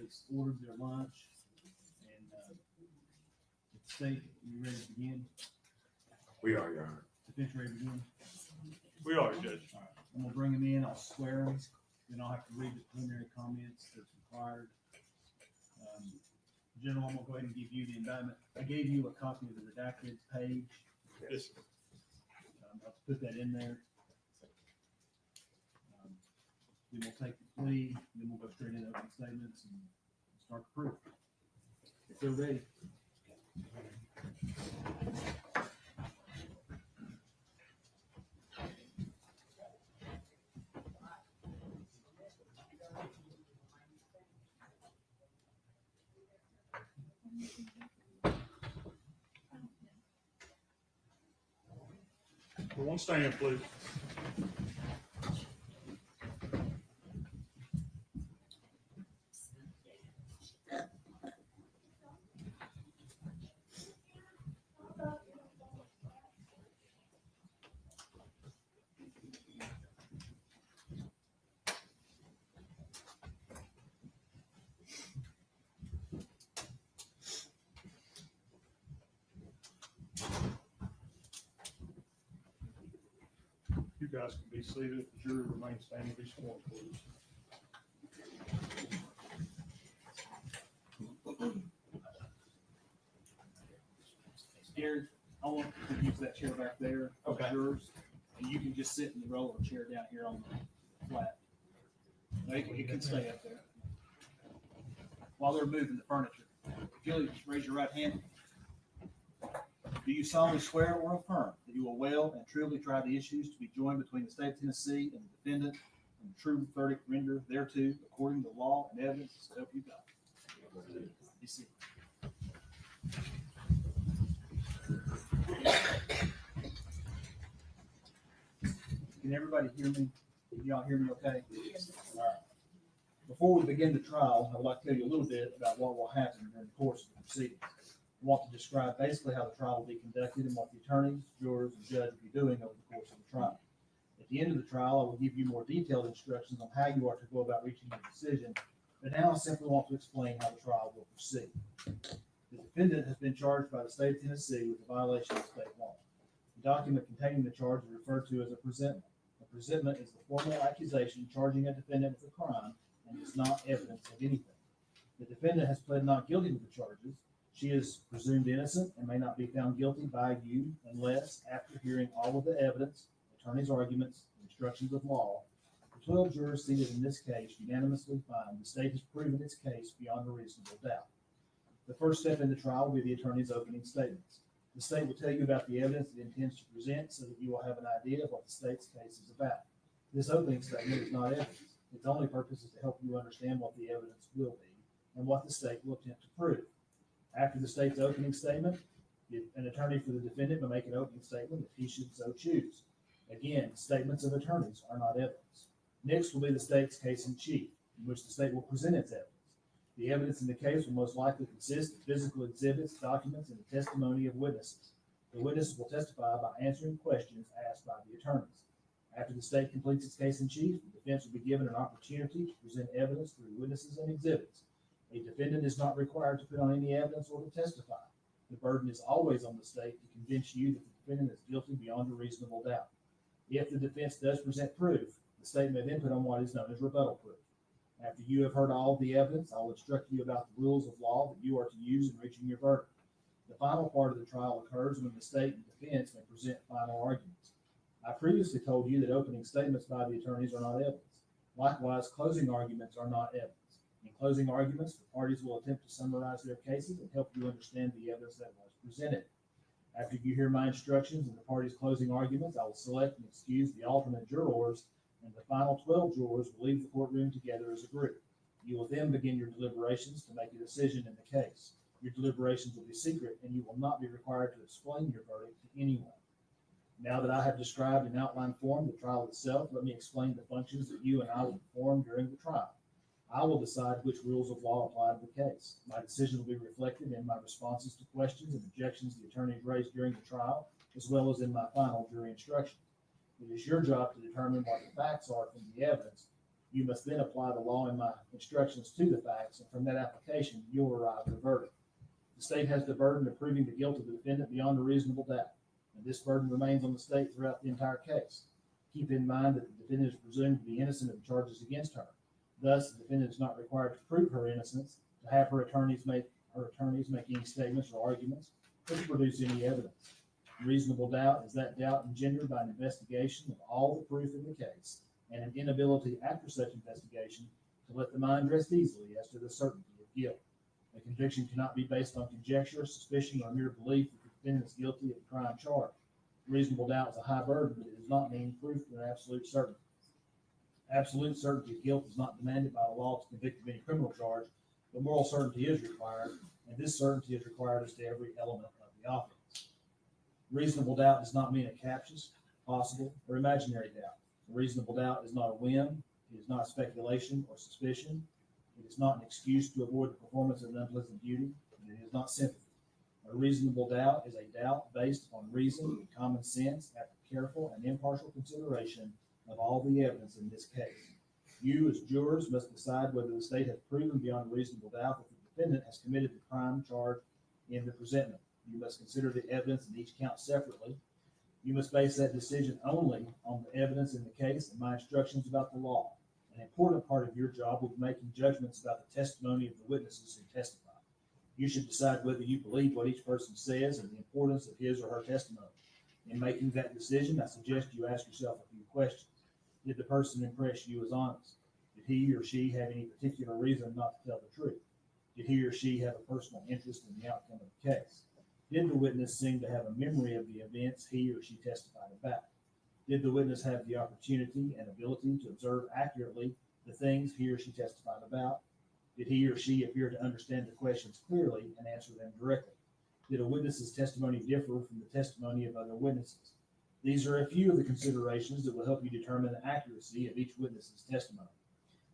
has ordered their lunch, and the state, you ready to begin? We are, Your Honor. Defense ready to begin? We are, Judge. All right, I'm gonna bring them in, I'll swear them, then I'll have to read the preliminary comments that's required. General, I'm gonna go ahead and give you the indictment. I gave you a copy of the redacted page. Yes. I'll put that in there. Then we'll take the plea, then we'll go straight into open statements and start the proof. If they're ready. One stand, please. You guys can be seated. The jury remains standing. Be sworn, please. Gary, I want to use that chair back there. Okay. Yours. And you can just sit in the roller chair down here on the flat. No, you can stay up there. While they're moving the furniture. If you'll just raise your right hand. Do you solemnly swear or affirm that you will well and truly try the issues to be joined between the state of Tennessee and the defendant and the true verdict rendered thereto according to law and evidence, so help you God? You see. Can everybody hear me? Can y'all hear me okay? Yes. All right. Before we begin the trial, I would like to tell you a little bit about what will happen during the course of the proceedings. I want to describe basically how the trial will be conducted and what the attorneys, jurors, and judge will be doing over the course of the trial. At the end of the trial, I will give you more detailed instructions on how you are to go about reaching a decision, but now I simply want to explain how the trial will proceed. The defendant has been charged by the state of Tennessee with a violation of state law. The document containing the charge is referred to as a presentment. A presentment is the formal accusation charging a defendant with a crime and is not evidence of anything. The defendant has pled not guilty to the charges. She is presumed innocent and may not be found guilty by you unless, after hearing all of the evidence, attorney's arguments, and instructions of law, the 12 jurors seated in this case unanimously find the state has proven its case beyond a reasonable doubt. The first step in the trial will be the attorney's opening statements. The state will tell you about the evidence it intends to present so that you will have an idea of what the state's case is about. This opening statement is not evidence. Its only purpose is to help you understand what the evidence will be and what the state will attempt to prove. After the state's opening statement, an attorney for the defendant may make an opening statement if he should so choose. Again, statements of attorneys are not evidence. Next will be the state's case in chief, in which the state will present its evidence. The evidence in the case will most likely consist of physical exhibits, documents, and the testimony of witnesses. The witnesses will testify by answering questions asked by the attorneys. After the state completes its case in chief, the defense will be given an opportunity to present evidence through witnesses and exhibits. A defendant is not required to put on any evidence or to testify. The burden is always on the state to convince you that the defendant is guilty beyond a reasonable doubt. If the defense does present proof, the state may then put on what is known as rebuttal proof. After you have heard all of the evidence, I will instruct you about the rules of law that you are to use in reaching your verdict. The final part of the trial occurs when the state and defense may present final arguments. I previously told you that opening statements by the attorneys are not evidence. Likewise, closing arguments are not evidence. In closing arguments, the parties will attempt to summarize their cases and help you understand the evidence that was presented. After you hear my instructions and the parties' closing arguments, I will select and excuse the alternate jurors, and the final 12 jurors will leave the courtroom together as a group. You will then begin your deliberations to make a decision in the case. Your deliberations will be secret, and you will not be required to explain your verdict to anyone. Now that I have described in outline form the trial itself, let me explain the functions that you and I will perform during the trial. I will decide which rules of law apply to the case. My decision will be reflected in my responses to questions and objections the attorneys raised during the trial, as well as in my final jury instructions. It is your job to determine what the facts are from the evidence. You must then apply the law and my instructions to the facts, and from that application, you'll arrive at a verdict. The state has the burden of proving the guilt of the defendant beyond a reasonable doubt, and this burden remains on the state throughout the entire case. Keep in mind that the defendant is presumed to be innocent of the charges against her. Thus, the defendant is not required to prove her innocence, to have her attorneys make any statements or arguments, or to produce any evidence. Reasonable doubt is that doubt engendered by an investigation of all the proof in the case, and an inability after such investigation to let the mind rest easily as to the certainty of guilt. A conviction cannot be based on conjecture, suspicion, or mere belief that the defendant is guilty of the crime charged. Reasonable doubt is a high burden, but it does not mean proof of absolute certainty. Absolute certainty of guilt is not demanded by the law to convict of any criminal charge, but moral certainty is required, and this certainty is required as to every element of the offense. Reasonable doubt does not mean a captious, possible, or imaginary doubt. A reasonable doubt is not a whim, it is not speculation or suspicion, it is not an excuse to avoid the performance of an unpleasant duty, and it is not sympathy. A reasonable doubt is a doubt based on reason and common sense after careful and impartial consideration of all the evidence in this case. You, as jurors, must decide whether the state has proven beyond a reasonable doubt that the defendant has committed the crime charged in the presentment. You must consider the evidence in each count separately. You must base that decision only on the evidence in the case and my instructions about the law. An important part of your job will be making judgments about the testimony of the witnesses who testify. You should decide whether you believe what each person says and the importance of his or her testimony. In making that decision, I suggest you ask yourself a few questions. Did the person impress you as honest? Did he or she have any particular reason not to tell the truth? Did he or she have a personal interest in the outcome of the case? Did the witness seem to have a memory of the events he or she testified about? Did the witness have the opportunity and ability to observe accurately the things he or she testified about? Did he or she appear to understand the questions clearly and answer them directly? Did a witness's testimony differ from the testimony of other witnesses? These are a few of the considerations that will help you determine the accuracy of each witness's testimony.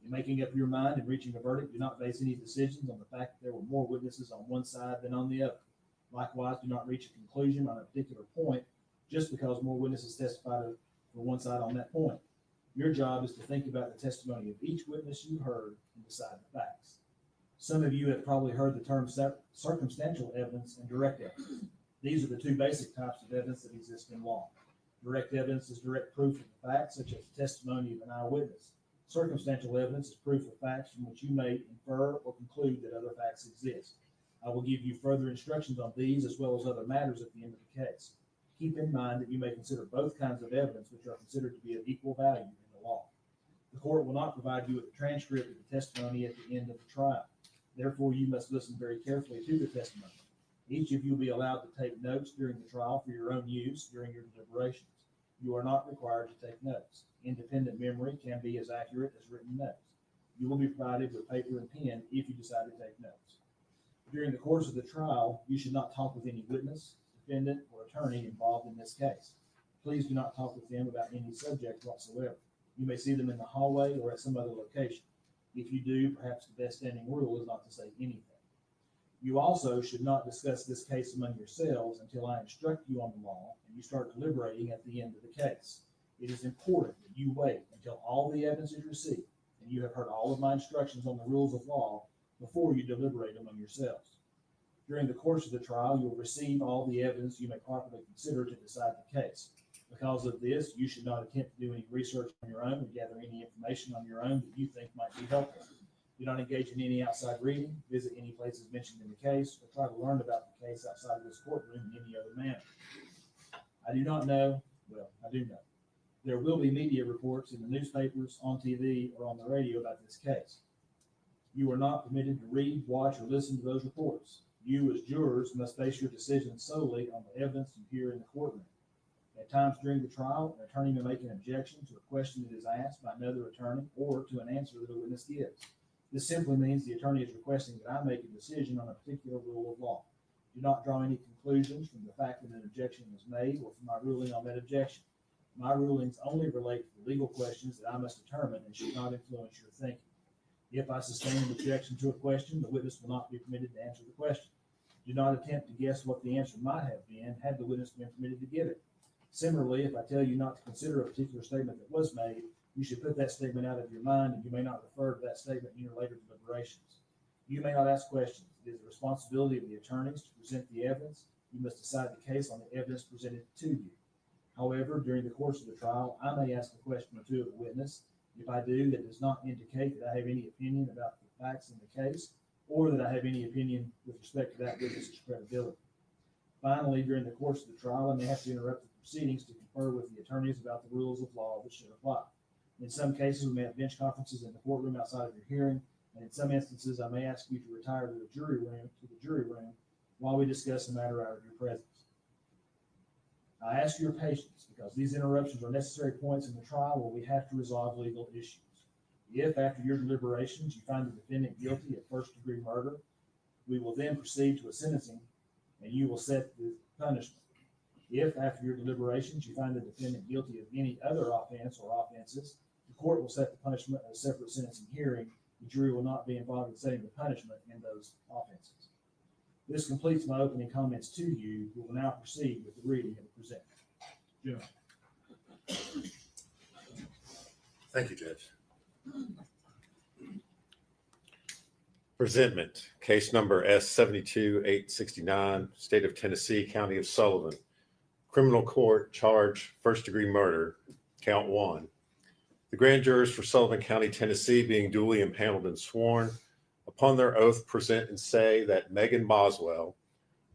In making up your mind and reaching a verdict, do not base any decisions on the fact that there were more witnesses on one side than on the other. Likewise, do not reach a conclusion on a particular point just because more witnesses testified for one side on that point. Your job is to think about the testimony of each witness you heard and decide the facts. Some of you have probably heard the term circumstantial evidence and direct evidence. These are the two basic types of evidence that exist in law. Direct evidence is direct proof of the facts, such as the testimony of an eyewitness. Circumstantial evidence is proof of facts from which you may infer or conclude that other facts exist. I will give you further instructions on these as well as other matters at the end of the case. Keep in mind that you may consider both kinds of evidence which are considered to be of equal value in the law. The court will not provide you with a transcript of the testimony at the end of the trial. Therefore, you must listen very carefully to the testimony. Each of you will be allowed to take notes during the trial for your own use during your deliberations. You are not required to take notes. Independent memory can be as accurate as written notes. You will be provided with paper and pen if you decide to take notes. During the course of the trial, you should not talk with any witness, defendant, or attorney involved in this case. Please do not talk with them about any subject whatsoever. You may see them in the hallway or at some other location. If you do, perhaps the best standing rule is not to say anything. You also should not discuss this case among yourselves until I instruct you on the law and you start deliberating at the end of the case. It is important that you wait until all the evidence is received and you have heard all of my instructions on the rules of law before you deliberate among yourselves. During the course of the trial, you will receive all the evidence you may properly consider to decide the case. Because of this, you should not attempt to do any research on your own or gather any information on your own that you think might be helpful. Do not engage in any outside reading, visit any places mentioned in the case, or try to learn about the case outside of this courtroom in any other manner. I do not know, well, I do know. There will be media reports in the newspapers, on TV, or on the radio about this case. You are not permitted to read, watch, or listen to those reports. You, as jurors, must base your decisions solely on the evidence you hear in the courtroom. At times during the trial, an attorney may make an objection to a question that is asked by another attorney or to an answer that a witness gives. This simply means the attorney is requesting that I make a decision on a particular rule of law. Do not draw any conclusions from the fact that an objection was made or from my ruling on that objection. My rulings only relate to the legal questions that I must determine and should not influence your thinking. If I sustain an objection to a question, the witness will not be permitted to answer the question. Do not attempt to guess what the answer might have been had the witness been permitted to give it. Similarly, if I tell you not to consider a particular statement that was made, You should put that statement out of your mind, and you may not refer to that statement in your later deliberations. You may not ask questions. It is the responsibility of the attorneys to present the evidence. You must decide the case on the evidence presented to you. However, during the course of the trial, I may ask a question or two of the witness. If I do, that does not indicate that I have any opinion about the facts in the case, or that I have any opinion with respect to that witness's credibility. Finally, during the course of the trial, I may have to interrupt the proceedings to confer with the attorneys about the rules of law that should apply. In some cases, we may have bench conferences in the courtroom outside of your hearing, and in some instances, I may ask you to retire to the jury room while we discuss the matter out of your presence. I ask your patience because these interruptions are necessary points in the trial where we have to resolve legal issues. If, after your deliberations, you find the defendant guilty of first-degree murder, we will then proceed to a sentencing, and you will set the punishment. If, after your deliberations, you find the defendant guilty of any other offense or offenses, the court will set the punishment at a separate sentencing hearing. The jury will not be involved in setting the punishment in those offenses. This completes my opening comments to you. We will now proceed with the reading of the presentment. Gentlemen. Thank you, Judge. Presentment, case number S-72-869, State of Tennessee, County of Sullivan. Criminal court charge first-degree murder, count 1. The grand jurors for Sullivan County, Tennessee, being duly impaneled and sworn, upon their oath present and say that Megan Boswell,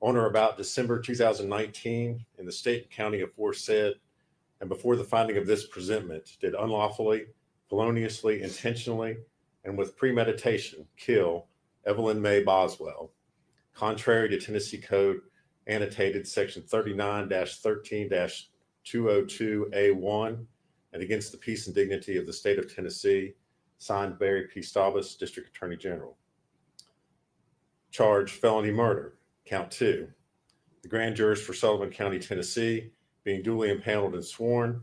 on or about December 2019, in the state and county aforesaid, and before the finding of this presentment, did unlawfully, feloniously, intentionally, and with premeditation kill Evelyn May Boswell, contrary to Tennessee Code annotated section 39-13-202A1, and against the peace and dignity of the state of Tennessee, signed Barry P. Staubus, District Attorney General. Charge felony murder, count 2. The grand jurors for Sullivan County, Tennessee, being duly impaneled and sworn,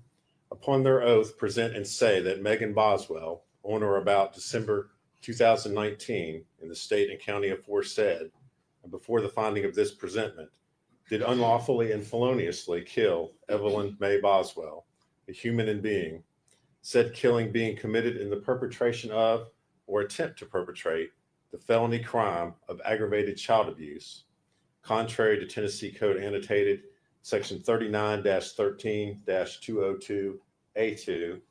upon their oath present and say that Megan Boswell, on or about December 2019, in the state and county aforesaid, and before the finding of this presentment, did unlawfully and feloniously kill Evelyn May Boswell, a human and being, said killing being committed in the perpetration of or attempt to perpetrate the felony crime of aggravated child abuse, contrary to Tennessee Code annotated section 39-13-202A2,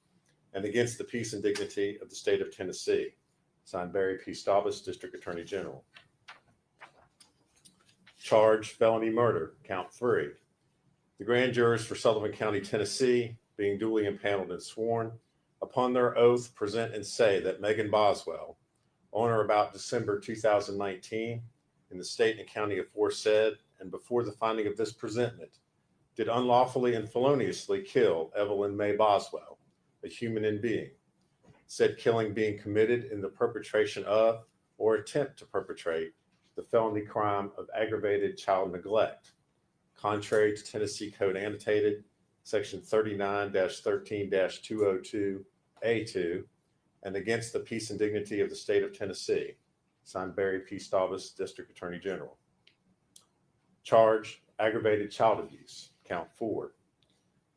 and against the peace and dignity of the state of Tennessee, signed Barry P. Staubus, District Attorney General. Charge felony murder, count 3. The grand jurors for Sullivan County, Tennessee, being duly impaneled and sworn, upon their oath present and say that Megan Boswell, on or about December 2019, in the state and county aforesaid, and before the finding of this presentment, did unlawfully and feloniously kill Evelyn May Boswell, a human and being, said killing being committed in the perpetration of or attempt to perpetrate the felony crime of aggravated child neglect, contrary to Tennessee Code annotated section 39-13-202A2, and against the peace and dignity of the state of Tennessee, signed Barry P. Staubus, District Attorney General. Charge aggravated child abuse, count 4.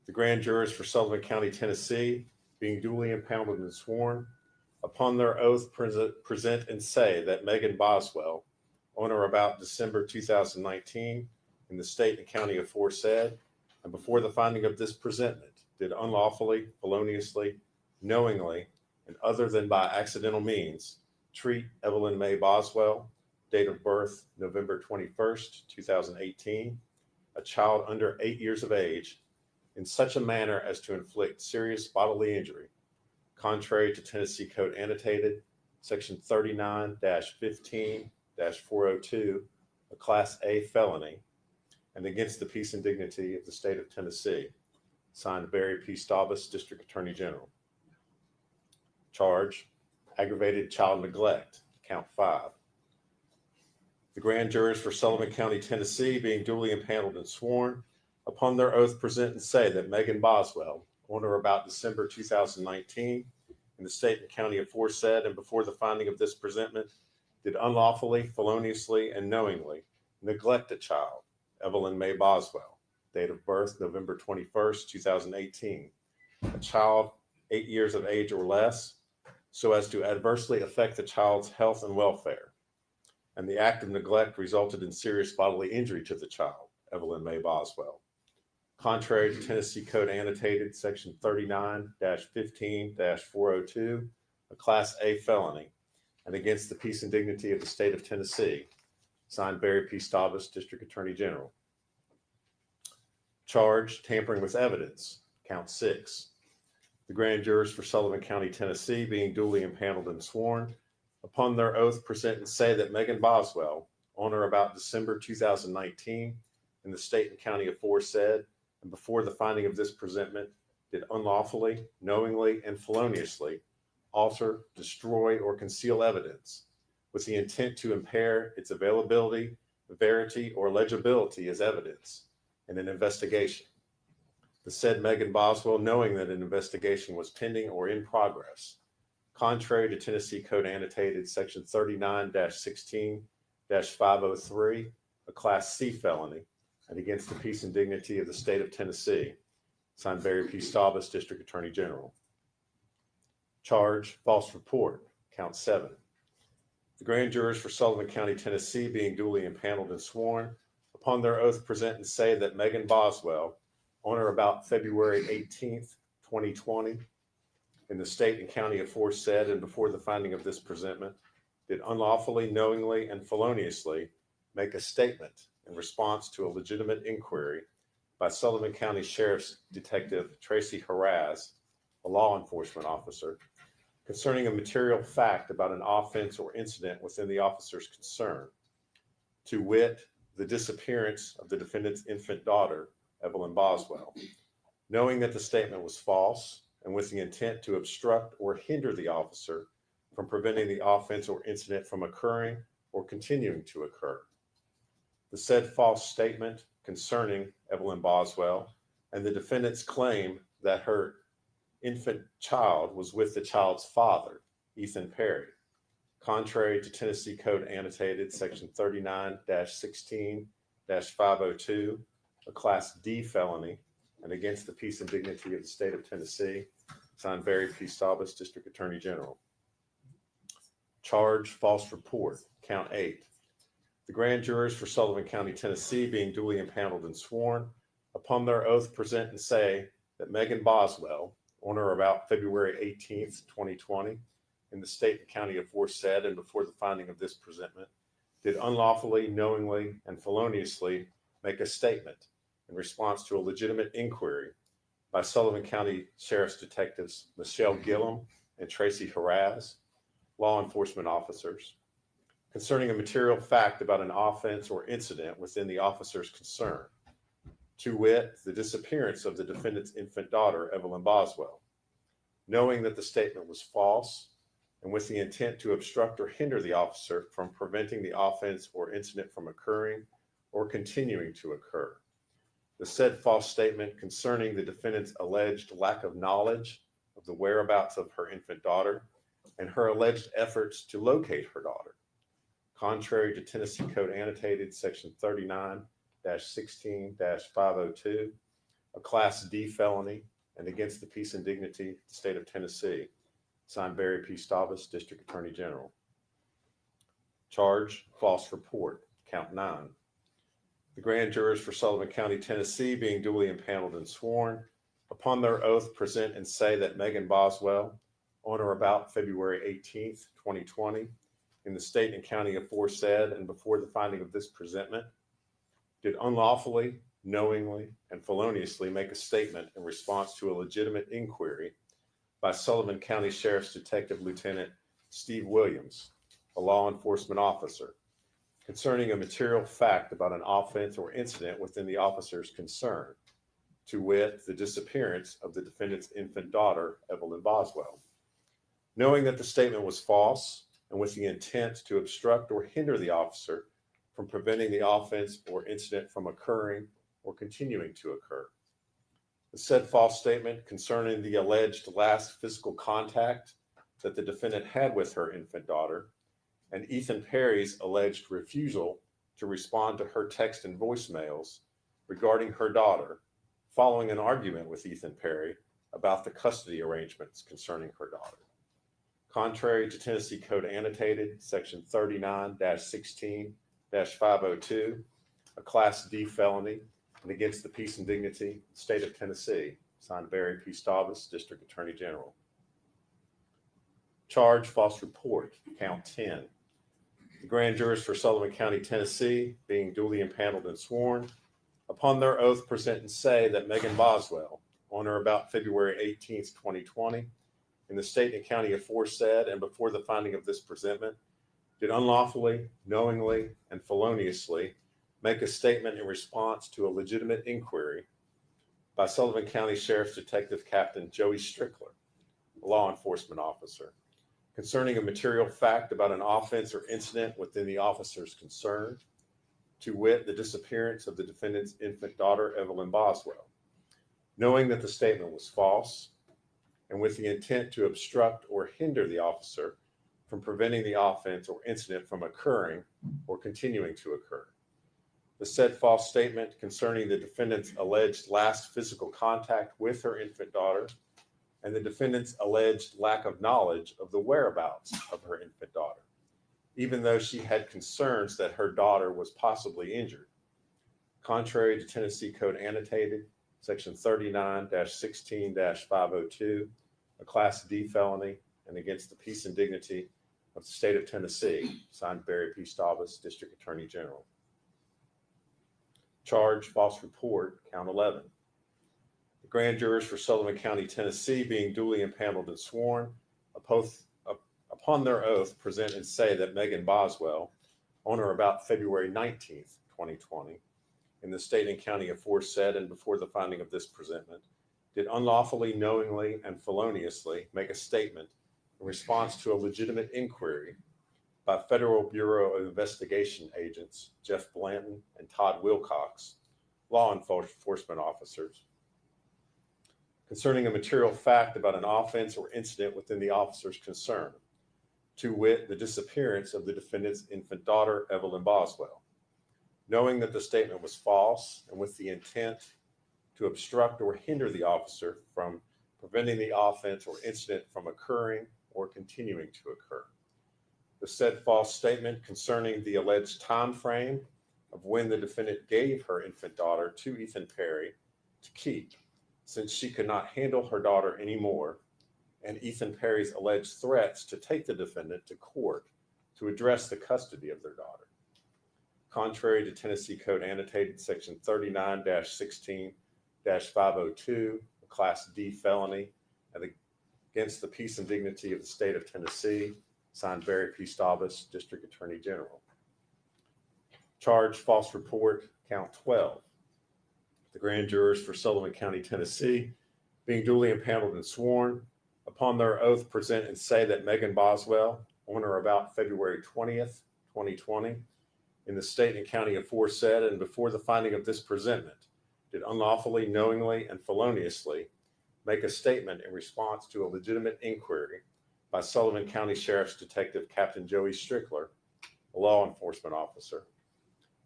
The grand jurors for Sullivan County, Tennessee, being duly impaneled and sworn, upon their oath present and say that Megan Boswell, on or about December 2019, in the state and county aforesaid, and before the finding of this presentment, did unlawfully, feloniously, knowingly, and other than by accidental means, treat Evelyn May Boswell, date of birth November 21st, 2018, a child under 8 years of age, in such a manner as to inflict serious bodily injury, contrary to Tennessee Code annotated section 39-15-402, a Class A felony, and against the peace and dignity of the state of Tennessee, signed Barry P. Staubus, District Attorney General. Charge aggravated child neglect, count 5. The grand jurors for Sullivan County, Tennessee, being duly impaneled and sworn, upon their oath present and say that Megan Boswell, on or about December 2019, in the state and county aforesaid, and before the finding of this presentment, did unlawfully, feloniously, and knowingly neglect a child, Evelyn May Boswell, date of birth November 21st, 2018, a child 8 years of age or less, so as to adversely affect the child's health and welfare, and the act of neglect resulted in serious bodily injury to the child, Evelyn May Boswell, contrary to Tennessee Code Annotated Section 39-15-402, a Class A felony, and against the peace and dignity of the state of Tennessee, signed Barry P. Stavas, District Attorney General. Charge, tampering with evidence, count 6. The grand jurors for Sullivan County, Tennessee, being duly impaneled and sworn, upon their oath present and say that Megan Boswell, on or about December 2019, in the state and county aforesaid, and before the finding of this presentment, did unlawfully, knowingly, and feloniously alter, destroy, or conceal evidence with the intent to impair its availability, verity, or legibility as evidence in an investigation. The said Megan Boswell, knowing that an investigation was pending or in progress, contrary to Tennessee Code Annotated Section 39-16-503, a Class C felony, and against the peace and dignity of the state of Tennessee, signed Barry P. Stavas, District Attorney General. Charge, false report, count 7. The grand jurors for Sullivan County, Tennessee, being duly impaneled and sworn, upon their oath present and say that Megan Boswell, on or about February 18th, 2020, in the state and county aforesaid and before the finding of this presentment, did unlawfully, knowingly, and feloniously make a statement in response to a legitimate inquiry by Sullivan County Sheriff's Detective Tracy Haraz, a law enforcement officer, concerning a material fact about an offense or incident within the officer's concern, to wit, the disappearance of the defendant's infant daughter, Evelyn Boswell, knowing that the statement was false and with the intent to obstruct or hinder the officer from preventing the offense or incident from occurring or continuing to occur. The said false statement concerning Evelyn Boswell and the defendant's claim that her infant child was with the child's father, Ethan Perry, contrary to Tennessee Code Annotated Section 39-16-502, a Class D felony, and against the peace and dignity of the state of Tennessee, signed Barry P. Stavas, District Attorney General. Charge, false report, count 8. The grand jurors for Sullivan County, Tennessee, being duly impaneled and sworn, upon their oath present and say that Megan Boswell, on or about February 18th, 2020, in the state and county aforesaid and before the finding of this presentment, did unlawfully, knowingly, and feloniously make a statement in response to a legitimate inquiry by Sullivan County Sheriff's Detectives Michelle Gillum and Tracy Haraz, law enforcement officers, concerning a material fact about an offense or incident within the officer's concern, to wit, the disappearance of the defendant's infant daughter, Evelyn Boswell, knowing that the statement was false and with the intent to obstruct or hinder the officer from preventing the offense or incident from occurring or continuing to occur. The said false statement concerning the defendant's alleged lack of knowledge of the whereabouts of her infant daughter and her alleged efforts to locate her daughter, contrary to Tennessee Code Annotated Section 39-16-502, a Class D felony, and against the peace and dignity of the state of Tennessee, signed Barry P. Stavas, District Attorney General. Charge, false report, count 9. The grand jurors for Sullivan County, Tennessee, being duly impaneled and sworn, upon their oath present and say that Megan Boswell, on or about February 18th, 2020, in the state and county aforesaid and before the finding of this presentment, did unlawfully, knowingly, and feloniously make a statement in response to a legitimate inquiry by Sullivan County Sheriff's Detective Lieutenant Steve Williams, a law enforcement officer, concerning a material fact about an offense or incident within the officer's concern, to wit, the disappearance of the defendant's infant daughter, Evelyn Boswell, knowing that the statement was false and with the intent to obstruct or hinder the officer from preventing the offense or incident from occurring or continuing to occur. The said false statement concerning the alleged last physical contact that the defendant had with her infant daughter and Ethan Perry's alleged refusal to respond to her text and voicemails regarding her daughter following an argument with Ethan Perry about the custody arrangements concerning her daughter. Contrary to Tennessee Code Annotated, Section 39-16-502, a Class D felony, and against the peace and dignity of the state of Tennessee, signed Barry P. Stavas, District Attorney General. Charge, false report, count 10. The grand jurors for Sullivan County, Tennessee, being duly impaneled and sworn, upon their oath present and say that Megan Boswell, on or about February 18th, 2020, in the state and county aforesaid and before the finding of this presentment, did unlawfully, knowingly, and feloniously make a statement in response to a legitimate inquiry by Sullivan County Sheriff's Detective Captain Joey Strickler, a law enforcement officer, concerning a material fact about an offense or incident within the officer's concern, to wit, the disappearance of the defendant's infant daughter, Evelyn Boswell, knowing that the statement was false, and with the intent to obstruct or hinder the officer from preventing the offense or incident from occurring or continuing to occur. The said false statement concerning the defendant's alleged last physical contact with her infant daughter and the defendant's alleged lack of knowledge of the whereabouts of her infant daughter, even though she had concerns that her daughter was possibly injured. Contrary to Tennessee Code Annotated, Section 39-16-502, a Class D felony, and against the peace and dignity of the state of Tennessee, signed Barry P. Stavas, District Attorney General. Charge, false report, count 11. The grand jurors for Sullivan County, Tennessee, being duly impaneled and sworn, upon their oath, present and say that Megan Boswell, on or about February 19th, 2020, in the state and county aforesaid and before the finding of this presentment, did unlawfully, knowingly, and feloniously make a statement in response to a legitimate inquiry by Federal Bureau of Investigation agents Jeff Blanton and Todd Wilcox, law enforcement officers, concerning a material fact about an offense or incident within the officer's concern, to wit, the disappearance of the defendant's infant daughter, Evelyn Boswell, knowing that the statement was false and with the intent to obstruct or hinder the officer from preventing the offense or incident from occurring or continuing to occur. The said false statement concerning the alleged time frame of when the defendant gave her infant daughter to Ethan Perry to keep, since she could not handle her daughter anymore, and Ethan Perry's alleged threats to take the defendant to court to address the custody of their daughter. Contrary to Tennessee Code Annotated, Section 39-16-502, a Class D felony, and against the peace and dignity of the state of Tennessee, signed Barry P. Stavas, District Attorney General. Charge, false report, count 12. The grand jurors for Sullivan County, Tennessee, being duly impaneled and sworn, upon their oath present and say that Megan Boswell, on or about February 20th, 2020, in the state and county aforesaid and before the finding of this presentment, did unlawfully, knowingly, and feloniously make a statement in response to a legitimate inquiry by Sullivan County Sheriff's Detective Captain Joey Strickler, a law enforcement officer,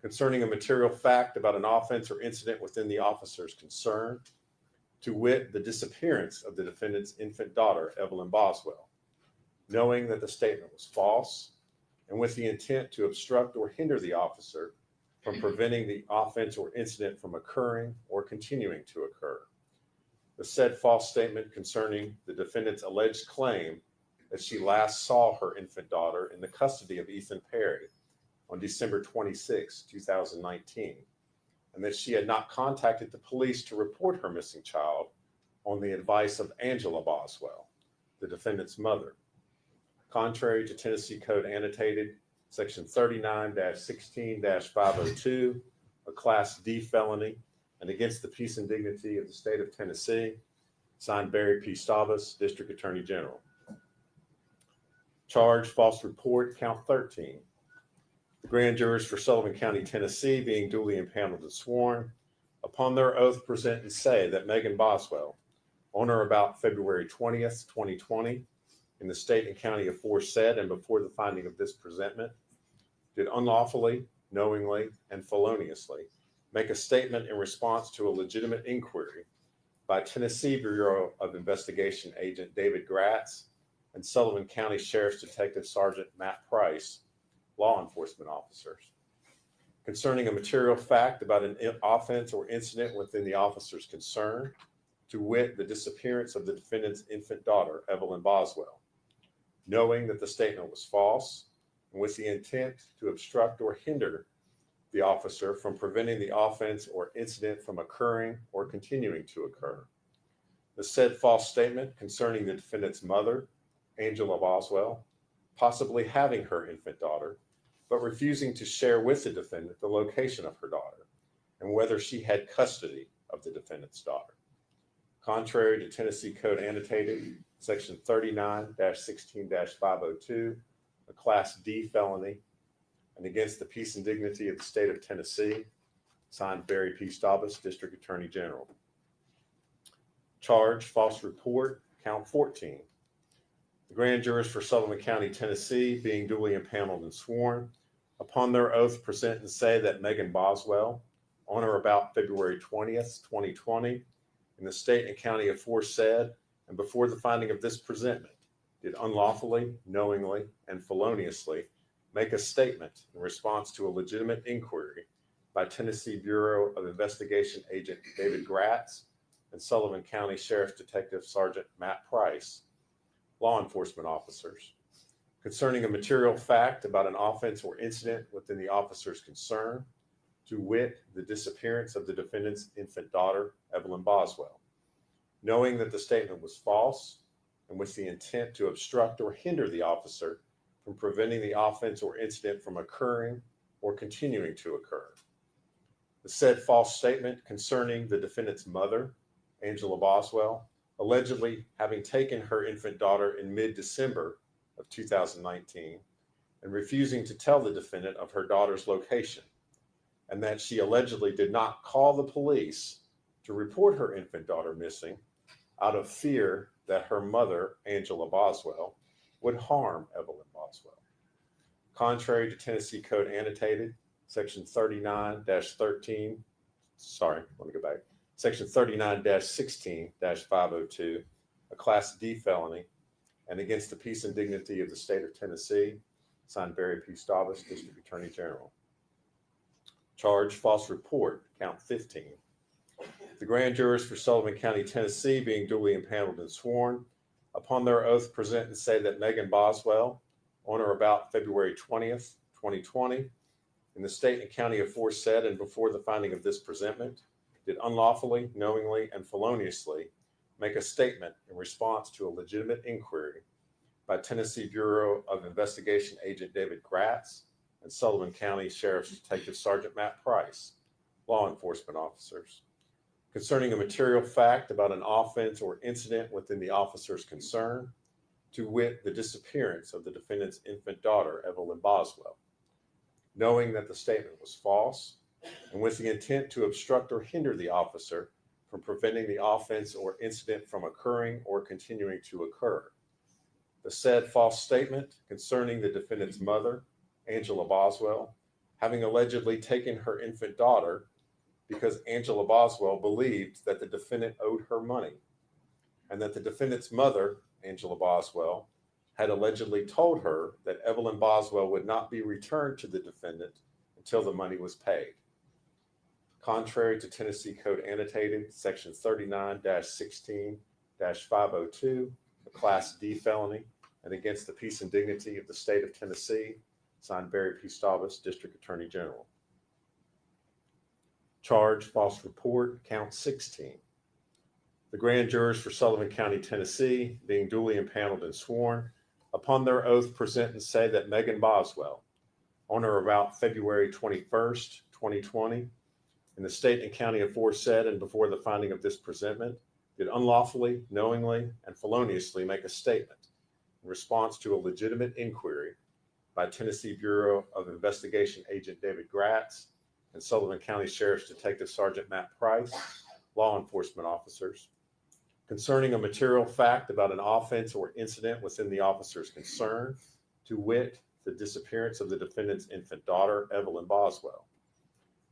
concerning a material fact about an offense or incident within the officer's concern, to wit, the disappearance of the defendant's infant daughter, Evelyn Boswell, knowing that the statement was false and with the intent to obstruct or hinder the officer from preventing the offense or incident from occurring or continuing to occur. The said false statement concerning the defendant's alleged claim that she last saw her infant daughter in the custody of Ethan Perry on December 26, 2019, and that she had not contacted the police to report her missing child on the advice of Angela Boswell, the defendant's mother. Contrary to Tennessee Code Annotated, Section 39-16-502, a Class D felony, and against the peace and dignity of the state of Tennessee, signed Barry P. Stavas, District Attorney General. Charge, false report, count 13. The grand jurors for Sullivan County, Tennessee, being duly impaneled and sworn, upon their oath present and say that Megan Boswell, on or about February 20th, 2020, in the state and county aforesaid and before the finding of this presentment, did unlawfully, knowingly, and feloniously make a statement in response to a legitimate inquiry by Tennessee Bureau of Investigation Agent David Gratz and Sullivan County Sheriff's Detective Sergeant Matt Price, law enforcement officers, concerning a material fact about an offense or incident within the officer's concern, to wit, the disappearance of the defendant's infant daughter, Evelyn Boswell, knowing that the statement was false and with the intent to obstruct or hinder the officer from preventing the offense or incident from occurring or continuing to occur. The said false statement concerning the defendant's mother, Angela Boswell, possibly having her infant daughter, but refusing to share with the defendant the location of her daughter and whether she had custody of the defendant's daughter. Contrary to Tennessee Code Annotated, Section 39-16-502, a Class D felony, and against the peace and dignity of the state of Tennessee, signed Barry P. Staubus, District Attorney General. Charge, false report, count 14. The grand jurors for Sullivan County, Tennessee, being duly impaneled and sworn, upon their oath present and say that Megan Boswell, on or about February 20th, 2020, in the state and county aforesaid, and before the finding of this presentment, did unlawfully, knowingly, and feloniously make a statement in response to a legitimate inquiry by Tennessee Bureau of Investigation Agent David Gratz and Sullivan County Sheriff's Detective Sergeant Matt Price, law enforcement officers, concerning a material fact about an offense or incident within the officer's concern, to wit, the disappearance of the defendant's infant daughter, Evelyn Boswell, knowing that the statement was false and with the intent to obstruct or hinder the officer from preventing the offense or incident from occurring or continuing to occur. The said false statement concerning the defendant's mother, Angela Boswell, allegedly having taken her infant daughter in mid-December of 2019 and refusing to tell the defendant of her daughter's location, and that she allegedly did not call the police to report her infant daughter missing out of fear that her mother, Angela Boswell, would harm Evelyn Boswell. Contrary to Tennessee Code Annotated, Section 39-16-502, a Class D felony, and against the peace and dignity of the state of Tennessee, signed Barry P. Staubus, District Attorney General. Charge, false report, count 15. The grand jurors for Sullivan County, Tennessee, being duly impaneled and sworn, upon their oath present and say that Megan Boswell, on or about February 20th, 2020, in the state and county aforesaid and before the finding of this presentment, did unlawfully, knowingly, and feloniously make a statement in response to a legitimate inquiry by Tennessee Bureau of Investigation Agent David Gratz and Sullivan County Sheriff's Detective Sergeant Matt Price, law enforcement officers, concerning a material fact about an offense or incident within the officer's concern, to wit, the disappearance of the defendant's infant daughter, Evelyn Boswell, knowing that the statement was false and with the intent to obstruct or hinder the officer from preventing the offense or incident from occurring or continuing to occur. The said false statement concerning the defendant's mother, Angela Boswell, having allegedly taken her infant daughter because Angela Boswell believed that the defendant owed her money, and that the defendant's mother, Angela Boswell, had allegedly told her that Evelyn Boswell would not be returned to the defendant until the money was paid. Contrary to Tennessee Code Annotated, Section 39-16-502, a Class D felony, and against the peace and dignity of the state of Tennessee, signed Barry P. Staubus, District Attorney General. Charge, false report, count 16. The grand jurors for Sullivan County, Tennessee, being duly impaneled and sworn, upon their oath present and say that Megan Boswell, on or about February 21st, 2020, in the state and county aforesaid and before the finding of this presentment, did unlawfully, knowingly, and feloniously make a statement in response to a legitimate inquiry by Tennessee Bureau of Investigation Agent David Gratz and Sullivan County Sheriff's Detective Sergeant Matt Price, law enforcement officers, concerning a material fact about an offense or incident within the officer's concern, to wit, the disappearance of the defendant's infant daughter, Evelyn Boswell,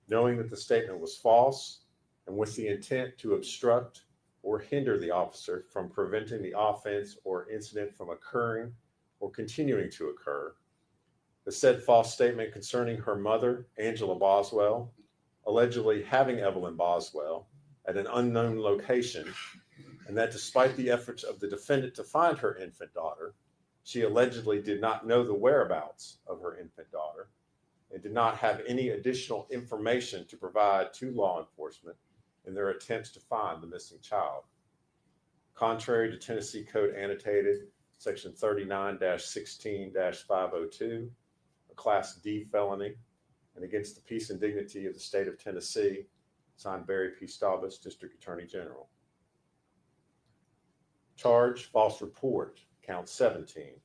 knowing that the statement was false and with the intent to obstruct or hinder the officer from preventing the offense or incident from occurring or continuing to occur. The said false statement concerning her mother, Angela Boswell, allegedly having Evelyn Boswell at an unknown location, and that despite the efforts of the defendant to find her infant daughter, she allegedly did not know the whereabouts of her infant daughter and did not have any additional information to provide to law enforcement in their attempts to find the missing child. Contrary to Tennessee Code Annotated, Section 39-16-502, a Class D felony, and against the peace and dignity of the state of Tennessee, signed Barry P. Staubus, District Attorney General. Charge, false report, count 17.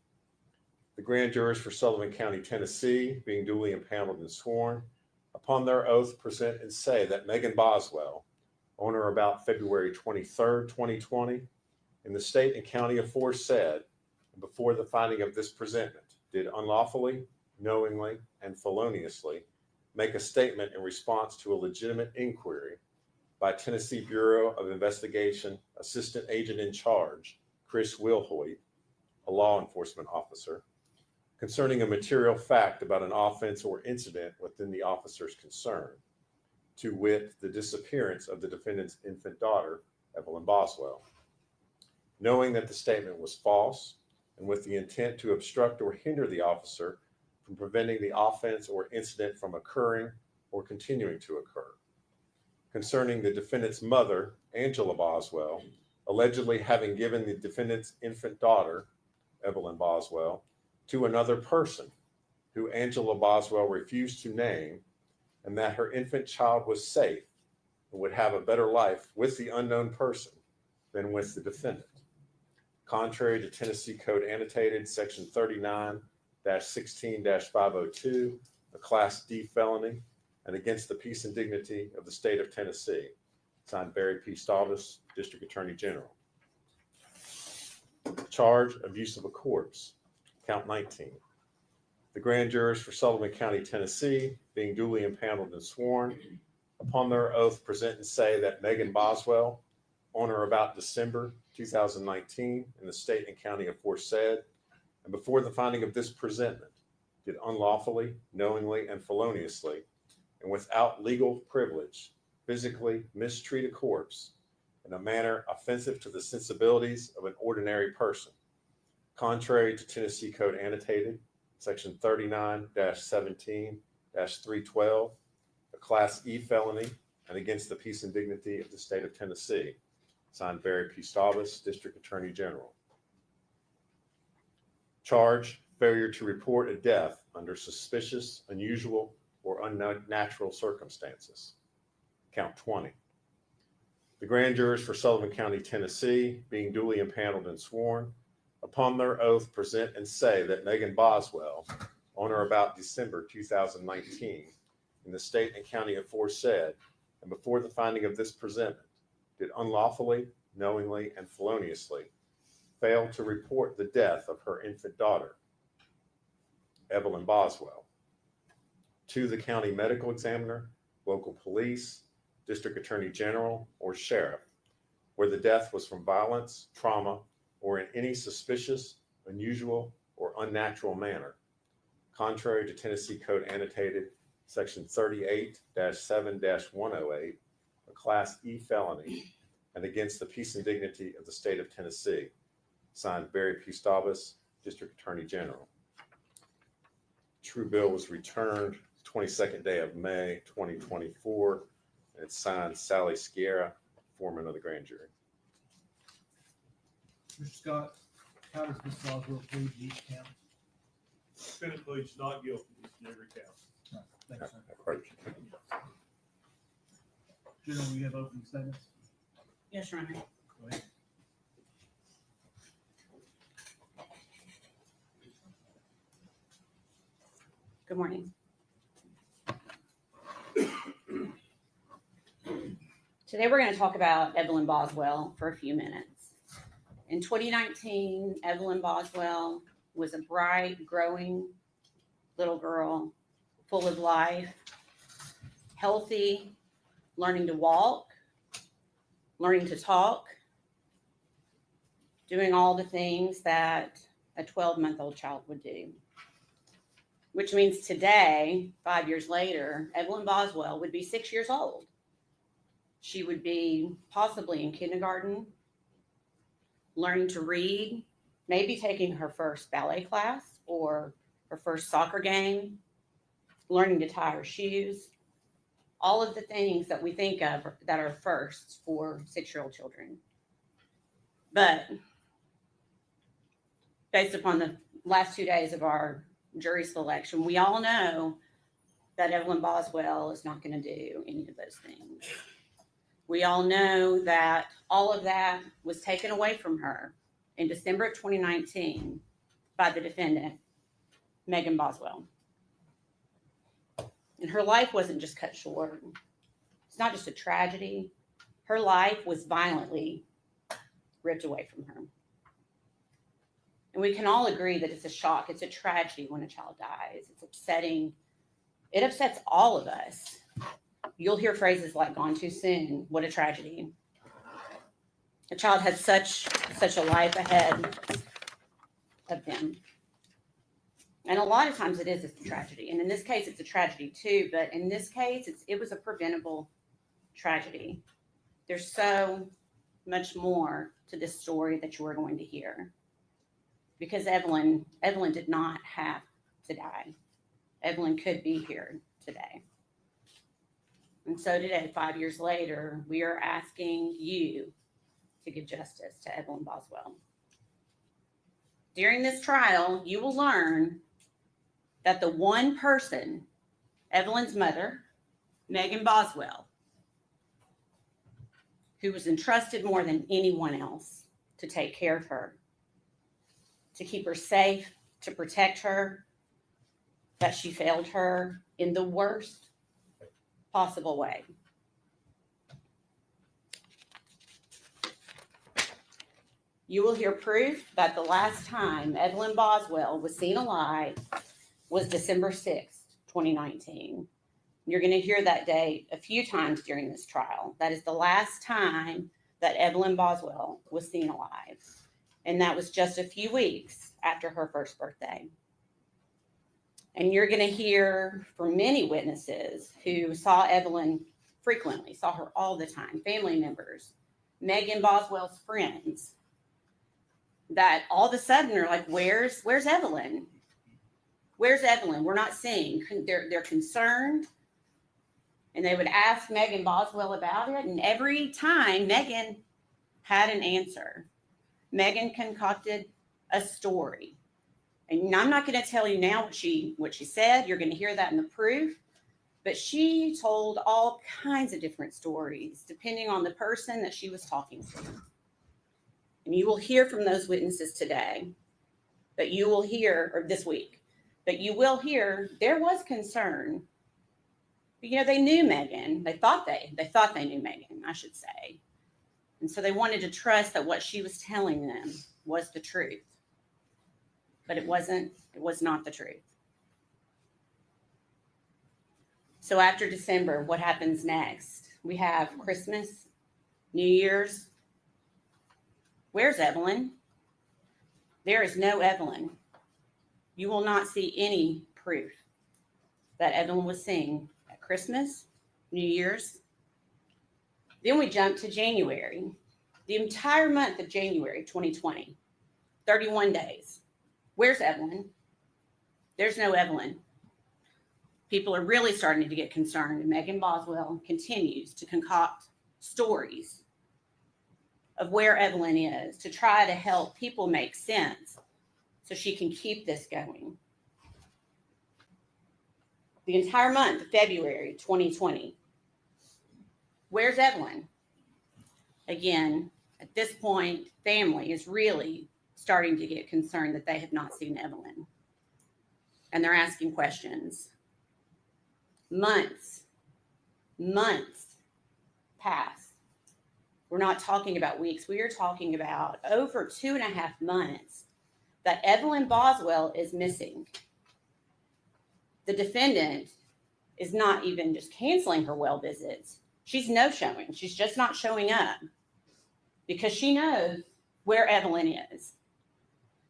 The grand jurors for Sullivan County, Tennessee, being duly impaneled and sworn, upon their oath present and say that Megan Boswell, on or about February 23rd, 2020, in the state and county aforesaid, and before the finding of this presentment, did unlawfully, knowingly, and feloniously make a statement in response to a legitimate inquiry by Tennessee Bureau of Investigation Assistant Agent in Charge, Chris Wilhoit, a law enforcement officer, concerning a material fact about an offense or incident within the officer's concern, to wit, the disappearance of the defendant's infant daughter, Evelyn Boswell. Knowing that the statement was false, and with the intent to obstruct or hinder the officer from preventing the offense or incident from occurring or continuing to occur. Concerning the defendant's mother, Angela Boswell, allegedly having given the defendant's infant daughter, Evelyn Boswell, to another person who Angela Boswell refused to name, and that her infant child was safe and would have a better life with the unknown person than with the defendant. Contrary to Tennessee Code Annotated, Section 39-16-502, a Class D felony, and against the peace and dignity of the state of Tennessee, signed Barry P. Staubus, District Attorney General. Charge, abuse of a corpse, count 19. The grand jurors for Sullivan County, Tennessee, being duly impaneled and sworn, upon their oath present and say that Megan Boswell, on or about December 2019, in the state and county aforesaid, and before the finding of this presentment, did unlawfully, knowingly, and feloniously, and without legal privilege, physically mistreat a corpse in a manner offensive to the sensibilities of an ordinary person, contrary to Tennessee Code Annotated, Section 39-17-312, a Class E felony, and against the peace and dignity of the state of Tennessee, signed Barry P. Staubus, District Attorney General. Charge, failure to report a death under suspicious, unusual, or unnatural circumstances, count 20. The grand jurors for Sullivan County, Tennessee, being duly impaneled and sworn, upon their oath present and say that Megan Boswell, on or about December 2019, in the state and county aforesaid, and before the finding of this presentment, did unlawfully, knowingly, and feloniously fail to report the death of her infant daughter, Evelyn Boswell, to the county medical examiner, local police, district attorney general, or sheriff, where the death was from violence, trauma, or in any suspicious, unusual, or unnatural manner, contrary to Tennessee Code Annotated, Section 38-7-108, a Class E felony, and against the peace and dignity of the state of Tennessee, signed Barry P. Staubus, District Attorney General. True bill was returned 22nd day of May 2024, and it's signed Sally Sierra, foreman of the grand jury. Mr. Scott, how does Ms. Boswell plead to each count? Defendant pleads not guilty in every count. Thank you, sir. Approach. General, we have opening statements? Yes, Your Honor. Go ahead. Good morning. Today we're going to talk about Evelyn Boswell for a few minutes. In 2019, Evelyn Boswell was a bright, growing little girl, full of life, healthy, learning to walk, learning to talk, doing all the things that a 12-month-old child would do. Which means today, 5 years later, Evelyn Boswell would be 6 years old. She would be possibly in kindergarten, learning to read, maybe taking her first ballet class or her first soccer game, learning to tie her shoes, all of the things that we think of that are firsts for 6-year-old children. But based upon the last 2 days of our jury selection, we all know that Evelyn Boswell is not going to do any of those things. We all know that all of that was taken away from her in December of 2019 by the defendant, Megan Boswell. And her life wasn't just cut short. It's not just a tragedy. Her life was violently ripped away from her. And we can all agree that it's a shock. It's a tragedy when a child dies. It's upsetting. It upsets all of us. You'll hear phrases like gone too soon. What a tragedy. A child has such a life ahead of them. And a lot of times it is a tragedy. And in this case, it's a tragedy too. But in this case, it was a preventable tragedy. There's so much more to this story that you are going to hear. Because Evelyn did not have to die. Evelyn could be here today. And so today, 5 years later, we are asking you to give justice to Evelyn Boswell. During this trial, you will learn that the one person, Evelyn's mother, Megan Boswell, who was entrusted more than anyone else to take care of her, to keep her safe, to protect her, that she failed her in the worst possible way. You will hear proof that the last time Evelyn Boswell was seen alive was December 6th, 2019. You're going to hear that date a few times during this trial. That is the last time that Evelyn Boswell was seen alive. And that was just a few weeks after her first birthday. And you're going to hear from many witnesses who saw Evelyn frequently, saw her all the time, family members, Megan Boswell's friends, that all of a sudden are like, where's Evelyn? Where's Evelyn? We're not seeing. They're concerned. And they would ask Megan Boswell about it. And every time Megan had an answer. Megan concocted a story. And I'm not going to tell you now what she said. You're going to hear that in the proof. But she told all kinds of different stories, depending on the person that she was talking to. And you will hear from those witnesses today. But you will hear, or this week, but you will hear there was concern. But, you know, they knew Megan. They thought they knew Megan, I should say. And so they wanted to trust that what she was telling them was the truth. But it was not the truth. So after December, what happens next? We have Christmas, New Year's. Where's Evelyn? There is no Evelyn. You will not see any proof that Evelyn was seen at Christmas, New Year's. Then we jump to January. The entire month of January 2020, 31 days. Where's Evelyn? There's no Evelyn. People are really starting to get concerned, and Megan Boswell continues to concoct stories of where Evelyn is to try to help people make sense so she can keep this going. The entire month of February 2020. Where's Evelyn? Again, at this point, family is really starting to get concerned that they have not seen Evelyn. And they're asking questions. Months pass. We're not talking about weeks. We are talking about over 2.5 months that Evelyn Boswell is missing. The defendant is not even just canceling her well visits. She's no-showing. She's just not showing up because she knows where Evelyn is.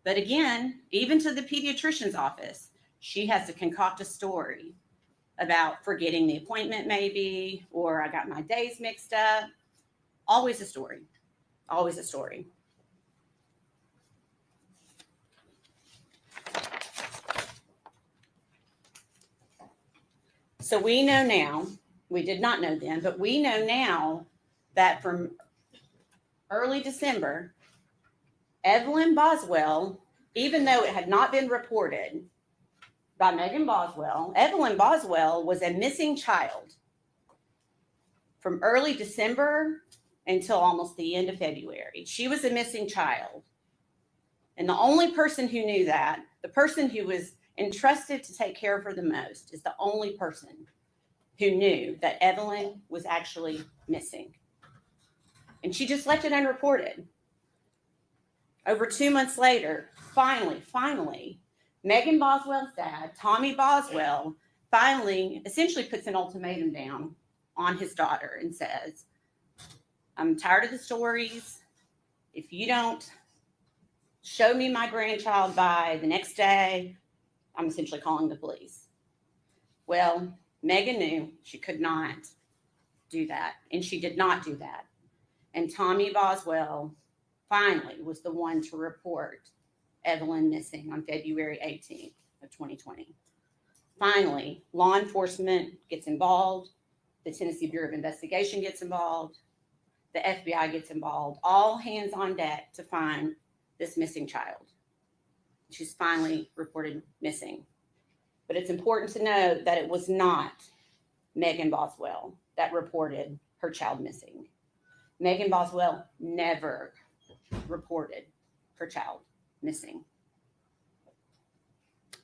But again, even to the pediatrician's office, she has to concoct a story about forgetting the appointment maybe, or I got my days mixed up. Always a story. Always a story. So we know now, we did not know then, but we know now that from early December, Evelyn Boswell, even though it had not been reported by Megan Boswell, Evelyn Boswell was a missing child from early December until almost the end of February. She was a missing child. And the only person who knew that, the person who was entrusted to take care of her the most, is the only person who knew that Evelyn was actually missing. And she just left it unreported. Over 2 months later, finally, Megan Boswell's dad, Tommy Boswell, finally essentially puts an ultimatum down on his daughter and says, I'm tired of the stories. If you don't show me my grandchild by the next day, I'm essentially calling the police. Well, Megan knew she could not do that, and she did not do that. And Tommy Boswell finally was the one to report Evelyn missing on February 18th of 2020. Finally, law enforcement gets involved. The Tennessee Bureau of Investigation gets involved. The FBI gets involved. All hands on deck to find this missing child. She's finally reported missing. But it's important to note that it was not Megan Boswell that reported her child missing. Megan Boswell never reported her child missing.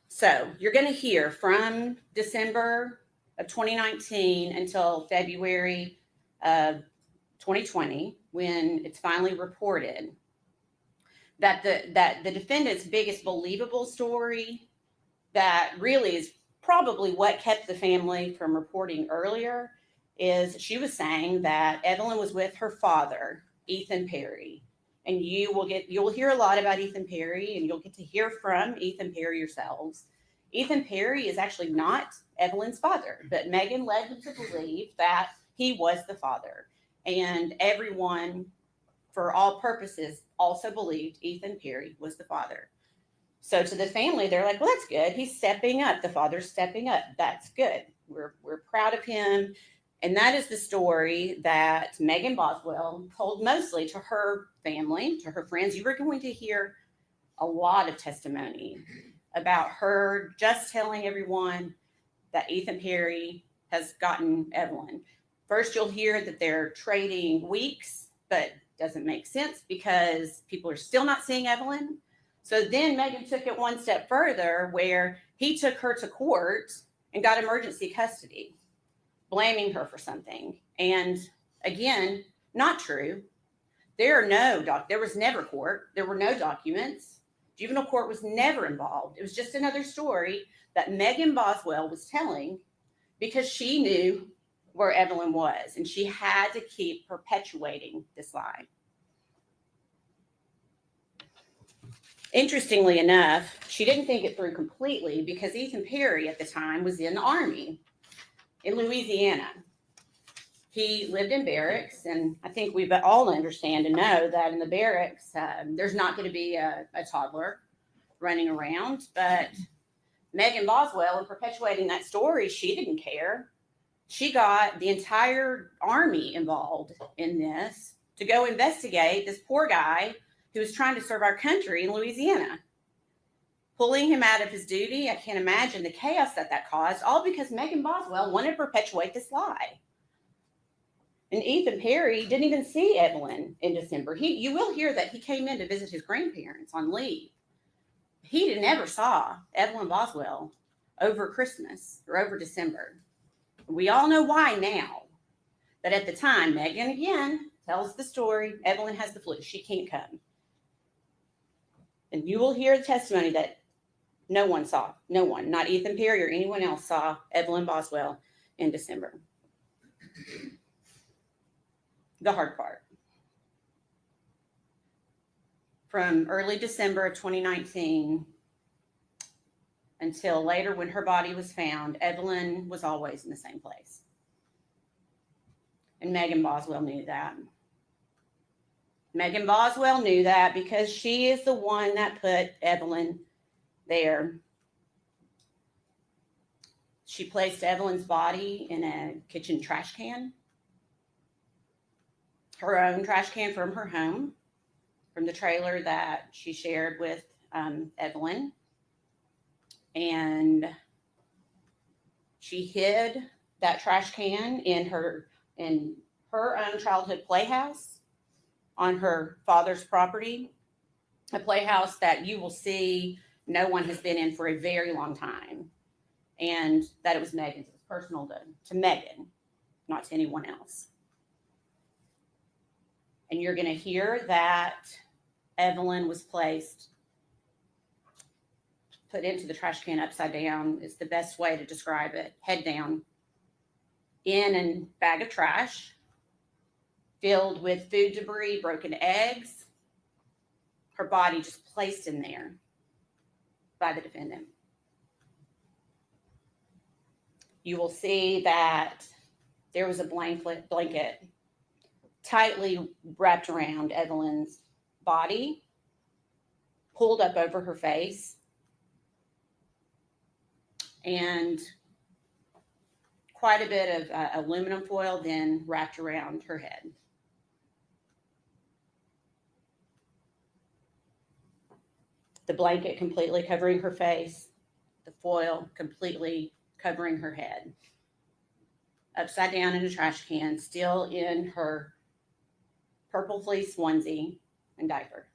So you're going to hear from December of 2019 until February of 2020, when it's finally reported, that the defendant's biggest believable story, that really is probably what kept the family from reporting earlier, is she was saying that Evelyn was with her father, Ethan Perry. And you'll hear a lot about Ethan Perry, and you'll get to hear from Ethan Perry yourselves. Ethan Perry is actually not Evelyn's father, but Megan led him to believe that he was the father. And everyone, for all purposes, also believed Ethan Perry was the father. So to the family, they're like, well, that's good. He's stepping up. The father's stepping up. That's good. We're proud of him. And that is the story that Megan Boswell told mostly to her family, to her friends. You were going to hear a lot of testimony about her just telling everyone that Ethan Perry has gotten Evelyn. First, you'll hear that they're trading weeks, but doesn't make sense because people are still not seeing Evelyn. So then Megan took it one step further, where he took her to court and got emergency custody, blaming her for something. And again, not true. There was never court. There were no documents. Juvenile court was never involved. It was just another story that Megan Boswell was telling because she knew where Evelyn was, and she had to keep perpetuating this lie. Interestingly enough, she didn't think it through completely because Ethan Perry at the time was in the Army in Louisiana. He lived in barracks, and I think we all understand and know that in the barracks, there's not going to be a toddler running around. But Megan Boswell, in perpetuating that story, she didn't care. She got the entire Army involved in this to go investigate this poor guy who was trying to serve our country in Louisiana, pulling him out of his duty. I can't imagine the chaos that caused, all because Megan Boswell wanted to perpetuate this lie. And Ethan Perry didn't even see Evelyn in December. You will hear that he came in to visit his grandparents on leave. He never saw Evelyn Boswell over Christmas or over December. We all know why now. But at the time, Megan again tells the story. Evelyn has the flu. She can't come. And you will hear the testimony that no one, not Ethan Perry or anyone else, saw Evelyn Boswell in December. The hard part. from early December of 2019 until later when her body was found, Evelyn was always in the same place. And Megan Boswell knew that. Megan Boswell knew that because she is the one that put Evelyn there. She placed Evelyn's body in a kitchen trash can, her own trash can from her home, from the trailer that she shared with Evelyn. And she hid that trash can in her own childhood playhouse on her father's property, a playhouse that you will see no one has been in for a very long time, and that it was Megan's. It was personal to Megan, not to anyone else. And you're going to hear that Evelyn was put into the trash can upside down is the best way to describe it, head down, in a bag of trash filled with food debris, broken eggs, her body just placed in there by the defendant. You will see that there was a blanket tightly wrapped around Evelyn's body, pulled up over her face, and quite a bit of aluminum foil then wrapped around her head. The blanket completely covering her face, the foil completely covering her head. Upside down in a trash can, still in her purple fleece onesie and diaper.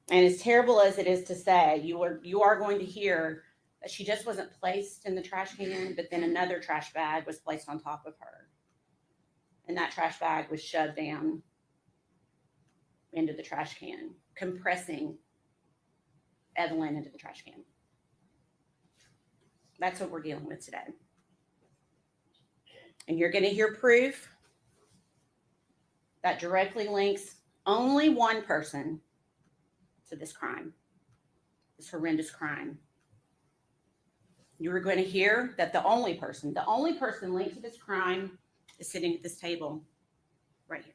And as terrible as it is to say, you are going to hear that she just wasn't placed in the trash can, but then another trash bag was placed on top of her. And that trash bag was shoved down into the trash can, compressing Evelyn into the trash can. That's what we're dealing with today. And you're going to hear proof that directly links only one person to this crime, this horrendous crime. You are going to hear that the only person linked to this crime is sitting at this table right here.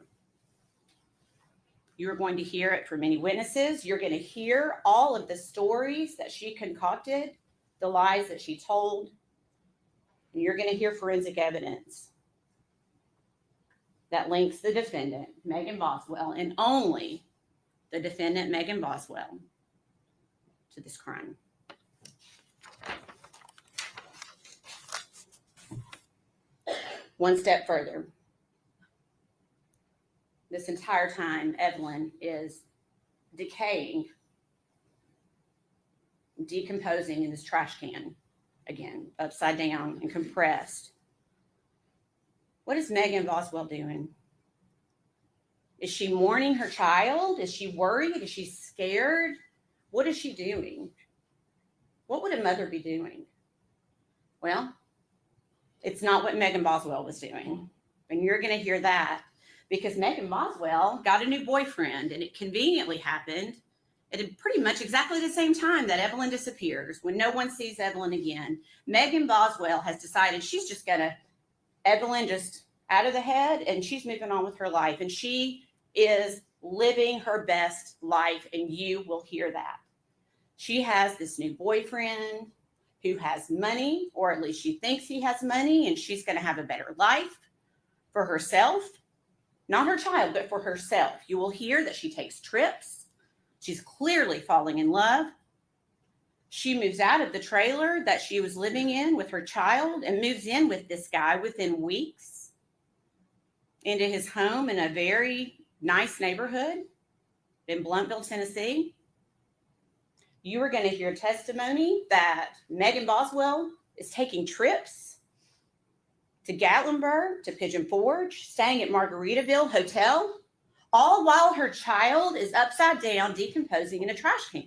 You're going to hear it from many witnesses. You're going to hear all of the stories that she concocted, the lies that she told. And you're going to hear forensic evidence that links the defendant, Megan Boswell, and only the defendant, Megan Boswell, to this crime. One step further. This entire time, Evelyn is decaying, decomposing in this trash can, again, upside down and compressed. What is Megan Boswell doing? Is she mourning her child? Is she worried? Is she scared? What is she doing? What would a mother be doing? Well, it's not what Megan Boswell was doing. And you're going to hear that because Megan Boswell got a new boyfriend, and it conveniently happened at pretty much exactly the same time that Evelyn disappears. When no one sees Evelyn again, Megan Boswell has decided she's just going to, Evelyn just out of the head, and she's moving on with her life. And she is living her best life, and you will hear that. She has this new boyfriend who has money, or at least she thinks he has money, and she's going to have a better life for herself. Not her child, but for herself. You will hear that she takes trips. She's clearly falling in love. She moves out of the trailer that she was living in with her child and moves in with this guy within weeks into his home in a very nice neighborhood in Bluntville, Tennessee. You are going to hear testimony that Megan Boswell is taking trips to Gatlinburg, to Pigeon Forge, staying at Margaritaville Hotel, all while her child is upside down, decomposing in a trash can.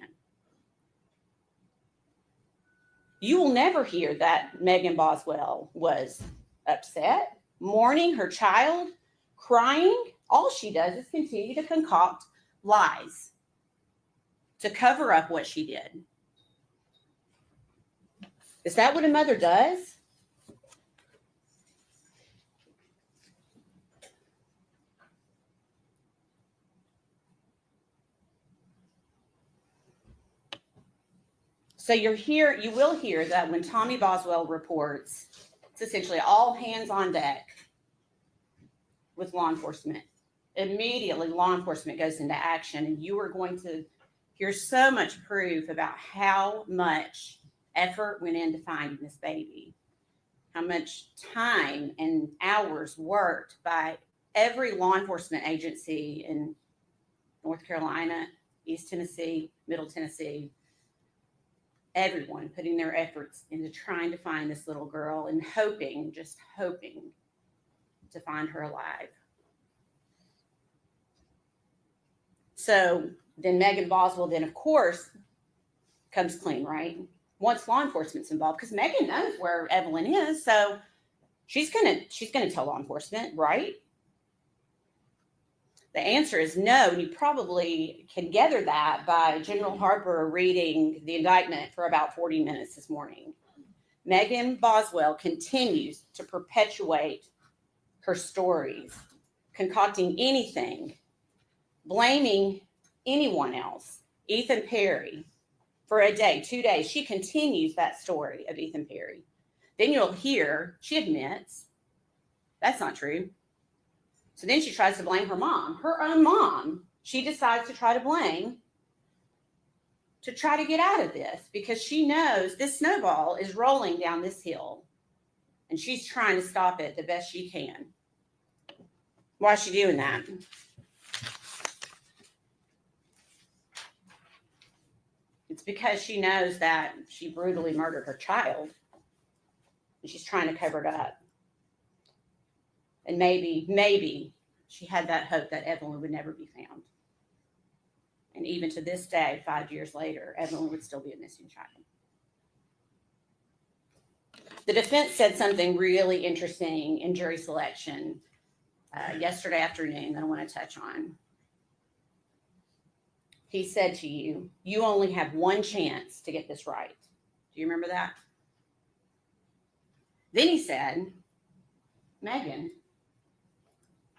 You will never hear that Megan Boswell was upset, mourning her child, crying, All she does is continue to concoct lies to cover up what she did. Is that what a mother does? So you will hear that when Tommy Boswell reports, it's essentially all hands on deck with law enforcement. Immediately, law enforcement goes into action, and you are going to hear so much proof about how much effort went into finding this baby, how much time and hours worked by every law enforcement agency in North Carolina, East Tennessee, Middle Tennessee, everyone putting their efforts into trying to find this little girl and hoping, just hoping to find her alive. So then Megan Boswell then, of course, comes clean, right? Once law enforcement's involved, because Megan knows where Evelyn is, so she's gonna tell law enforcement, right? The answer is no, and you probably can gather that by General Harper reading the indictment for about 40 minutes this morning. Megan Boswell continues to perpetuate her stories, concocting anything, blaming anyone else, Ethan Perry, for a day, 2 days. She continues that story of Ethan Perry. Then you'll hear she admits that's not true. So then she tries to blame her mom, her own mom. She decides to try to blame to try to get out of this because she knows this snowball is rolling down this hill and she's trying to stop it the best she can. Why is she doing that? It's because she knows that she brutally murdered her child and she's trying to cover it up. And maybe she had that hope that Evelyn would never be found. And even to this day, 5 years later, Evelyn would still be a missing child. The defense said something really interesting in jury selection yesterday afternoon that I want to touch on. He said to you, you only have one chance to get this right. Do you remember that? Then he said, Megan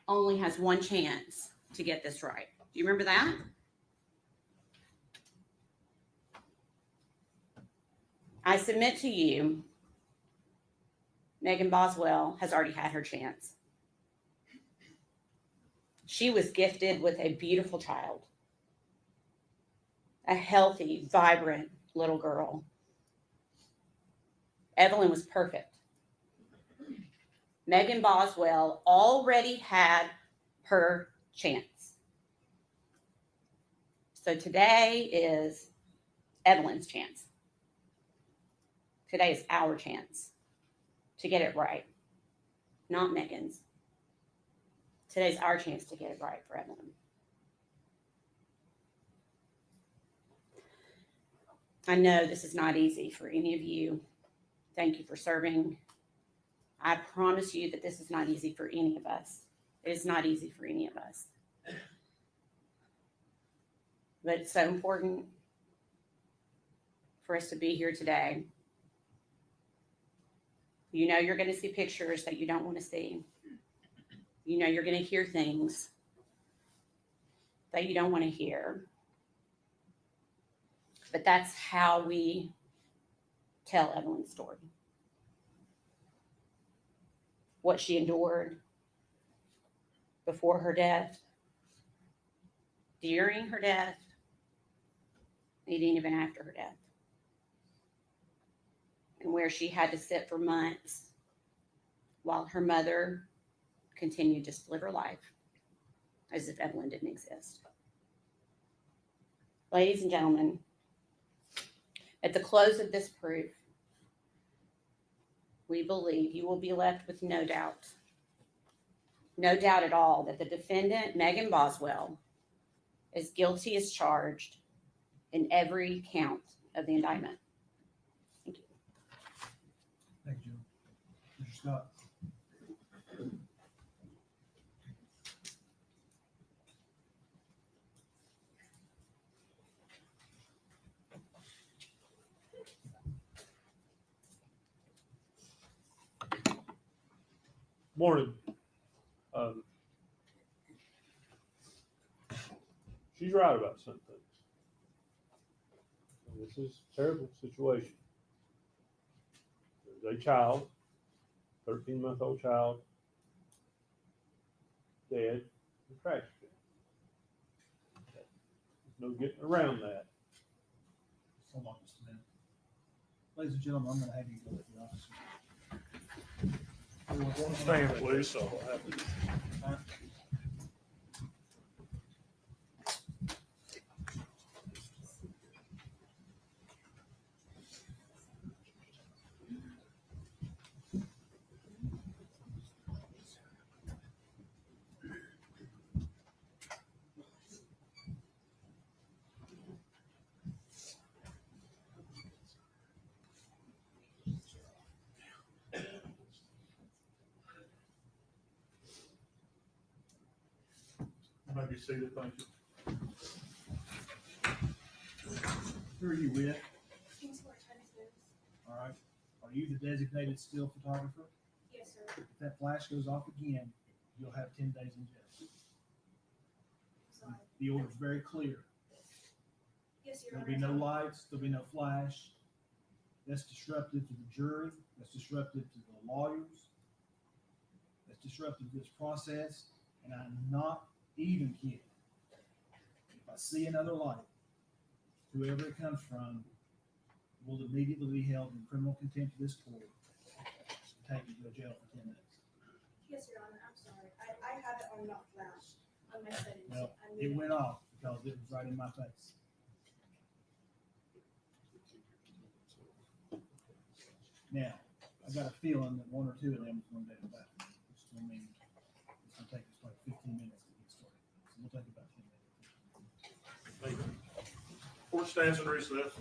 only has one chance to get this right. Do you remember that? I submit to you, Megan Boswell has already had her chance. She was gifted with a beautiful child, a healthy, vibrant little girl. Evelyn was perfect. Megan Boswell already had her chance. So today is Evelyn's chance. Today is our chance to get it right, not Megan's. Today's our chance to get it right for Evelyn. I know this is not easy for any of you. Thank you for serving. I promise you that this is not easy for any of us. It is not easy for any of us. But it's so important for us to be here today. You know you're going to see pictures that you don't want to see. You know you're going to hear things that you don't want to hear. But that's how we tell Evelyn's story. What she endured before her death, during her death, and even after her death. And where she had to sit for months while her mother continued to live her life as if Evelyn didn't exist. Ladies and gentlemen, at the close of this proof, we believe you will be left with no doubt at all that the defendant, Megan Boswell, is guilty as charged in every count of the indictment. Thank you. Thank you, Joe. Mr. Scott. Morning. She's right about some things. This is a terrible situation. There's a child, 13-month-old child, dead in a trash can. There's no getting around that. Hold on just a minute. Ladies and gentlemen, I'm gonna have you go with the officer. Stand, please, so I'll have to. Maybe seated, thank you. Who are you with? All right. Are you the designated still photographer? Yes, sir. If that flash goes off again, you'll have 10 days in jail. Sorry. The order's very clear. Yes, Your There'll Honor. be no lights, there'll be no flash. That's disruptive to the jury, that's disruptive to the lawyers, that's disruptive to this process, and I'm not even kidding. If I see another light, whoever it comes from will immediately be held in criminal contempt of this court and taken to a jail for 10 days. Yes, Your Honor, I'm sorry. I have it on not flash on my settings. Well, I it mean, went off because it was right in my face. Now, I got a feeling that one or two of them is going to take it back, which is going to mean it's going to take us like 15 minutes to get started. So we'll take about 10 minutes. Court stands in recess.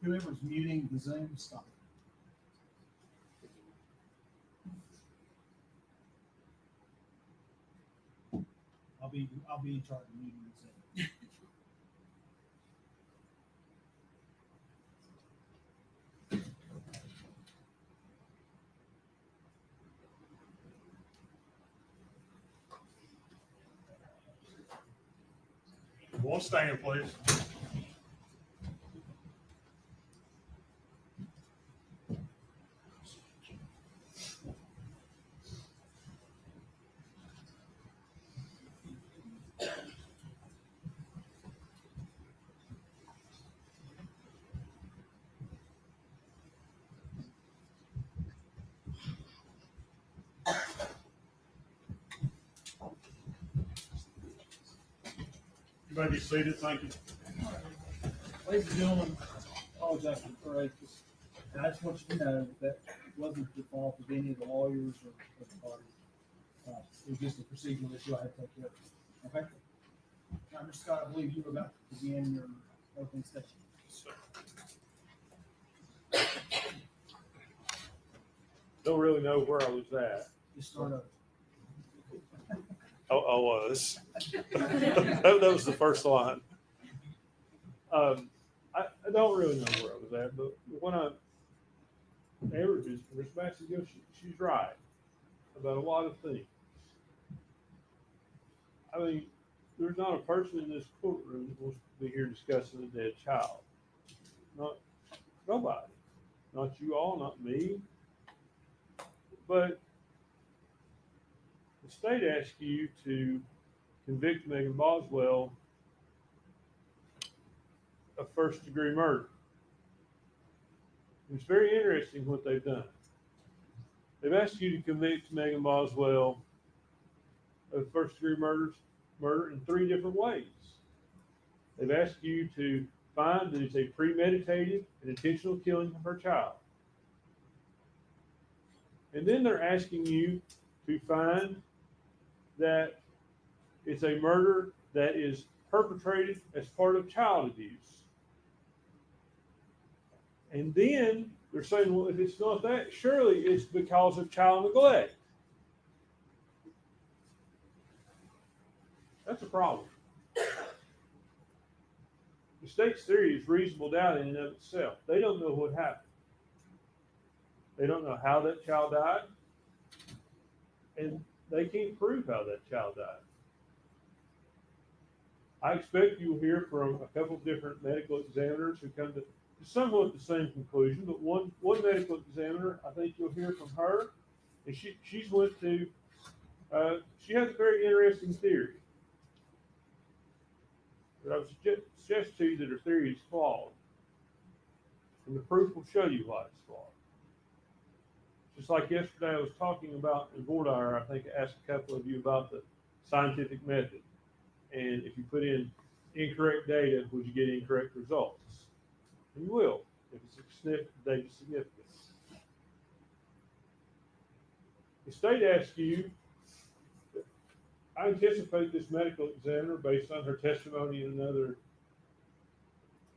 whoever's muting the Zoom, stop it. I'll be in charge of muting the Zoom. One stand, please. You may be seated. Thank you. Ladies and gentlemen, I apologize for the courageous. And I just want you to know that wasn't the fault of any of the lawyers or the parties. It was just a procedural issue I had to take care of. Okay? Now, Mr. Scott, I believe you were about to begin your opening statement. Don't really know where I was at. Just start over. I was. that was the first line. I don't really know where I was at, but when Ms. Maxie goes, she's right about a lot of things. I mean, there's not a person in this courtroom that wants to be here discussing a dead child. Nobody. Not you all, not me. But the state asks you to convict Megan Boswell of first-degree murder. It's very interesting what they've done. They've asked you to convict Megan Boswell of first-degree murder in 3 different ways. They've asked you to find that it's a premeditated and intentional killing of her child. And then they're asking you to find that it's a murder that is perpetrated as part of child abuse. And then they're saying, well, if it's not that, surely it's because of child neglect. That's a problem. The state's theory is reasonable doubt in and of itself. They don't know what happened. They don't know how that child died, and they can't prove how that child died. I expect you'll hear from a couple of different medical examiners who come to somewhat the same conclusion, but one medical examiner, I think you'll hear from her, and she has a very interesting theory. But I would suggest to you that her theory is flawed, and the proof will show you why it's flawed. Just like yesterday, I was talking about in board hour, I think I asked a couple of you about the scientific method. And if you put in incorrect data, would you get incorrect results? And you will, if it's data significant. The state asks you, I anticipate this medical examiner, based on her testimony in another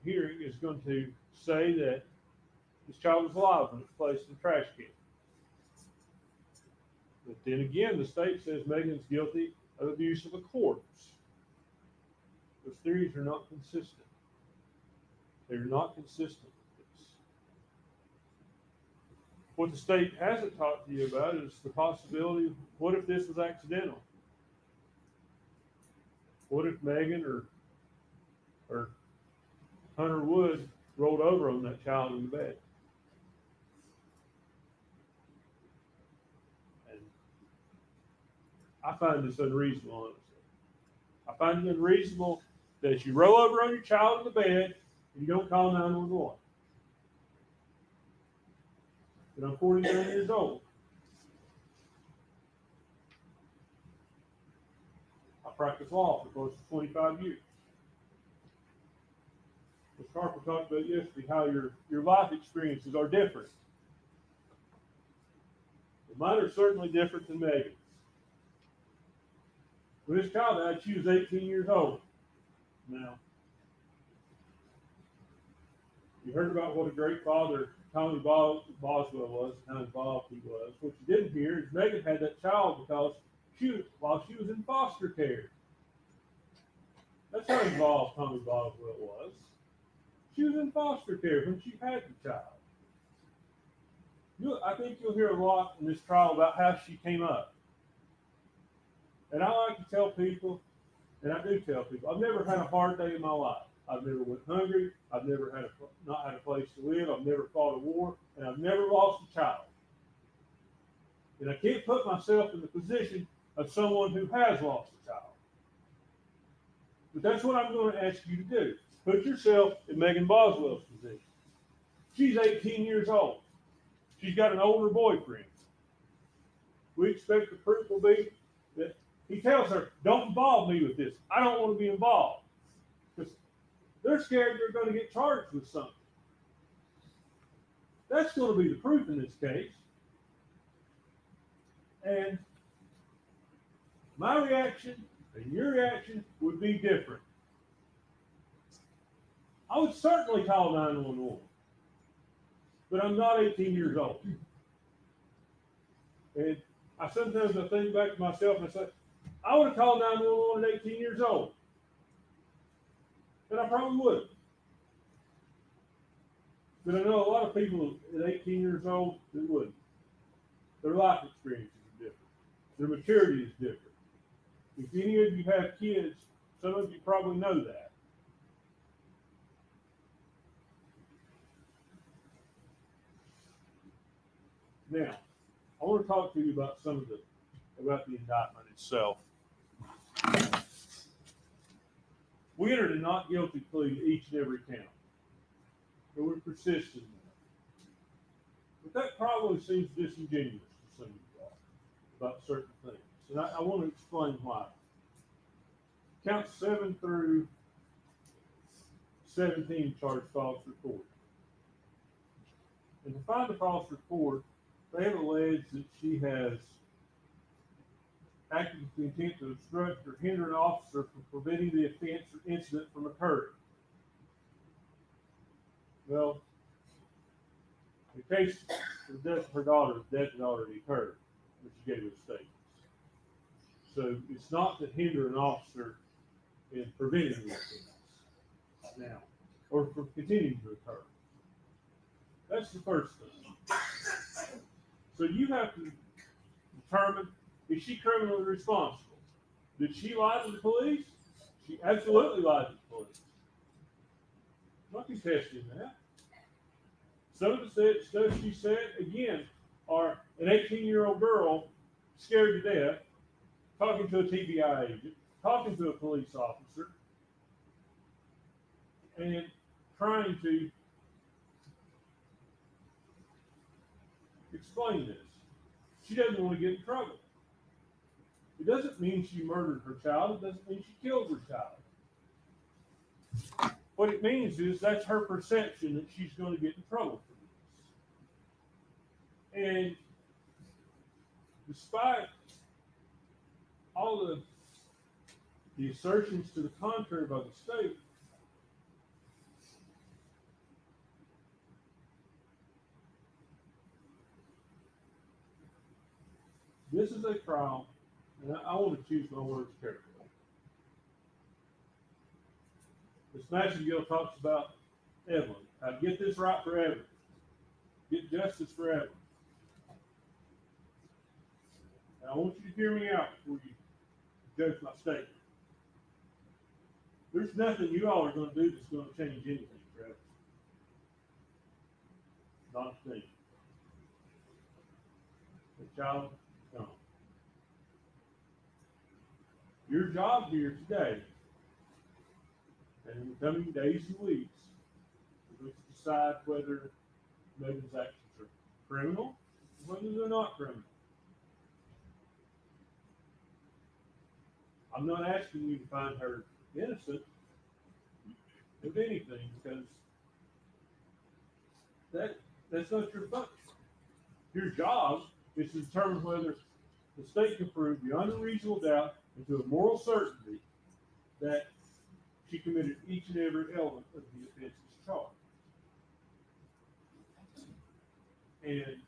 hearing, is going to say that this child was alive when it was placed in the trash can. But then again, the state says Megan's guilty of abuse of a corpse. Those theories are not consistent. They're not consistent with this. What the state hasn't talked to you about is the possibility of what if this was accidental? What if Megan or Hunter Wood rolled over on that child in the bed? And I find this unreasonable, honestly. I find it unreasonable that you roll over on your child in the bed and you don't call 911. But I'm 49 years old. I practiced law for close to 25 years. Ms. Harper talked about yesterday how your life experiences are different. But mine are certainly different than Megan's. When this child died, she was 18 years old. Now, You heard about what a great father Tommy Boswell was, and how involved he was. What you didn't hear is Megan had that child because while she was in foster care. That's how involved Tommy Boswell was. She was in foster care when she had the child. I think you'll hear a lot in this trial about how she came up. And I like to tell people, and I do tell people, I've never had a hard day in my life. I've never went hungry. I've never not had a place to live. I've never fought a war, and I've never lost a child. And I can't put myself in the position of someone who has lost a child. But that's what I'm going to ask you to do. Put yourself in Megan Boswell's position. She's 18 years old. She's got an older boyfriend. We expect the proof will be that he tells her, don't involve me with this. I don't want to be involved. Because they're scared they're going to get charged with something. That's going to be the proof in this case. And my reaction and your reaction would be different. I would certainly call 911. But I'm not 18 years old. And sometimes I think back to myself and I say, I would have called 911 at 18 years old. And I probably would. But I know a lot of people at 18 years old that wouldn't. Their life experiences are different. Their maturity is different. If any of you have kids, some of you probably know that. Now, I want to talk to you about about the indictment itself. We entered a not guilty plea to each and every count, but we're persistent in that. But that probably seems disingenuous to some of you all about certain things, and I want to explain why. Counts 7 through 17 charge false report. And to find a false report, they have alleged that she has acted with the intent to obstruct or hinder an officer from preventing the offense or incident from occurring. Well, the case of the death of her daughter, the death had already occurred, but she gave those statements. So it's not to hinder an officer in preventing the offense now, or from continuing to occur. That's the first thing. So you have to determine, is she criminally responsible? Did she lie to the police? She absolutely lied to the police. I'm not contesting that. Some of the stuff she said, again, are an 18-year-old girl scared to death, talking to a TBI agent, talking to a police officer, and trying to explain this. She doesn't want to get in trouble. It doesn't mean she murdered her child. It doesn't mean she killed her child. What it means is that's her perception that she's going to get in trouble for this. And despite all the assertions to the contrary by the state, this is a trial, and I want to choose my words carefully. This Nightingale talks about Evelyn. Now, get this right for Evelyn. Get justice for Evelyn. And I want you to hear me out before you judge my statement. There's nothing you all are going to do that's going to change anything for Evelyn. Not a thing. The child is gone. Your job here today, and in the coming days and weeks, is to decide whether Megan's actions are criminal or whether they're not criminal. I'm not asking you to find her innocent of anything, because that's not your function. Your job is to determine whether the state can prove beyond a reasonable doubt and to a moral certainty that she committed each and every element of the offenses charged. And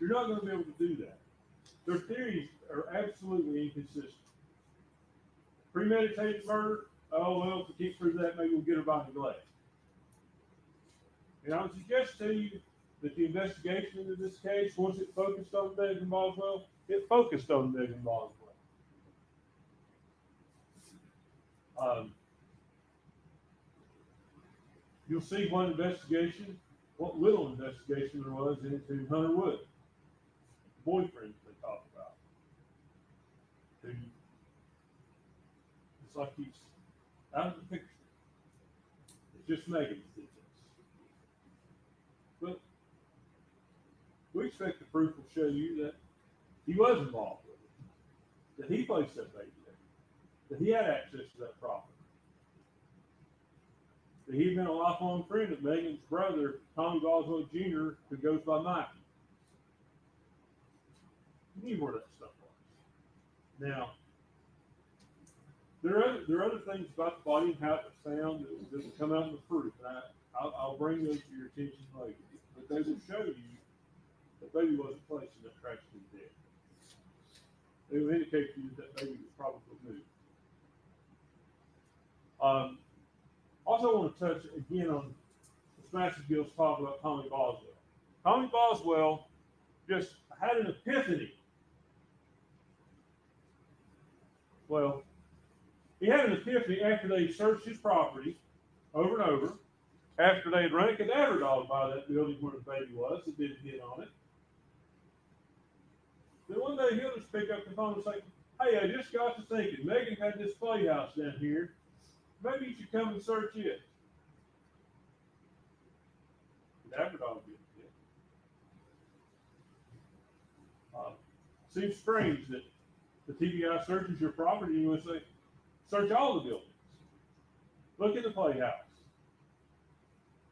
you're not gonna be able to do that. Their theories are absolutely inconsistent. Premeditated murder, oh, well, if we can't prove that, maybe we'll get her by neglect. And I would suggest to you that the investigation into this case, once it focused on Megan Boswell, it focused on Megan Boswell. You'll see what little investigation there was into Hunter Wood, the boyfriend they talked about. Who, it's like he's out of the picture. It's just Megan that did this. But we expect the proof will show you that he was involved with it, that he placed that baby there, that he had access to that property, that he'd been a lifelong friend of Megan's brother, Tommy Boswell Jr., who goes by Mikey. He knew where that stuff was. Now, there are other things about the body and how it was found that will come out in the proof, and I'll bring those to your attention later. But they will show you that baby wasn't placed in that trash can dead. They will indicate to you that baby was probably moved. Also, I want to touch again on Smasher Gill's talk about Tommy Boswell. Tommy Boswell just had an epiphany. Well, he had an epiphany after they searched his property over and over, after they had run a cadaver dog by that building where the baby was that didn't hit on it. Then one day he'll just pick up the phone and say, hey, I just got to thinking, Megan had this playhouse down here. Maybe you should come and search it. Cadaver dog didn't hit. Seems strange that the TBI searches your property and you would say, search all the buildings. Look at the playhouse.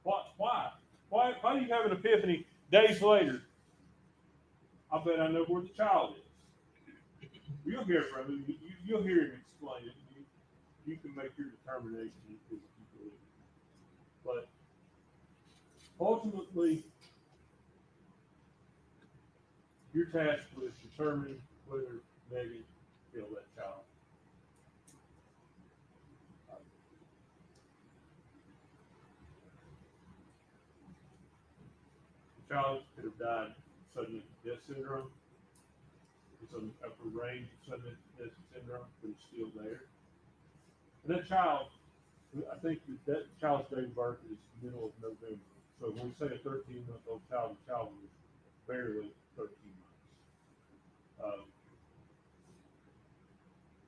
Why? Why do you have an epiphany days later? I bet I know where the child is. You'll hear from him. You'll hear him explain it. You can make your determination if you believe it. But ultimately, your task was determining whether Megan killed that child. The child could have died sudden death syndrome. It's on the upper range of sudden death syndrome, but it's still there. And that child, I think that child's date of birth is the middle of November. So when we say a 13-month-old child, the child was barely 13 months.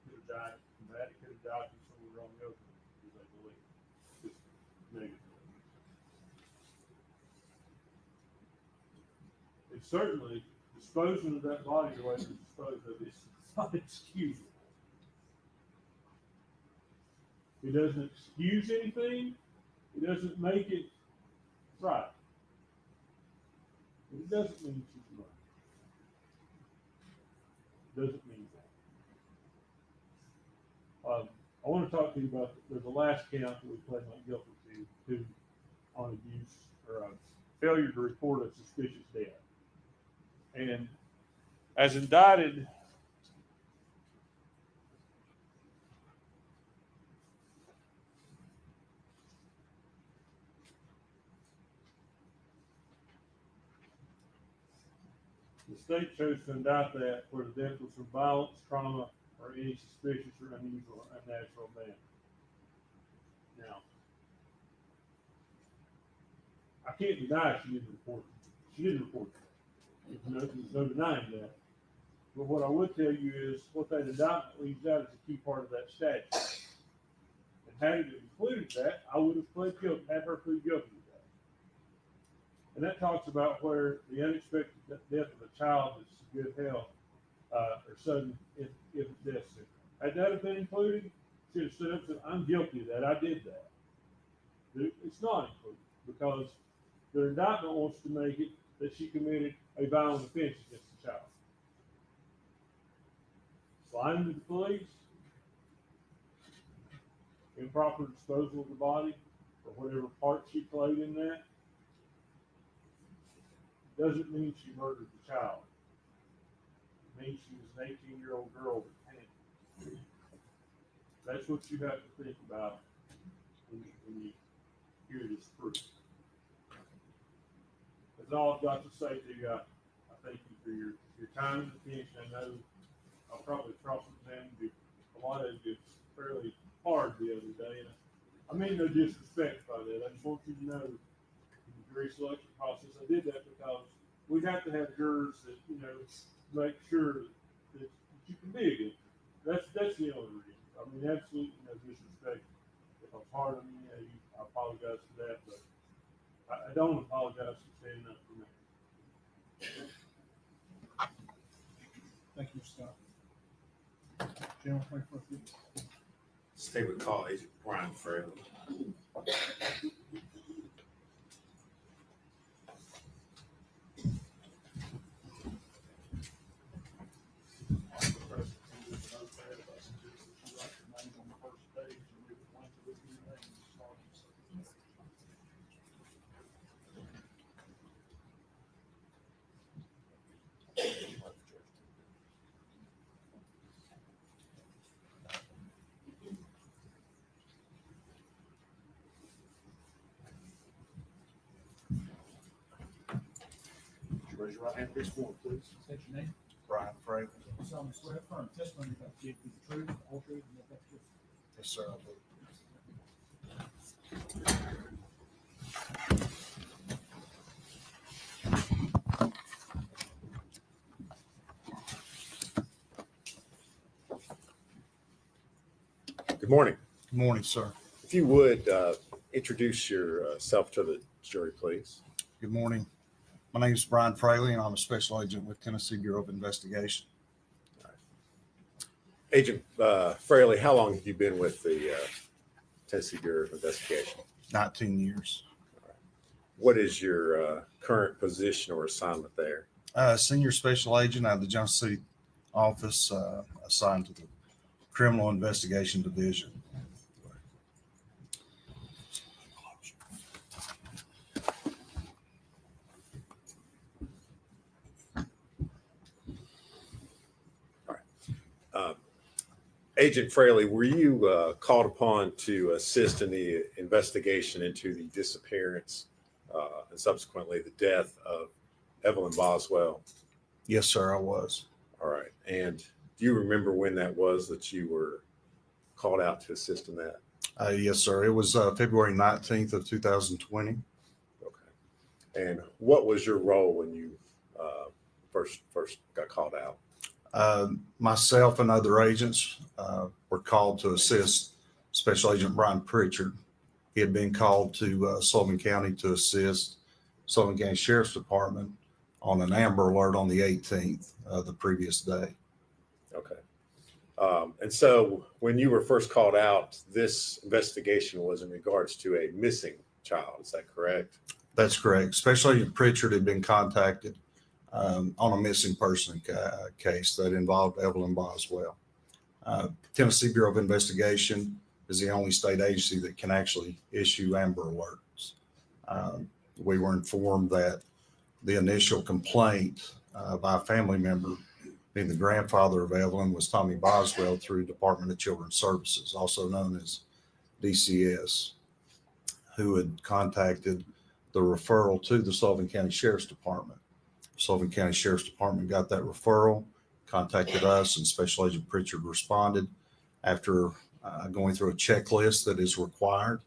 Could have died from that. It could have died from some of the wrong milking, as I believe. Just negative. And certainly, disposing of that body the way it was disposed of is not excusable. It doesn't excuse anything. It doesn't make it right. It doesn't mean she's right. It doesn't mean that. I want to talk to you about, there's a last count that we pled not guilty to on abuse or failure to report a suspicious death. And as indicted, the state chose to indict that where the death was from violence, trauma, or any suspicious or unusual or unnatural manner. Now, I can't deny she didn't report it. She didn't report it. There's no denying that. But what I would tell you is what that indictment leaves out is a key part of that statute. And had it included that, I would have pled guilty, had her plead guilty to that. And that talks about where the unexpected death of a child is good health or sudden if it's death syndrome. Had that have been included, she would have stood up and said, I'm guilty of that. I did that. It's not included because the indictment wants to make it that she committed a violent offense against the child. Lying to the police, improper disposal of the body, or whatever part she played in that. doesn't mean she murdered the child. It means she was an 18-year-old girl with panic. That's what you have to think about when you hear this proof. That's all I've got to say to you. I thank you for your time and attention. I know I'll probably cross-examine you. A lot of you fairly hard the other day. And I mean no disrespect by that. I just want you to know in the jury selection process, I did that because we have to have jurors that, make sure that you can be a good juror. That's the only reason. I mean, absolutely no disrespect. If I'm hard on you, I apologize for that, but I don't apologize for standing up for me. Thank you, Scott. General, thank you for it. Stay with call agent Brian Fraley. Raise your right hand, please, forward, please. State your name. Brian Frank. Solemnly swear affirm testimony about to give you the truth, the whole truth, and nothing but the truth. Yes, sir, I do. Good morning. Good morning, sir. If you would introduce yourself to the jury, please. Good morning. My name is Brian Fraley, and I'm a special agent with Tennessee Bureau of Investigation. Agent Fraley, how long have you been with the Tennessee Bureau of Investigation? 19 years. What is your current position or assignment there? Senior special agent out of the Johnson City office, assigned to the Criminal Investigation Division. Agent Fraley, were you called upon to assist in the investigation into the disappearance and subsequently the death of Evelyn Boswell? Yes, sir, I was. All right. And do you remember when that was that you were called out to assist in that? Yes, sir. It was February 19th of 2020. Okay. And what was your role when you first got called out? Myself and other agents were called to assist Special Agent Brian Pritchard. He had been called to Sullivan County to assist Sullivan County Sheriff's Department on an Amber Alert on the 18th of the previous day. Okay. And so when you were first called out, this investigation was in regards to a missing child. Is that correct? That's correct. Special Agent Pritchard had been contacted on a missing person case that involved Evelyn Boswell. Tennessee Bureau of Investigation is the only state agency that can actually issue Amber Alerts. We were informed that the initial complaint by a family member, being the grandfather of Evelyn, was Tommy Boswell through Department of Children's Services, also known as DCS, who had contacted the referral to the Sullivan County Sheriff's Department. Sullivan County Sheriff's Department got that referral, contacted us, and Special Agent Pritchard responded after going through a checklist that is required.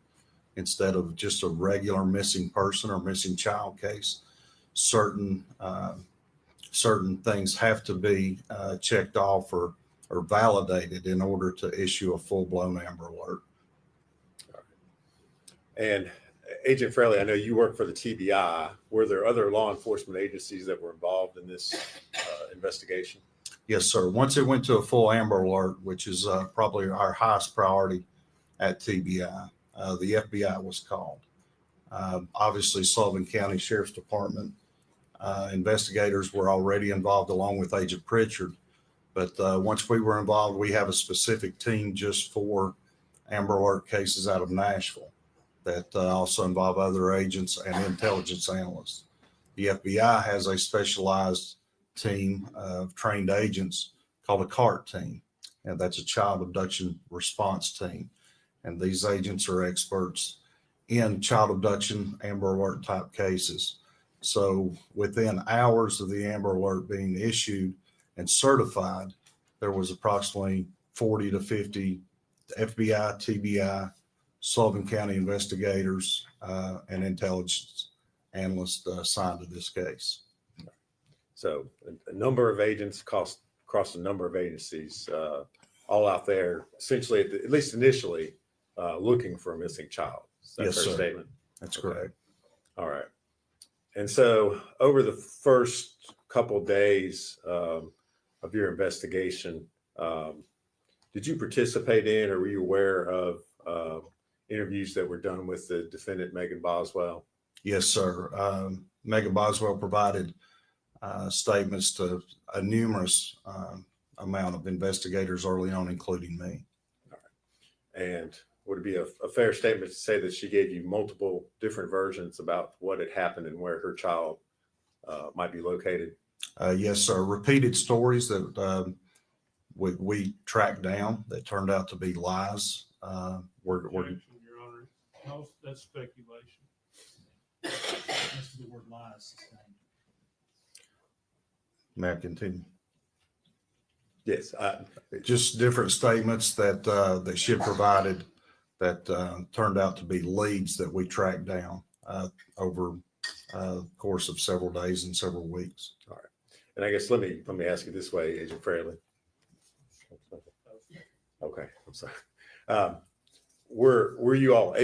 Instead of just a regular missing person or missing child case, certain things have to be checked off or validated in order to issue a full-blown Amber Alert. And Agent Fraley, I know you work for the TBI. Were there other law enforcement agencies that were involved in this investigation? Yes, sir. Once it went to a full Amber Alert, which is probably our highest priority at TBI, the FBI was called. Obviously, Sullivan County Sheriff's Department investigators were already involved along with Agent Pritchard. But once we were involved, we have a specific team just for Amber Alert cases out of Nashville that also involve other agents and intelligence analysts. The FBI has a specialized team of trained agents called a CART team, and that's a child abduction response team. And these agents are experts in child abduction, Amber Alert type cases. So within hours of the Amber Alert being issued and certified, there was approximately 40 to 50 FBI, TBI, Sullivan County investigators, and intelligence analysts assigned to this case. So a number of agents across a number of agencies, all out there, essentially, at least initially, looking for a missing child. Is that a Yes, fair sir. statement? That's Okay. correct. All right. And so over the first couple of days of your investigation, did you participate in or were you aware of interviews that were done with the defendant, Megan Boswell? Yes, sir. Megan Boswell provided statements to a numerous amount of investigators early on, including me. And would it be a fair statement to say that she gave you multiple different versions about what had happened and where her child might be located? Yes, sir. Repeated stories that we tracked down that turned out to be lies. We're Objection, Your Honor. No, that's speculation. That's the word lies. may I continue? Yes. Just different statements that that she had provided that turned out to be leads that we tracked down over the course of several days and several weeks. All right. And I guess let me ask you this way, Agent Fraley. Okay, I'm sorry. Were you all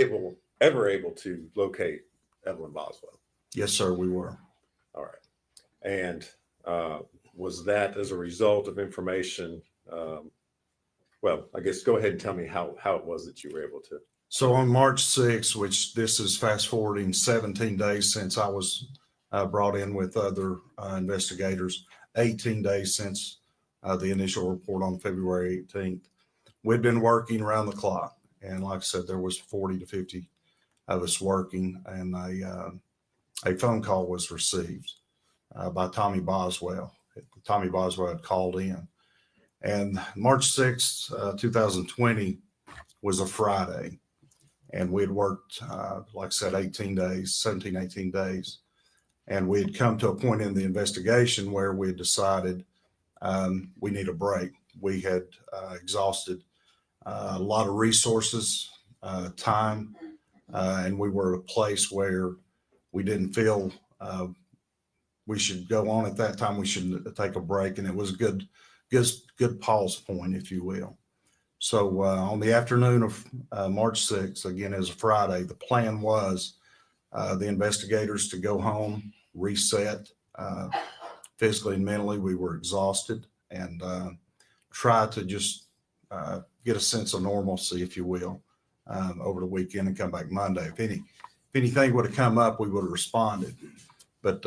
ever able to locate Evelyn Boswell? Yes, sir, we were. All right. And was that as a result of information? Well, I guess go ahead and tell me how it was that you were able to. So on March 6th, which this is fast forwarding 17 days since I was brought in with other investigators, 18 days since the initial report on February 18th. We'd been working around the clock. And like I said, there was 40 to 50 of us working, and a phone call was received by Tommy Boswell. Tommy Boswell had called in. And March 6th, 2020 was a Friday. And we had worked, like I said, 18 days. And we had come to a point in the investigation where we had decided we need a break. We had exhausted a lot of resources, time, and we were at a place where we didn't feel we should go on at that time. We should take a break, and it was a good pause point, if you will. So on the afternoon of March 6th, again, as a Friday, the plan was the investigators to go home, reset physically and mentally. We were exhausted, and try to just get a sense of normalcy, if you will, over the weekend and come back Monday. If anything would have come up, we would have responded. But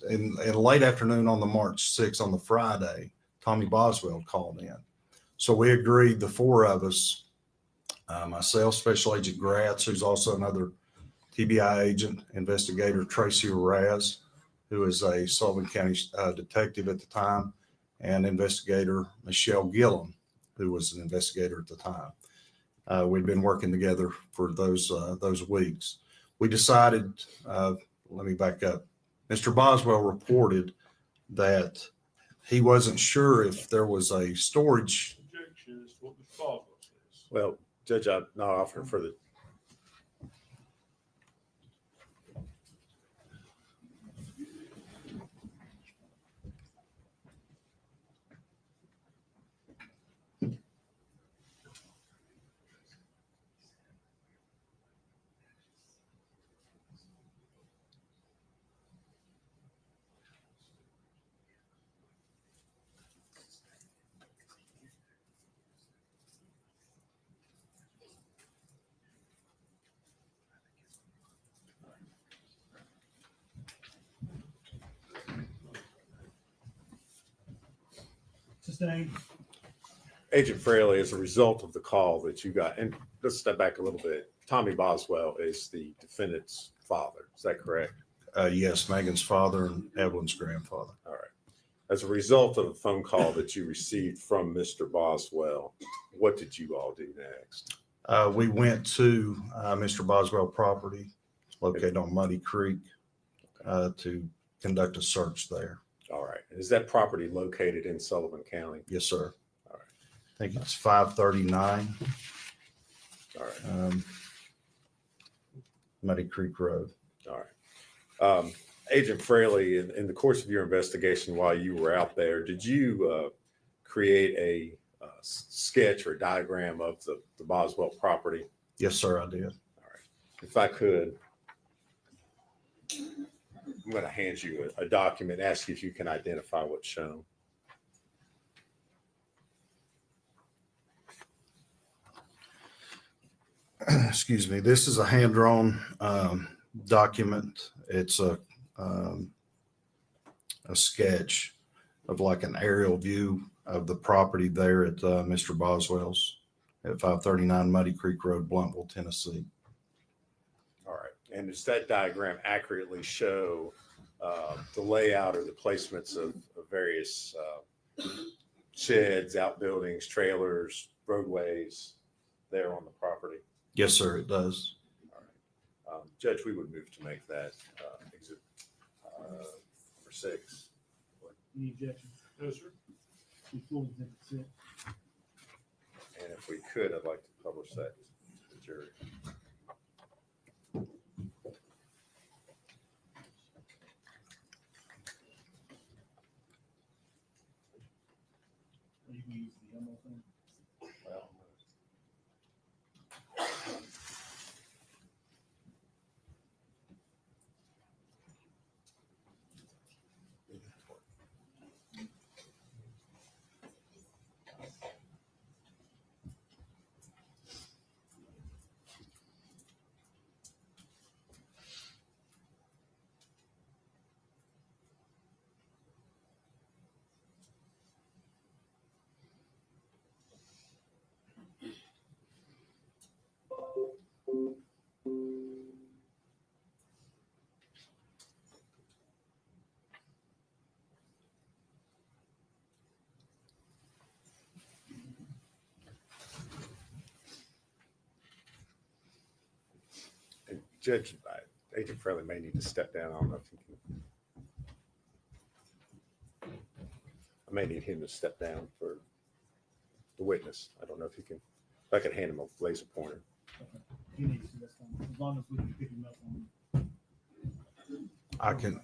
in late afternoon on the March 6th, on the Friday, Tommy Boswell called in. So we agreed, the four of us, myself, Special Agent Gratz, who's also another TBI agent, investigator Tracy Raz, who is a Sullivan County detective at the time, and investigator Michelle Gillum, who was an investigator at the time. We'd been working together for those weeks. We decided, let me back up. Mr. Boswell reported that he wasn't sure if there was a storage. Objection is what Mr. Boswell says. Well, Judge, I'm not offering further. Sustained. Agent Fraley, as a result of the call that you got, and let's step back a little bit. Tommy Boswell is the defendant's father. Is that correct? Yes, Megan's father and Evelyn's grandfather. All right. As a result of a phone call that you received from Mr. Boswell, what did you all do next? We went to Mr. Boswell property located on Muddy Creek to conduct a search there. All right. Is that property located in Sullivan County? Yes, sir. All right. I think it's 539 All right. Muddy Creek Road. All right. Agent Fraley, in the course of your investigation while you were out there, did you create a sketch or diagram of the Boswell property? Yes, sir, I did. All right. If I could, I'm going to hand you a document, ask you if you can identify what's shown. Excuse me. This is a hand-drawn document. It's a sketch of like an aerial view of the property there at Mr. Boswell's at 539 Muddy Creek Road, Bluntville, Tennessee. All right. And does that diagram accurately show the layout or the placements of various sheds, outbuildings, trailers, roadways there on the property? Yes, sir, it does. All right. Judge, we would move to make that exhibit number 6. Any objection? No, sir. We fully think it's it. And if we could, I'd like to publish that to the jury. Or you can use the MO thing. Well, Judge, Agent Fraley may need to step down. I don't know if he can. I may need him to step down for the witness. I don't know if he can. If I could hand him a laser pointer. Okay. He needs to, that's fine. As long as we can pick him up on. I can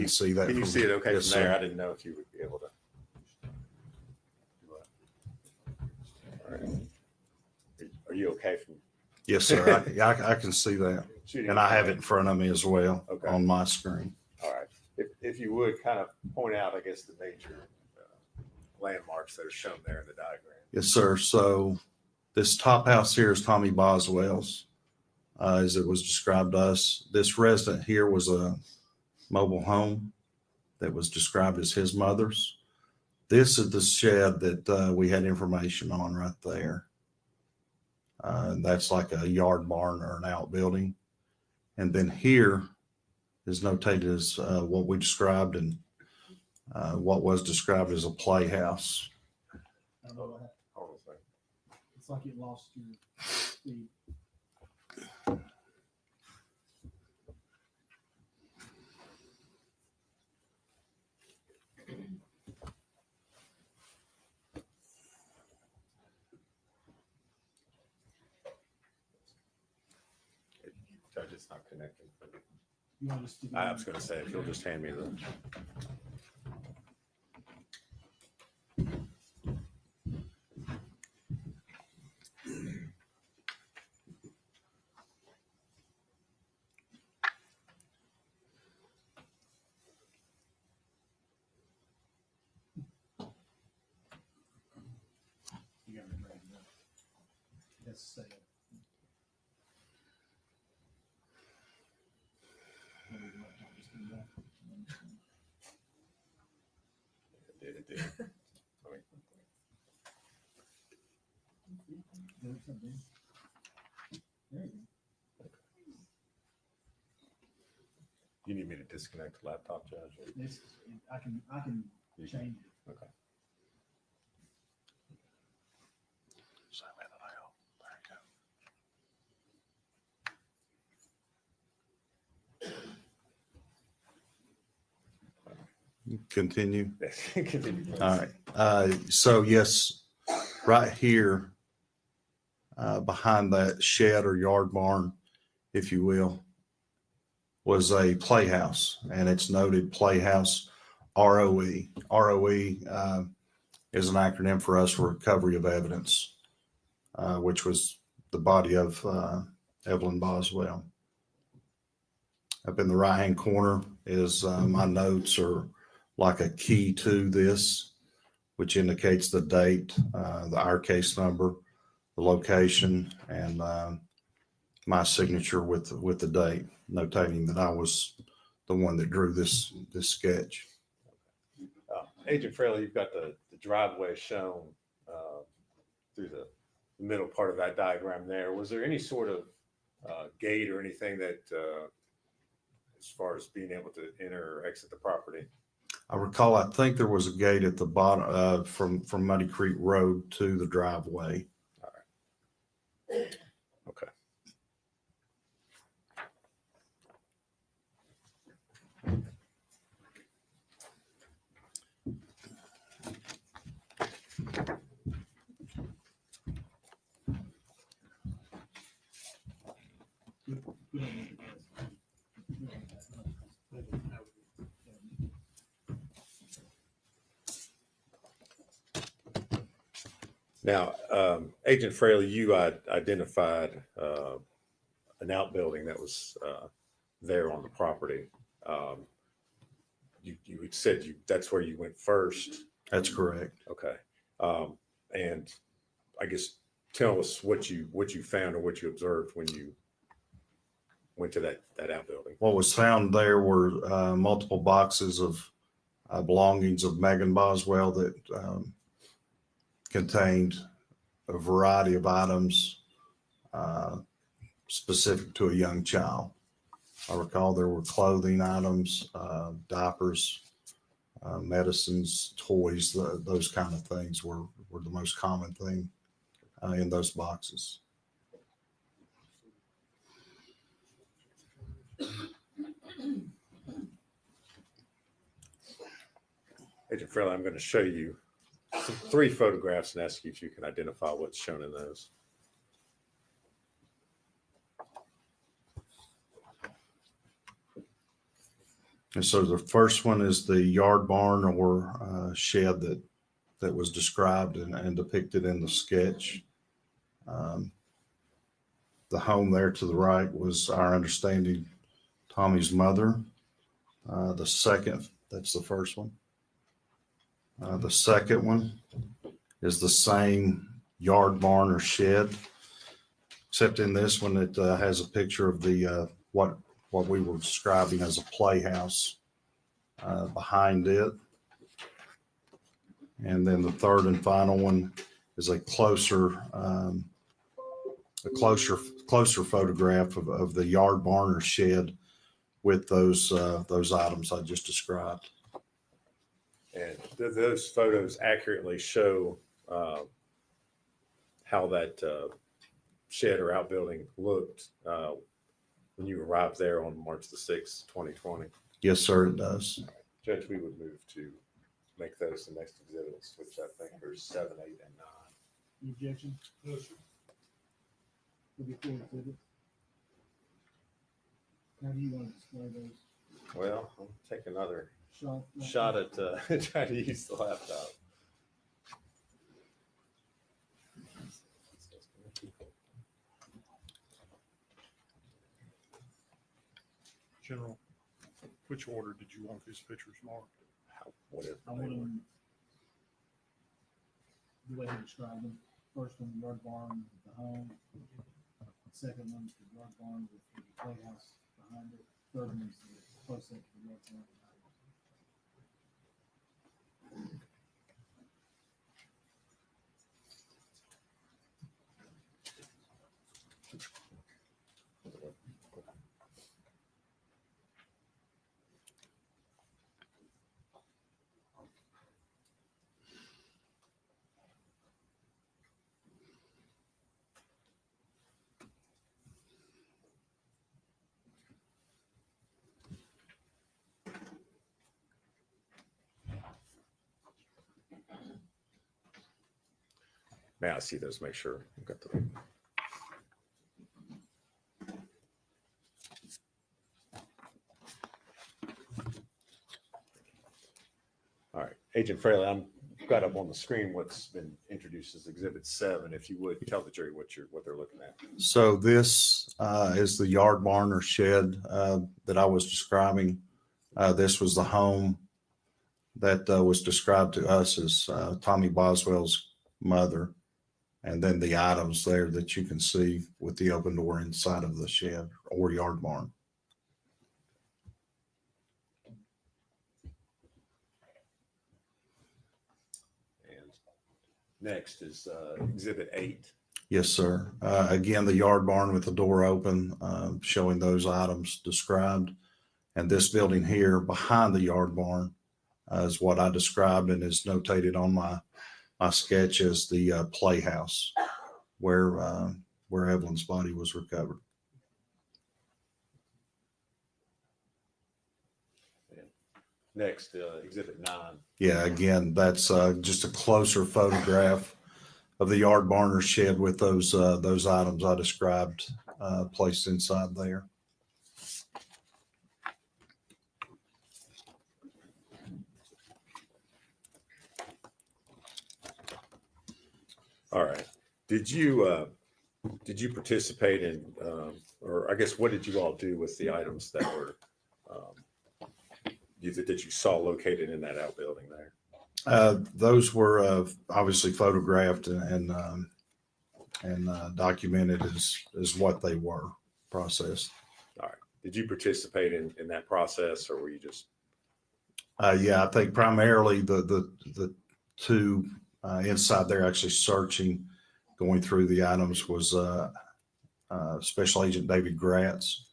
see that. Can you from- see it okay Yes, from there? sir. I didn't know if you would be able to. All right. Are you okay from Yes, sir. I can see that. shooting? And I have it in front of me as well Okay. on my screen. All right. If you would kind of point out, I guess, the major landmarks that are shown there in the diagram. Yes, sir. So this top house here is Tommy Boswell's, as it was described to us. This resident here was a mobile home that was described as his mother's. This is the shed that we had information on right there. That's like a yard barn or an outbuilding. And then here is notated as what we described and what was described as a playhouse. I don't know what happened. Hold on a second. It's like it lost your speed. Judge, it's not connecting. You want to just. I was going to say, if you'll just hand me the. You got to drag it up. That's sad. It did. You You need me to disconnect the laptop, Judge? This, I can change it. Okay. Continue. Continue, please. All right. So yes, right here, behind that shed or yard barn, if you will, was a playhouse, and it's noted Playhouse ROE. ROE is an acronym for us for Recovery of Evidence, which was the body of Evelyn Boswell. Up in the right-hand corner is my notes are like a key to this, which indicates the date, our case number, the location, and my signature with the date, notating that I was the one that drew this sketch. Agent Fraley, you've got the driveway shown through the middle part of that diagram there. Was there any sort of gate or anything that, as far as being able to enter or exit the property? I recall, I think there was a gate at the bottom from Muddy Creek Road to the driveway. All right. Okay. Now, Agent Fraley, you identified an outbuilding that was there on the property. You had said that's where you went first. That's correct. Okay. And I guess tell us what you found or what you observed when you went to that outbuilding. What was found there were multiple boxes of belongings of Megan Boswell that contained a variety of items specific to a young child. I recall there were clothing items, diapers, medicines, toys, those kind of things were the most common thing in those boxes. Agent Fraley, I'm going to show you 3 photographs and ask you if you can identify what's shown in those. And so the first one is the yard barn or shed that was described and depicted in the sketch. The home there to the right was, our understanding, Tommy's mother. The second, that's the first one. The second one is the same yard barn or shed, except in this one it has a picture of the what we were describing as a playhouse behind it. And then the third and final one is a closer photograph of the yard barn or shed with those items I just described. And those photos accurately show how that shed or outbuilding looked when you arrived there on March the 6th, 2020. Yes, sir, it does. Judge, we would move to make those the next exhibits, which I think are 7, 8, and 9. Objection? No, sir. Will be full exhibit. How do you want to display those? Well, I'll take another Shot? shot at trying to use the laptop. General, which order did you want these pictures marked? Whatever. I want them the way he described them. First one, yard barn with the home. Second one's the yard barn with the playhouse behind it. Third one's the close up to the yard barn behind it. May I see those? Make sure. I've got the. All right, Agent Fraley, I'm got up on the screen what's been introduced as Exhibit 7. If you would tell the jury what they're looking at. So this is the yard barn or shed that I was describing. This was the home that was described to us as Tommy Boswell's mother. And then the items there that you can see with the open door inside of the shed or yard barn. And next is Exhibit 8. Yes, sir. Again, the yard barn with the door open, showing those items described. And this building here behind the yard barn is what I described and is notated on my sketch as the playhouse where Evelyn's body was recovered. Next, Exhibit 9. Yeah, again, that's just a closer photograph of the yard barn or shed with those items I described placed inside there. All right. Did you participate in, or I guess, what did you all do with the items that were that you saw located in that outbuilding there? Those were obviously photographed and documented as what they were processed. All right. Did you participate in that process, or were you just? Yeah, I think primarily the two inside there actually searching, going through the items was Special Agent David Gratz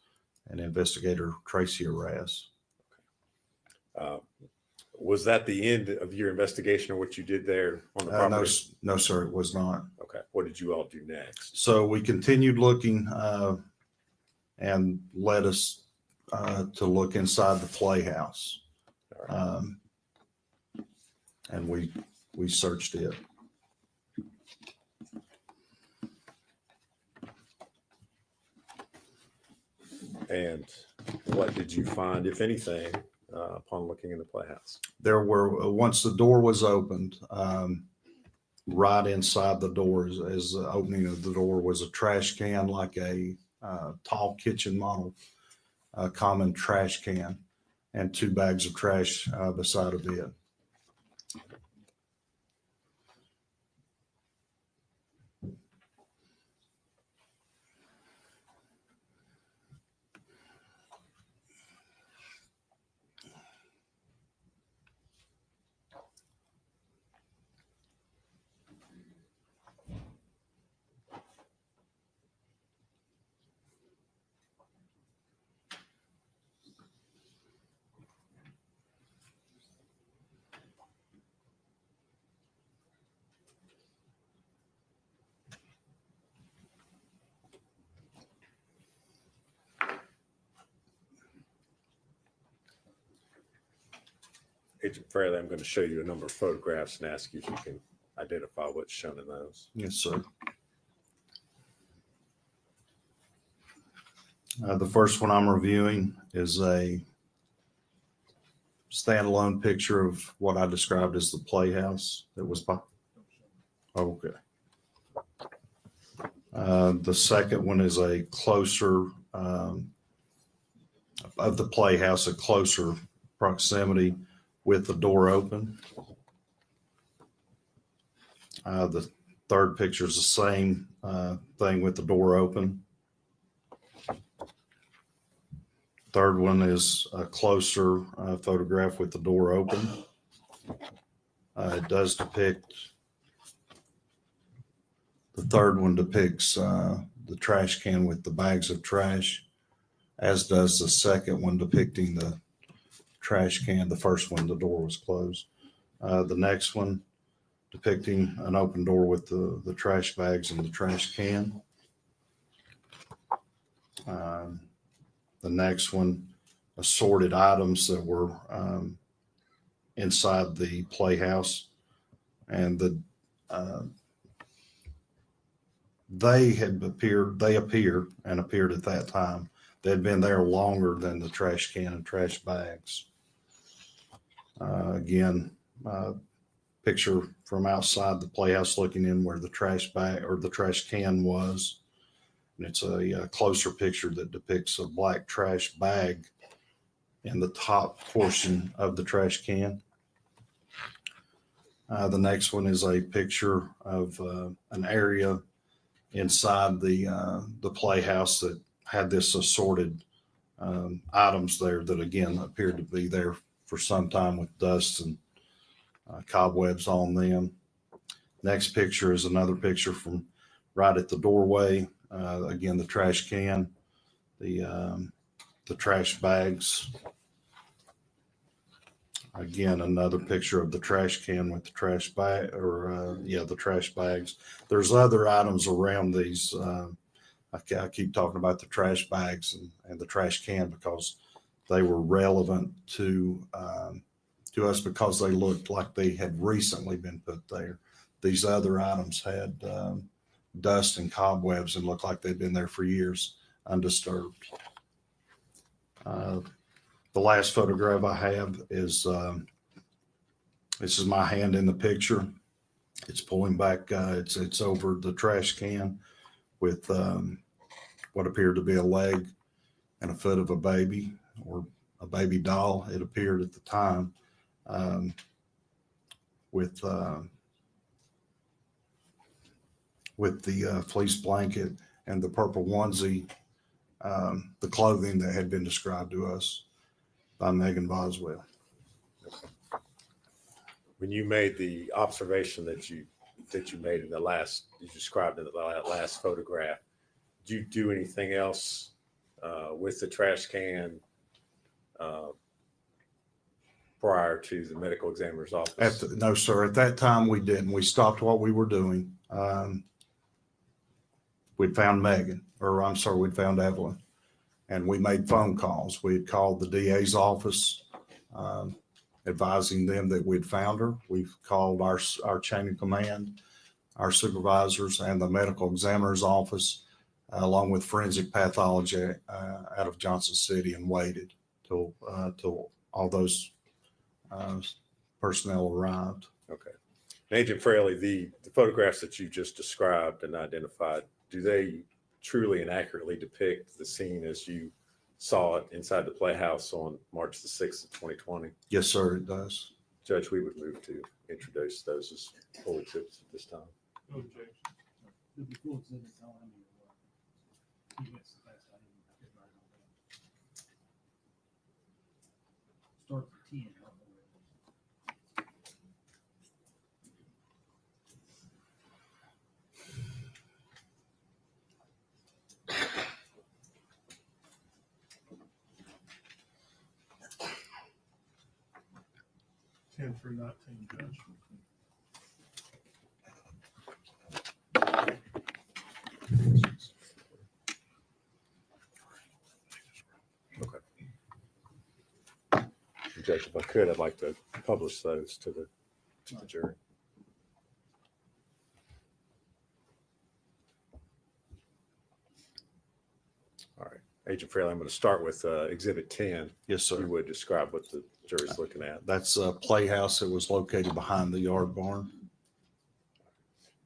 and Investigator Tracy Arras. Was that the end of your investigation or what you did there on the property? No, sir, it was not. Okay. What did you all do next? So we continued looking and led us to look inside the playhouse. All right. And we searched it. And what did you find, if anything, upon looking in the playhouse? There were, once the door was opened, right inside the door, as the opening of the door, was a trash can, like a tall kitchen model, common trash can, and 2 bags of trash beside of it. Agent Fraley, I'm going to show you a number of photographs and ask you if you can identify what's shown in those. Yes, sir. The first one I'm reviewing is a standalone picture of what I described as the playhouse that was by. Okay. The second one is a closer of the playhouse, a closer proximity with the door open. The third picture is the same thing with the door open. Third one is a closer photograph with the door open. It does depict, the third one depicts the trash can with the bags of trash, as does the second one depicting the trash can. The first one, the door was closed. The next one depicting an open door with the trash bags and the trash can. The next one, assorted items that were inside the playhouse. And the they appeared at that time. They'd been there longer than the trash can and trash bags. Again, picture from outside the playhouse looking in where the trash bag or the trash can was. And it's a closer picture that depicts a black trash bag in the top portion of the trash can. The next one is a picture of an area inside the playhouse that had this assorted items there that again appeared to be there for some time with dust and cobwebs on them. Next picture is another picture from right at the doorway. Again, the trash can, the trash bags. Again, another picture of the trash can with the trash bag, the trash bags. There's other items around these. I keep talking about the trash bags and the trash can because they were relevant to us because they looked like they had recently been put there. These other items had dust and cobwebs and looked like they'd been there for years undisturbed. The last photograph I have is this is my hand in the picture. It's pulling back. It's over the trash can with what appeared to be a leg and a foot of a baby or a baby doll. It appeared at the time with the fleece blanket and the purple onesie, the clothing that had been described to us by Megan Boswell. When you made the observation that you made in the last, you described in the last photograph, did you do anything else with the trash can prior to the medical examiner's office? No, sir. At that time, we didn't. We stopped what we were doing. We'd found we'd found Evelyn, and we made phone calls. We had called the DA's office, advising them that we'd found her. We've called our chain of command, our supervisors, and the medical examiner's office, along with forensic pathology out of Johnson City, and waited till all those personnel arrived. Okay. Agent Fraley, the photographs that you just described and identified, do they truly and accurately depict the scene as you saw it inside the Playhouse on March the 6th of 2020? Yes, sir, it does. Judge, we would move to introduce those as full exhibits at this time. No objection. The before exhibits, how many were? You guessed the best, I didn't write it all down. Start at 10. I don't know where it is. Ten through 19, Judge. Judge, if I could, I'd like to publish those to the jury. All right. Agent Fraley, I'm going to start with Exhibit 10. Yes, You sir. would describe what the jury's looking at. That's a playhouse that was located behind the yard barn.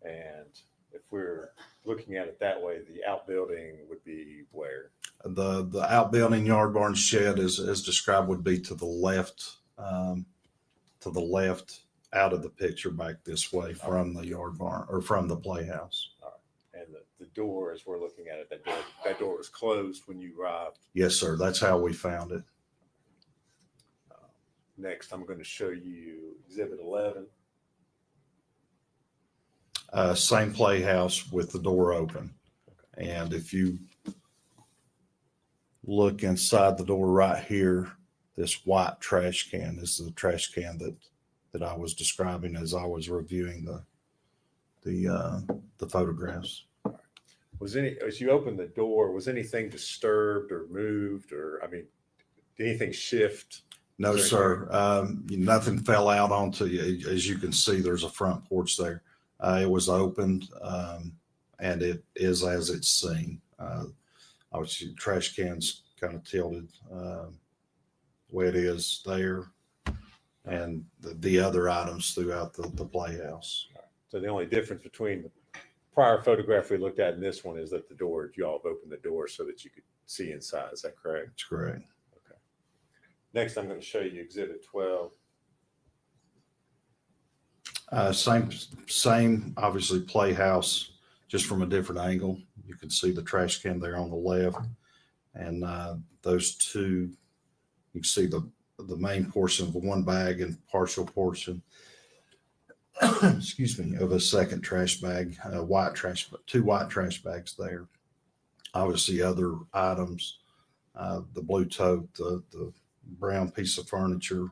And if we're looking at it that way, the outbuilding would be where? The outbuilding yard barn shed as described would be to the left out of the picture back this way from the yard barn or from the playhouse. And the door, as we're looking at it, that door was closed when you arrived. Yes, sir. That's how we found it. Next, I'm going to show you Exhibit 11. Same playhouse with the door open. And if you look inside the door right here, this white trash can is the trash can that I was describing as I was reviewing the photographs. As you opened the door, was anything disturbed or moved, or, I mean, did anything shift? No, Is sir. Nothing fell out onto you. As you can see, there's a front porch there. It was opened. and it is as it's seen. Obviously, the trash can's kind of tilted the way it is there, and the other items throughout the playhouse. So the only difference between the prior photograph we looked at and this one is that the door, you all have opened the door so that you could see inside. Is that correct? That's correct. Okay. Next, I'm going to show you Exhibit 12. Same, obviously playhouse, just from a different angle. You can see the trash can there on the left, and those two, you can see the main portion of one bag and partial portion, excuse me, of a second trash bag, two white trash bags there. Obviously, other items, the blue tote, the brown piece of furniture,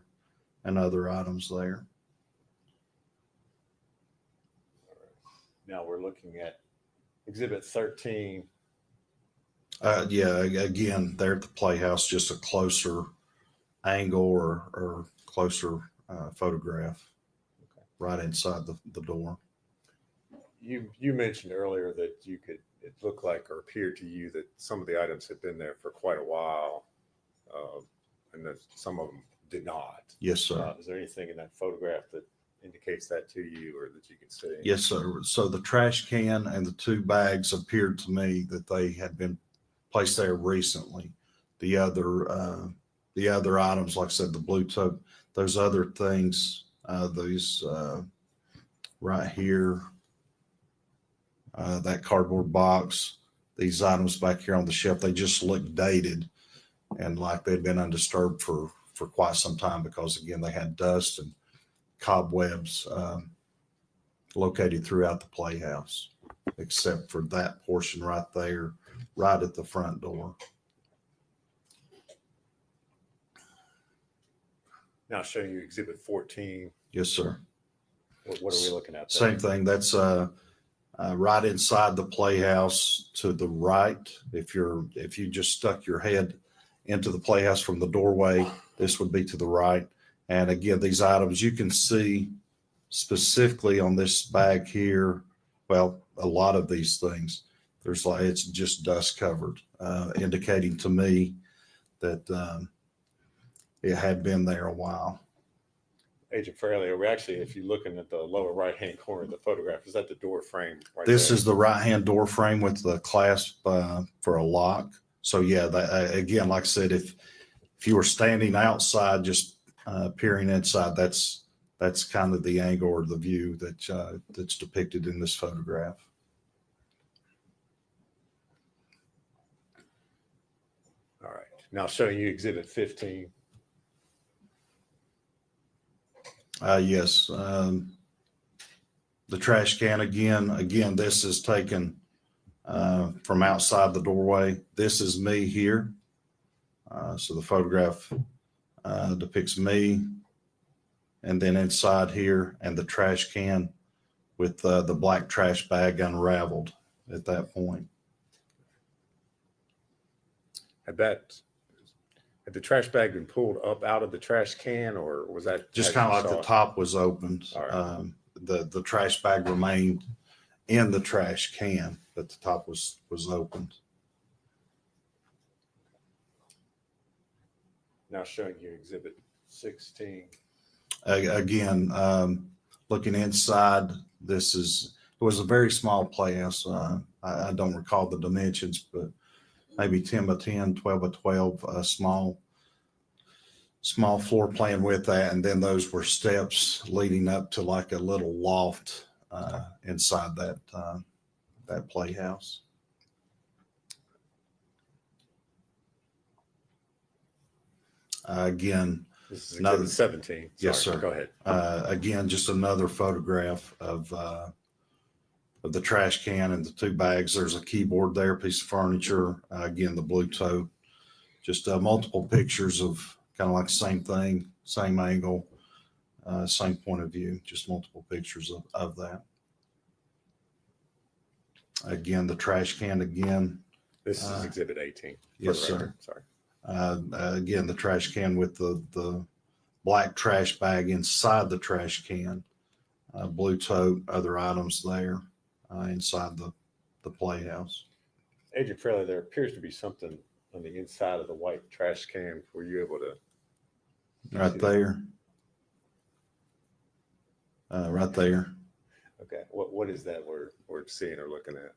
and other items there. Now we're looking at Exhibit 13. Yeah, again, there at the playhouse, just a closer angle or closer photograph right inside the door. You mentioned earlier that it looked like or appeared to you that some of the items had been there for quite a while, and that some of them did not. Yes, sir. Is there anything in that photograph that indicates that to you or that you can see? Yes, sir. So the trash can and the two bags appeared to me that they had been placed there recently. The other items, like I said, the blue tote, those other things, these right here, that cardboard box, these items back here on the shelf, they just look dated and like they'd been undisturbed for quite some time, because again, they had dust and cobwebs located throughout the playhouse, except for that portion right there, right at the front door. Now I'll show you Exhibit 14. Yes, sir. What are we looking at there? Same thing. That's right inside the playhouse to the right. If you just stuck your head into the playhouse from the doorway, this would be to the right. And again, these items you can see specifically on this bag here. Well, a lot of these things, it's just dust covered, indicating to me that it had been there a while. Agent Fairley, are we actually, if you're looking at the lower right-hand corner of the photograph, is that the door frame right This there? is the right-hand door frame with the clasp for a lock. So yeah, again, like I said, if you were standing outside, just peering inside, that's kind of the angle or the view that's depicted in this photograph. All right. Now showing you Exhibit 15. Yes. The trash can again, this is taken from outside the doorway. This is me here. So the photograph depicts me, and then inside here, and the trash can with the black trash bag unraveled at that point. Had the trash bag been pulled up out of the trash can, or was that Just kind of like the top was opened. All right. The trash bag remained in the trash can, but the top was opened. Now showing you Exhibit 16. Again, looking inside, it was a very small playhouse. I don't recall the dimensions, but maybe 10 by 10, 12 by 12, small floor plan with that. And then those were steps leading up to like a little loft inside that playhouse. Again, This is Another- Exhibit 17. Yes, Sorry, sir. Go ahead. Again, just another photograph of the trash can and the two bags. There's a keyboard there, piece of furniture. Again, the blue tote. Just multiple pictures of kind of like the same thing, same angle, same point of view. Just multiple pictures of that. Again, the trash can again. This is Exhibit 18. for Yes, the sir. record. Sorry. Again, the trash can with the black trash bag inside the trash can, blue tote, other items there inside the playhouse. Agent Fairley, there appears to be something on the inside of the white trash can. Were you able to? Right see that? there. Right there. Okay. What is that we're seeing or looking at?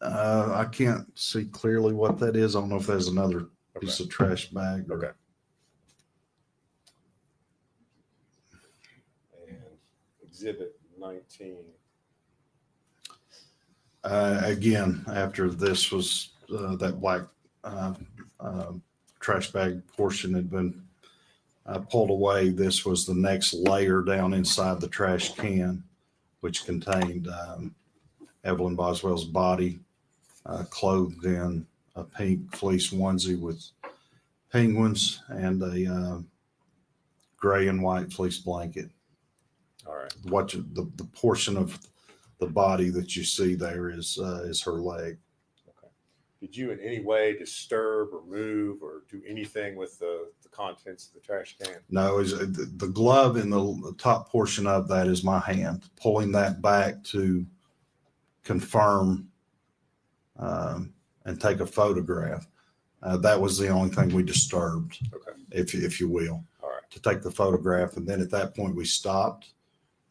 I can't see clearly what that is. I don't know if there's another piece of trash bag. Or, Okay. And Exhibit 19. Again, after this was that black trash bag portion had been pulled away, this was the next layer down inside the trash can, which contained Evelyn Boswell's body, clothed in a pink fleece onesie with penguins and a gray and white fleece blanket. All right. What the portion of the body that you see there is her leg. Okay. Did you in any way disturb or move or do anything with the contents of the trash can? No, is the glove in the top portion of that is my hand. Pulling that back to confirm and take a photograph. That was the only thing we disturbed, Okay. if you will, All right. to take the photograph. And then at that point we stopped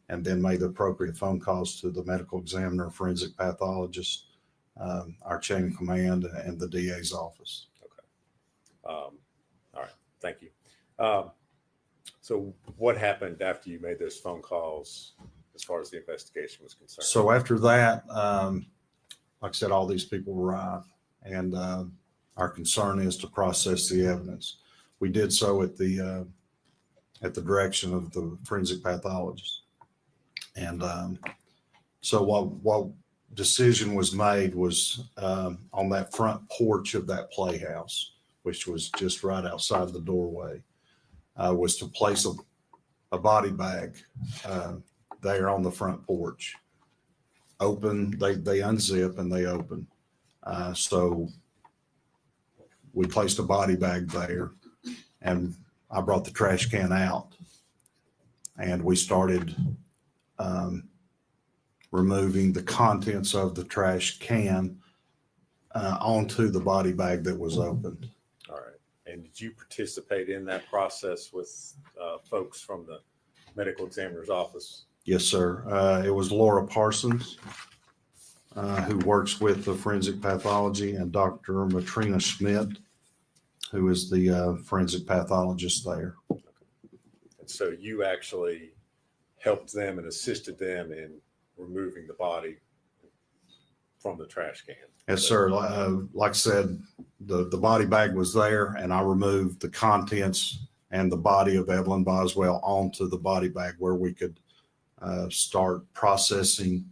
and then made the appropriate phone calls to the medical examiner, forensic pathologist, our chain of command, and the DA's office. Okay. All right. Thank you. So what happened after you made those phone calls as far as the investigation was concerned? So after that, like I said, all these people arrived, and our concern is to process the evidence. We did so at the direction of the forensic pathologist. And so what decision was made was on that front porch of that playhouse, which was just right outside the doorway, was to place a body bag there on the front porch. Open, they unzip and they open. So we placed a body bag there, and I brought the trash can out, and we started removing the contents of the trash can onto the body bag that was opened. All right. And did you participate in that process with folks from the medical examiner's office? Yes, sir. It was Laura Parsons, who works with the forensic pathology, and Dr. Matrina Schmidt, who is the forensic pathologist there. And so you actually helped them and assisted them in removing the body from the trash can? Yes, sir. Like I said, the body bag was there, and I removed the contents and the body of Evelyn Boswell onto the body bag where we could start processing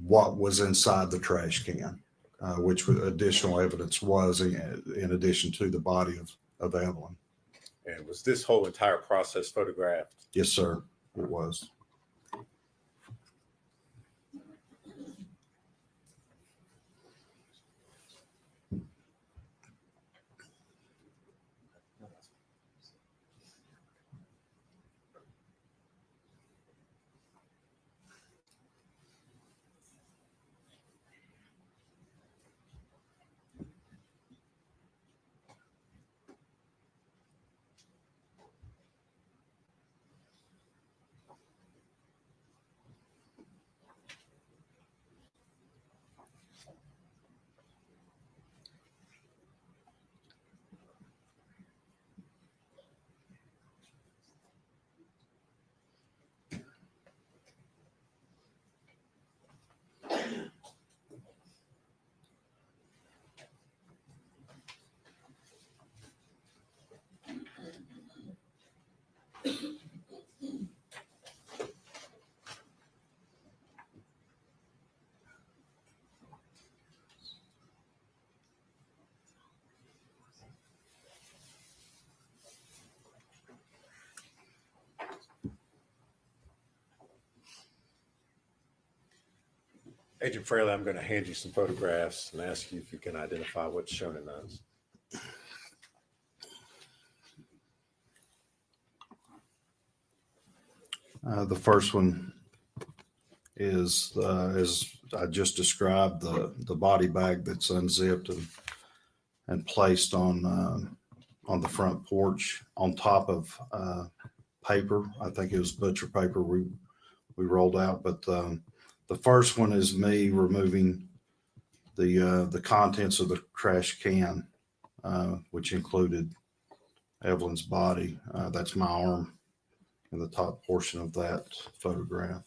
what was inside the trash can, which additional evidence was in addition to the body of Evelyn. And was this whole entire process photographed? Yes, sir, it was. Agent Fraley, I'm going to hand you some photographs and ask you if you can identify what's shown in those. The first one is, as I just described, the body bag that's unzipped and placed on the front porch on top of paper. I think it was butcher paper we rolled out, but the first one is me removing the contents of the trash can, which included Evelyn's body. That's my arm in the top portion of that photograph.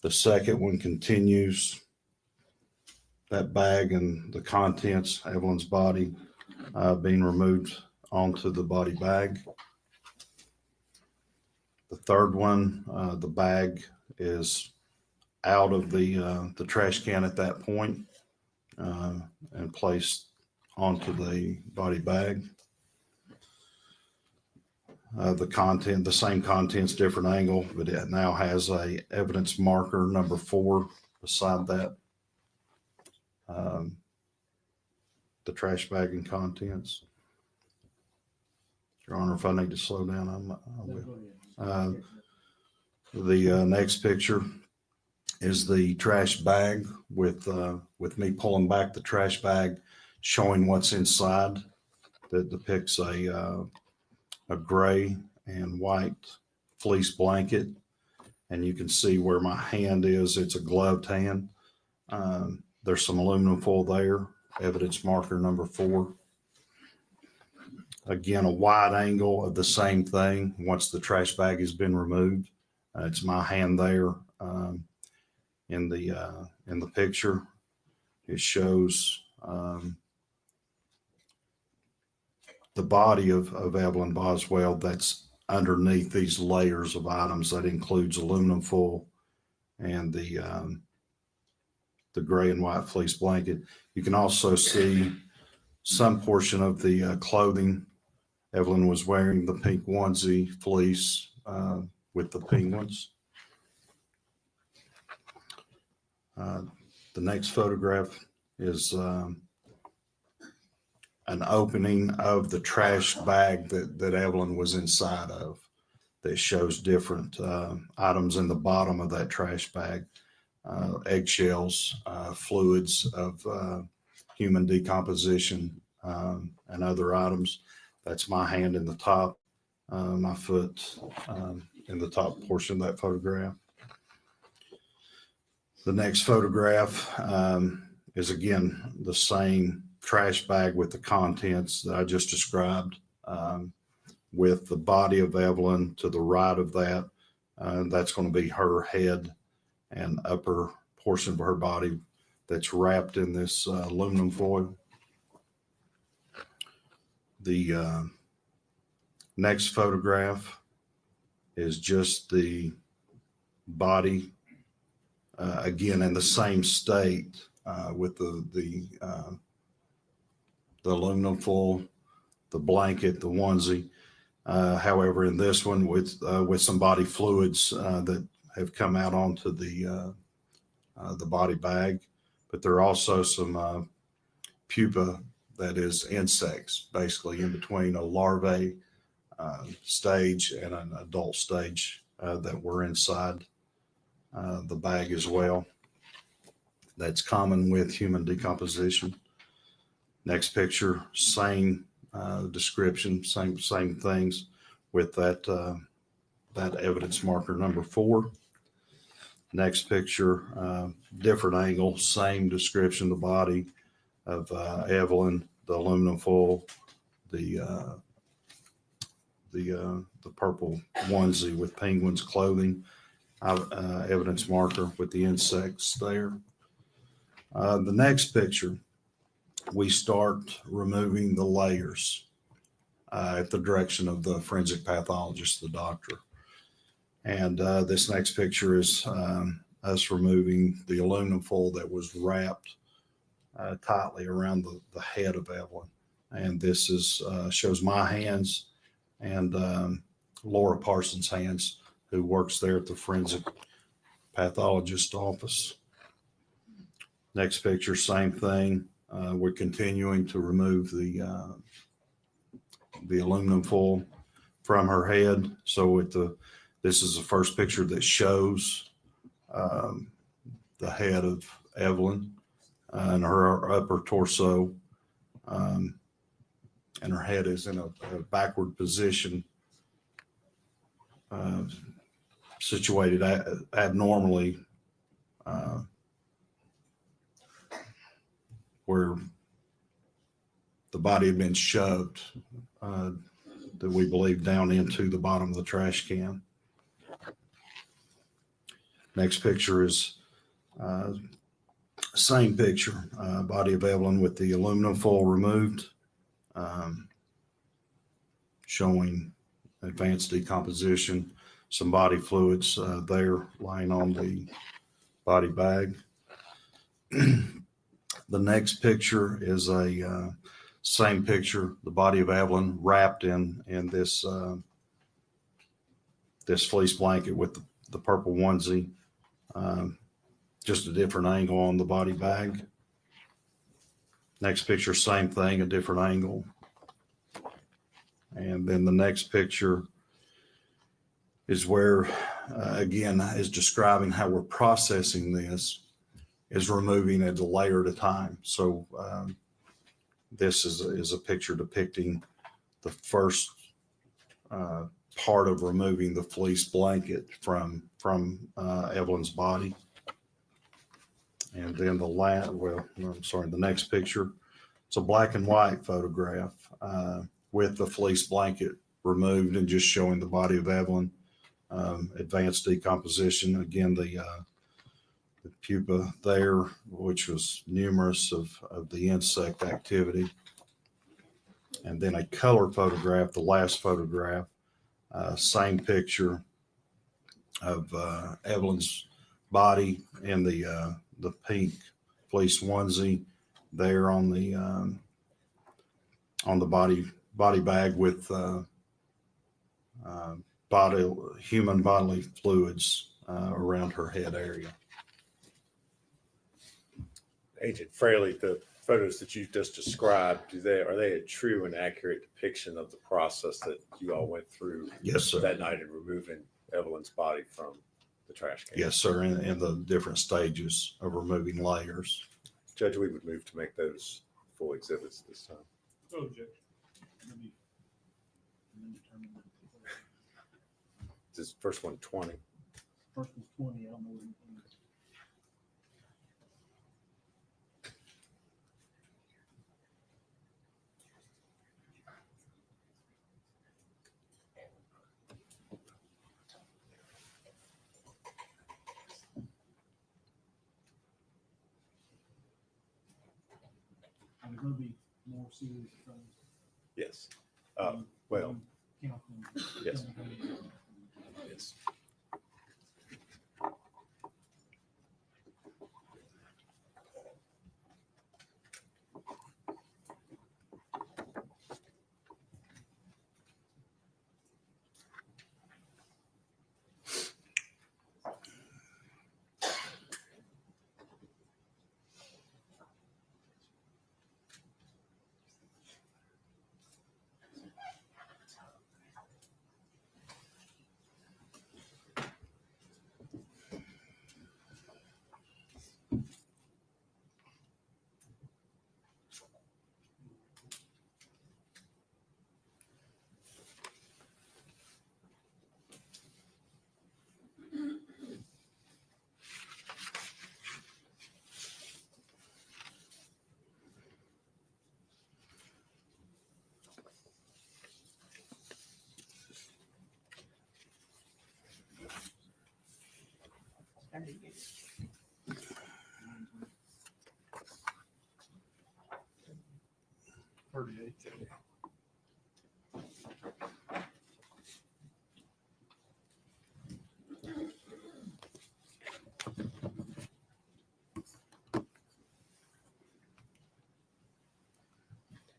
The second one continues that bag and the contents, Evelyn's body, being removed onto the body bag. The third one, the bag is out of the trash can at that point, and placed onto the body bag. The same contents, different angle, but it now has a evidence marker number 4 beside that. The trash bag and contents. Your Honor, if I need to slow down, I will. The next picture is the trash bag with me pulling back the trash bag, showing what's inside. That depicts a gray and white fleece blanket, and you can see where my hand is. It's a gloved hand. There's some aluminum foil there, evidence marker number 4. Again, a wide angle of the same thing once the trash bag has been removed. It's my hand there in the picture. It shows the body of Evelyn Boswell that's underneath these layers of items. That includes aluminum foil and the gray and white fleece blanket. You can also see some portion of the clothing. Evelyn was wearing the pink onesie fleece with the penguins. The next photograph is an opening of the trash bag that Evelyn was inside of, that shows different items in the bottom of that trash bag. Eggshells, fluids of human decomposition, and other items. That's my hand in the top, my foot in the top portion of that photograph. The next photograph is again the same trash bag with the contents that I just described, with the body of Evelyn to the right of that. That's going to be her head and upper portion of her body that's wrapped in this aluminum foil. The next photograph is just the body, again in the same state, with the aluminum foil, the blanket, the onesie. However, in this one with some body fluids that have come out onto the body bag, but there are also some pupa, that is insects, basically in between a larvae stage and an adult stage that were inside the bag as well. That's common with human decomposition. Next picture, same description, same things with that evidence marker number 4. Next picture, different angle, same description, the body of Evelyn, the aluminum foil, the purple onesie with penguins clothing, evidence marker with the insects there. The next picture, we start removing the layers at the direction of the forensic pathologist, the doctor. And this next picture is us removing the aluminum foil that was wrapped tightly around the head of Evelyn. And this is shows my hands and Laura Parsons' hands, who works there at the forensic pathologist office. Next picture, same thing. We're continuing to remove the aluminum foil from her head. So this is the first picture that shows the head of Evelyn and her upper torso. And her head is in a backward position, situated abnormally, where the body had been shoved, that we believe down into the bottom of the trash can. Next picture is same picture, body of Evelyn with the aluminum foil removed, showing advanced decomposition, some body fluids there lying on the body bag. The next picture is a same picture, the body of Evelyn wrapped in this this fleece blanket with the purple onesie, just a different angle on the body bag. Next picture, same thing, a different angle. And then the next picture is where, again, is describing how we're processing this, is removing it a layer at a time. So this is a picture depicting the first part of removing the fleece blanket from Evelyn's body. And then the next picture, it's a black and white photograph with the fleece blanket removed and just showing the body of Evelyn, advanced decomposition. Again, the pupa there, which was numerous of the insect activity. And then a color photograph, the last photograph, same picture of Evelyn's body in the pink fleece onesie there on the body bag with human bodily fluids around her head area. Agent Fraley, the photos that you just described, are they a true and accurate depiction of the process that you all went through Yes, sir. that night in removing Evelyn's body from the trash can? Yes, sir. In the different stages of removing layers. Judge, we would move to make those full exhibits this time. No objection. This first one, 20. First was 20, I don't know what it is. There's going to be more serious things. Yes. Well, Count them. yes. Yes.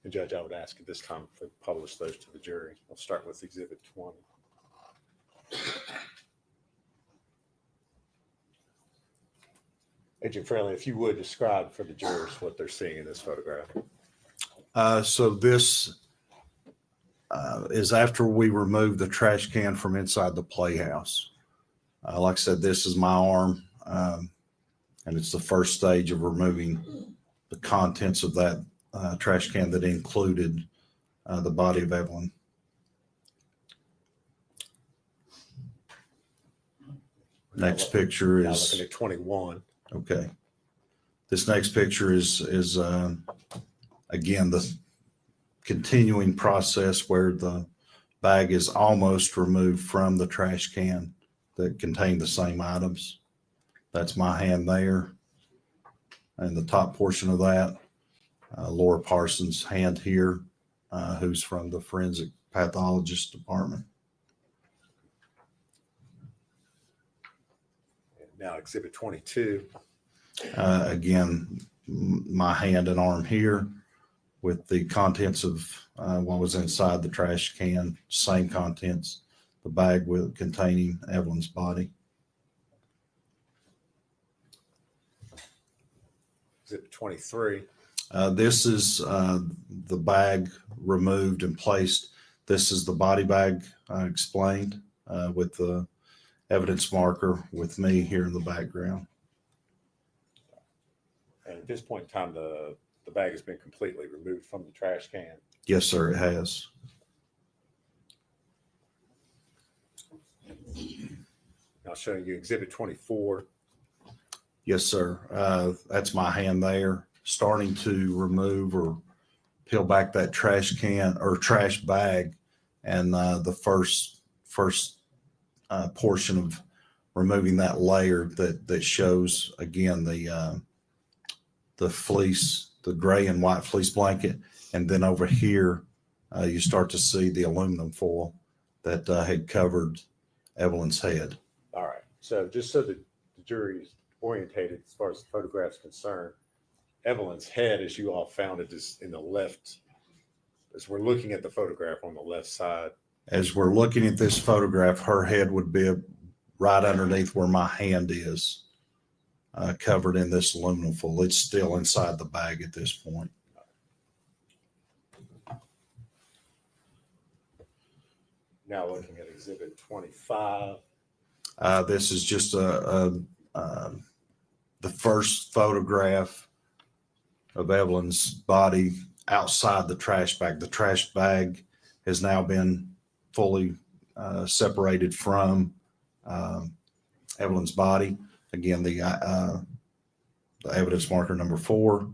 And Judge, I would ask at this time if we publish those to the jury. I'll start with Exhibit 20. Agent Fraley, if you would describe for the jurors what they're seeing in this photograph. So this is after we removed the trash can from inside the playhouse. Like I said, this is my arm. And it's the first stage of removing the contents of that trash can that included the body of Evelyn. Next picture Now is, looking at 21. okay. This next picture is again, the continuing process where the bag is almost removed from the trash can that contained the same items. That's my hand there. And the top portion of that, Laura Parsons' hand here, who's from the forensic pathologist department. And now exhibit 22. Again, my hand and arm here with the contents of what was inside the trash can, same contents, the bag with containing Evelyn's body. Exhibit 23. This is the bag removed and placed. This is the body bag I explained with the evidence marker with me here in the background. And at this point in time, the bag has been completely removed from the trash can. Yes, sir, it has. Now showing you exhibit 24. Yes, sir. That's my hand there, starting to remove or peel back that trash can or trash bag. And the first portion of removing that layer that shows, again, the fleece, the gray and white fleece blanket. And then over here, you start to see the aluminum foil that had covered Evelyn's head. All right. So just so that the jury is orientated as far as the photograph's concerned, Evelyn's head, as you all found it, is in the left, as we're looking at the photograph on the left side. As we're looking at this photograph, her head would be right underneath where my hand is, covered in this aluminum foil. It's still inside the bag at this point. Now looking at exhibit 25. This is just the first photograph of Evelyn's body outside the trash bag. The trash bag has now been fully separated from Evelyn's body. Again, the evidence marker number 4.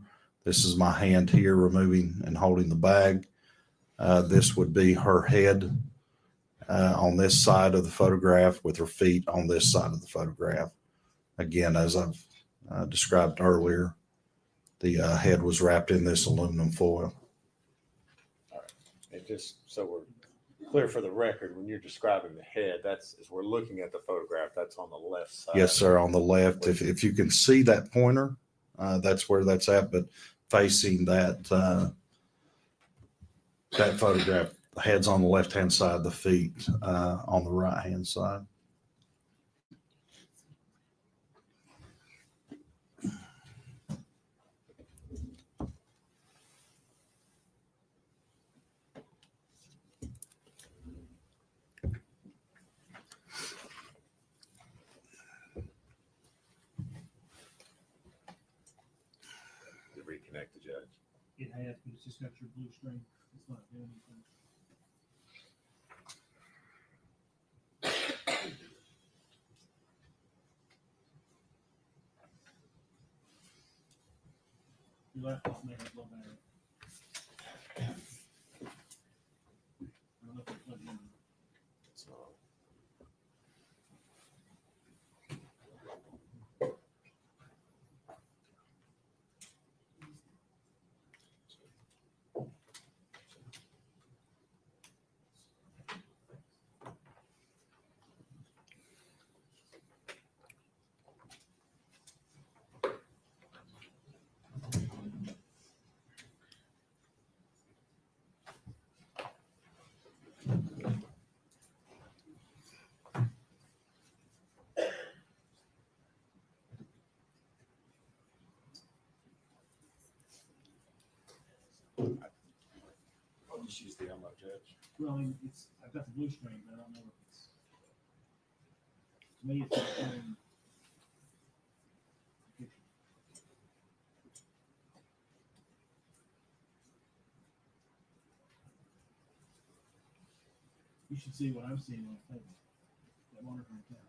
This is my hand here removing and holding the bag. This would be her head on this side of the photograph with her feet on this side of the photograph. Again, as I've described earlier, the head was wrapped in this aluminum foil. All right. And just so we're clear for the record, when you're describing the head, that's, as we're looking at the photograph, that's on the left side. Yes, sir, on the left. If you can see that pointer, that's where that's at, but facing that photograph, the head's on the left-hand side, the feet on the right-hand side. To reconnect the judge. It has, but it's just got your blue screen. It's not doing anything. Your laptop may have low battery. I don't know if it's plugged in. So, I'll just use the unlock judge. Well, I mean, I've got the blue screen, but I don't know if it's, to me, it's not showing the picture. You should see what I'm seeing on the table. That monitoring account.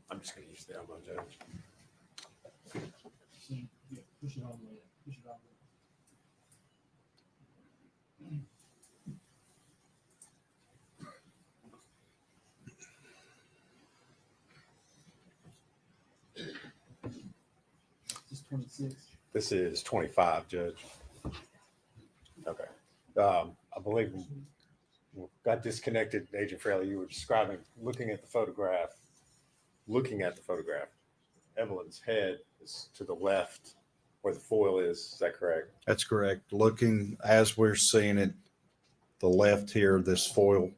I'm just gonna use the elbow, Judge. See, yeah, push it all the way up. Push it all the way up. This is 26. This is 25, Judge. Okay. I believe we got disconnected. Agent Fraley, you were describing, looking at the photograph. Evelyn's head is to the left where the foil is that correct? That's correct. Looking as we're seeing it, the left here, this foil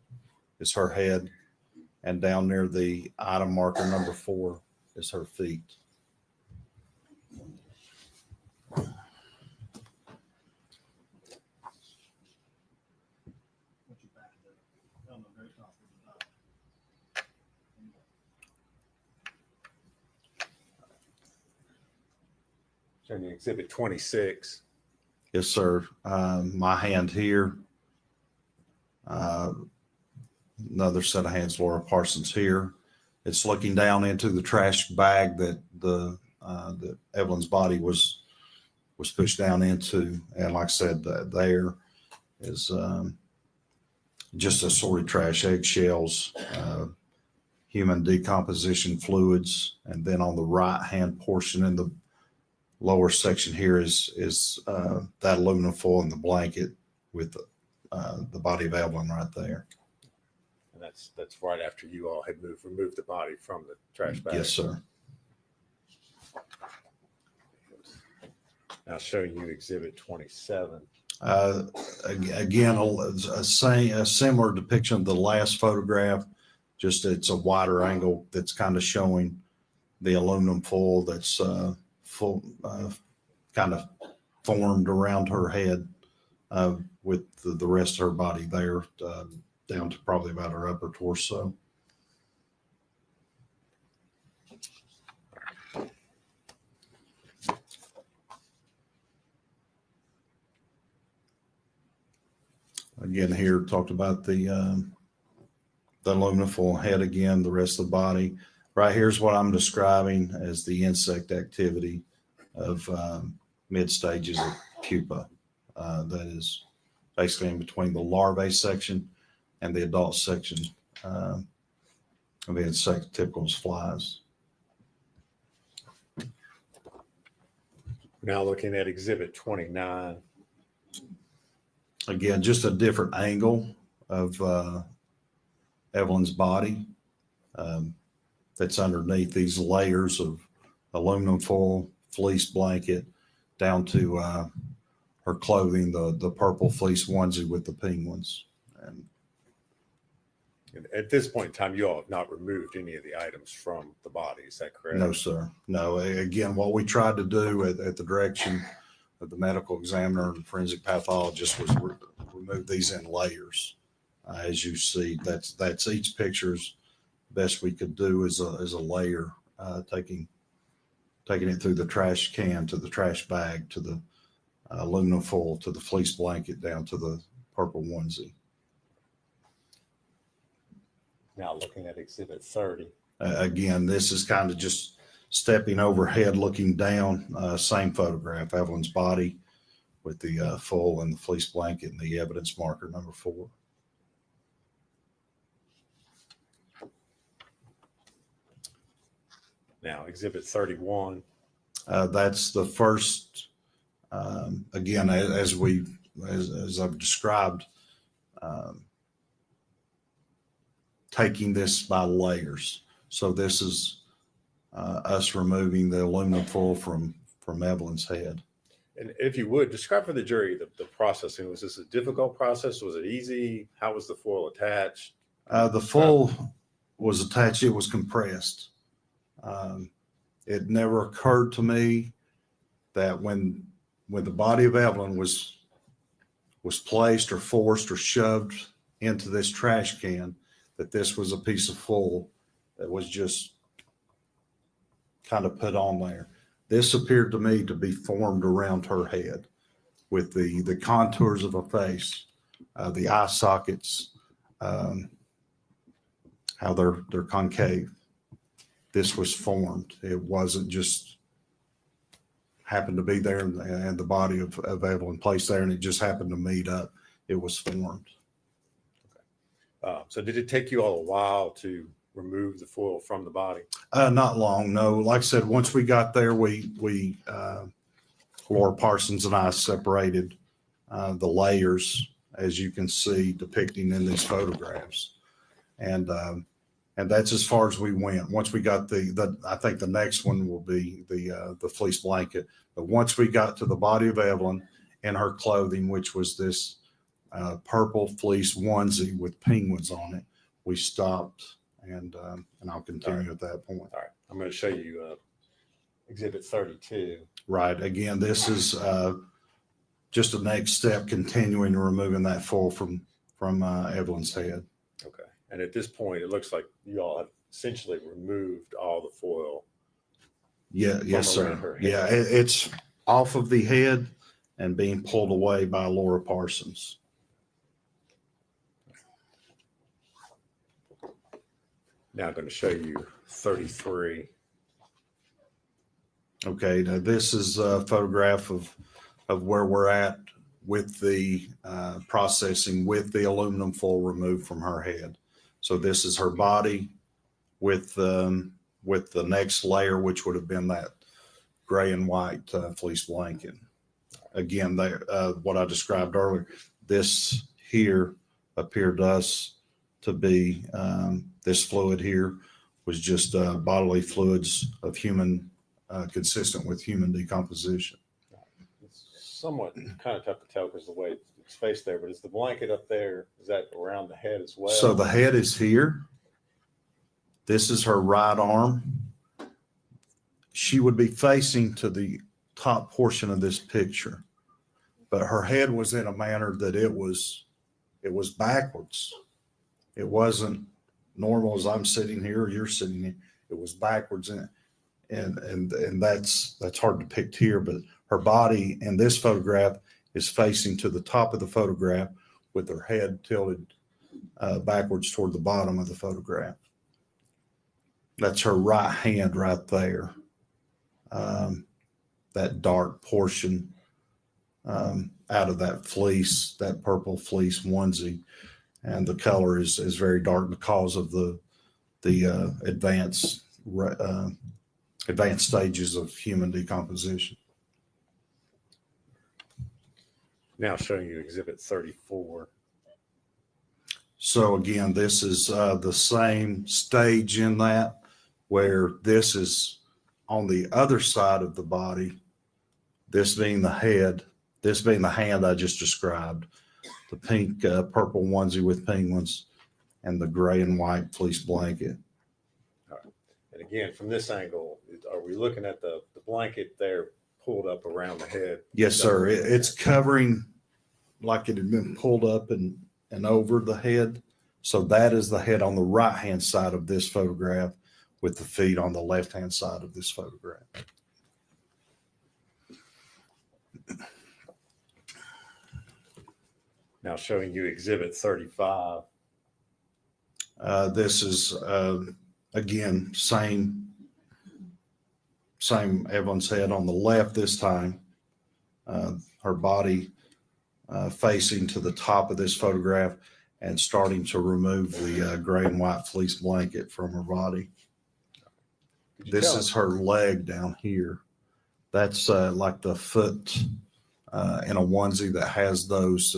is her head, and down near the item marker number 4 is her feet. What's your back there? On the very top of the top. Showing you exhibit 26. Yes, sir. My hand here. Another set of hands, Laura Parsons here. It's looking down into the trash bag that that Evelyn's body was pushed down into, and like I said, there is just assorted trash, eggshells, human decomposition fluids, and then on the right hand portion in the lower section here is that aluminum foil and the blanket with the body of Evelyn right there. And that's right after you all had removed the body from the trash bag. Yes, sir. Now showing you exhibit 27. Again, a similar depiction of the last photograph, just it's a wider angle that's kind of showing the aluminum foil that's full, kind of formed around her head with the rest of her body there down to probably about her upper torso. Again, here talked about the aluminum foil head again, the rest of the body. Right here's what I'm describing as the insect activity of mid stages of pupa. That is basically in between the larvae section and the adult section of the insect typical as flies. Now looking at exhibit 29. Again, just a different angle of Evelyn's body that's underneath these layers of aluminum foil, fleece blanket, down to her clothing, the purple fleece onesie with the penguins. And At this point in time, you all have not removed any of the items from the body. Is that correct? no, sir. No. Again, what we tried to do at the direction of the medical examiner and forensic pathologist was remove these in layers. As you see, that's each picture's best we could do is a layer, taking it through the trash can to the trash bag to the aluminum foil to the fleece blanket down to the purple onesie. Now looking at exhibit 30. Again, this is kind of just stepping overhead, looking down. Same photograph, Evelyn's body with the foil and the fleece blanket and the evidence marker number 4. Now exhibit 31. That's the first. Again, as I've described, taking this by layers. So this is us removing the aluminum foil from Evelyn's head. And if you would, describe for the jury the processing. Was this a difficult process? Was it easy? How was the foil attached? The foil was attached, it was compressed. It never occurred to me that when the body of Evelyn was placed or forced or shoved into this trash can, that this was a piece of foil that was just kind of put on there. This appeared to me to be formed around her head with the contours of a face, the eye sockets, how they're concave. This was formed. It wasn't just happened to be there and the body of Evelyn placed there and it just happened to meet up. It was formed. So did it take you all a while to remove the foil from the body? Not long, no. Like I said, once we got there, we Laura Parsons and I separated the layers, as you can see depicting in these photographs. And that's as far as we went. Once we got I think the next one will be the fleece blanket. But once we got to the body of Evelyn and her clothing, which was this purple fleece onesie with penguins on it, we stopped, and I'll continue at that point. All right, I'm going to show you Exhibit 32. Right. Again, this is just the next step, continuing removing that foil from Evelyn's head. Okay. And at this point, it looks like you all have essentially removed all the foil. Yeah. Yes, around sir. her head. Yeah. It's off of the head and being pulled away by Laura Parsons. Now I'm going to show you 33. Okay. Now this is a photograph of where we're at with the processing with the aluminum foil removed from her head. So this is her body with the next layer, which would have been that gray and white fleece blanket. Again, what I described earlier, this here appeared to us to be, this fluid here was just bodily fluids of human, consistent with human decomposition. It's somewhat kind of tough to tell because the way it's faced there, but is the blanket up there, is that around the head as well? So the head is here. This is her right arm. She would be facing to the top portion of this picture, but her head was in a manner that it was backwards. It wasn't normal as I'm sitting here or you're sitting here. It was backwards, and that's hard to depict here, but her body in this photograph is facing to the top of the photograph with her head tilted backwards toward the bottom of the photograph. That's her right hand right there. That dark portion out of that fleece, that purple fleece onesie. And the color is very dark because of the advanced stages of human decomposition. Now showing you Exhibit 34. So again, this is the same stage in that, where this is on the other side of the body, this being the head, this being the hand I just described, the pink, purple onesie with penguins, and the gray and white fleece blanket. All right. And again, from this angle, are we looking at the blanket there pulled up around the head? Yes, sir. It's covering like it had been pulled up and over the head. So that is the head on the right-hand side of this photograph with the feet on the left-hand side of this photograph. Now showing you Exhibit 35. This is, again, same Evelyn's head on the left this time. Her body facing to the top of this photograph and starting to remove the gray and white fleece blanket from her body. This is her leg down here. That's like the foot in a onesie that has those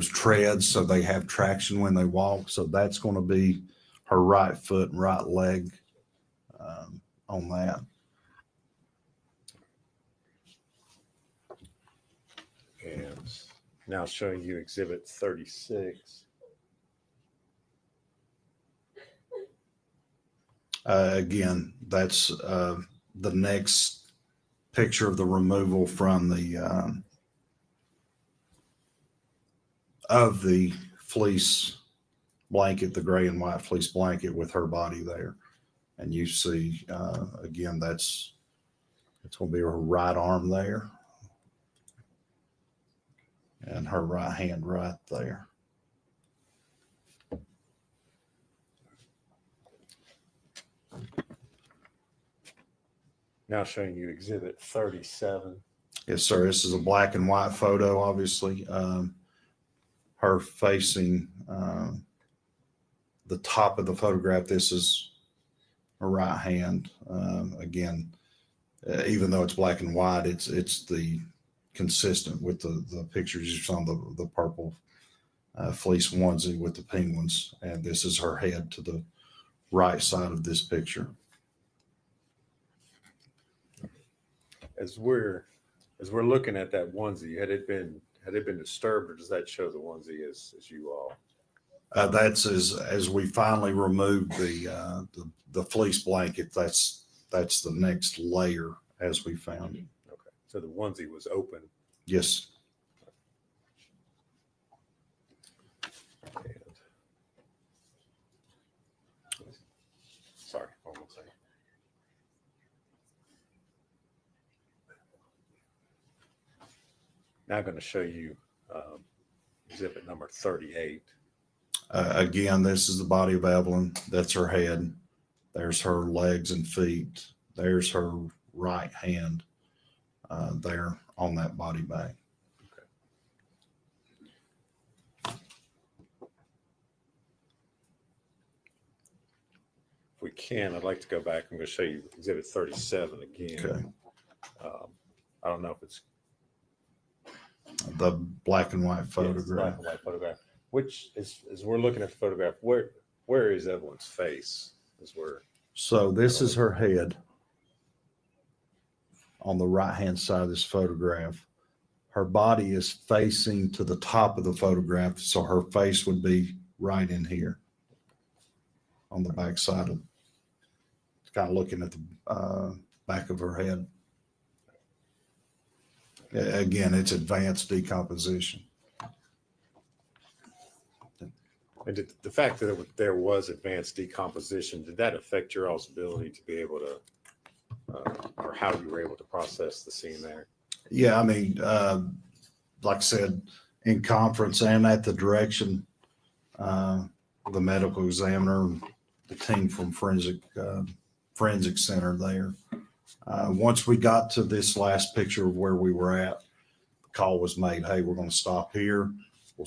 treads so they have traction when they walk. So that's going to be her right foot and right leg on that. And now showing you Exhibit 36. Again, that's the next picture of the removal from of the fleece blanket, the gray and white fleece blanket with her body there. And you see, again, it's going to be her right arm there and her right hand right there. Now showing you Exhibit 37. Yes, sir. This is a black and white photo, obviously. Her facing the top of the photograph. This is her right hand. Again, even though it's black and white, it's the consistent with the pictures you saw, the purple fleece onesie with the penguins. And this is her head to the right side of this picture. As we're looking at that onesie, had it been disturbed, or does that show the onesie as you all? That's as we finally removed the fleece blanket. That's the next layer as we found it. Okay, so the onesie was open. Yes. And, sorry, hold on a second. Now I'm going to show you exhibit number 38. Again, this is the body of Evelyn. That's her head. There's her legs and feet. There's her right hand there on that body bag. If we can, I'd like to go back. I'm going to show you exhibit 37 again. Okay. I don't know if it's The black and white yeah, it's photograph. black and white photograph. Which is, as we're looking at the photograph, where is Evelyn's face? So this is her head on the right-hand side of this photograph. Her body is facing to the top of the photograph, so her face would be right in here on the back side of, kind of looking at the back of her head. Again, it's advanced decomposition. And did the fact that there was advanced decomposition, did that affect your all's ability to be able to, or how you were able to process the scene there? Yeah, I mean, like I said, in conference and at the direction, the medical examiner, the team from forensic center there. Once we got to this last picture of where we were at, the call was made, hey, we're going to stop here. We'll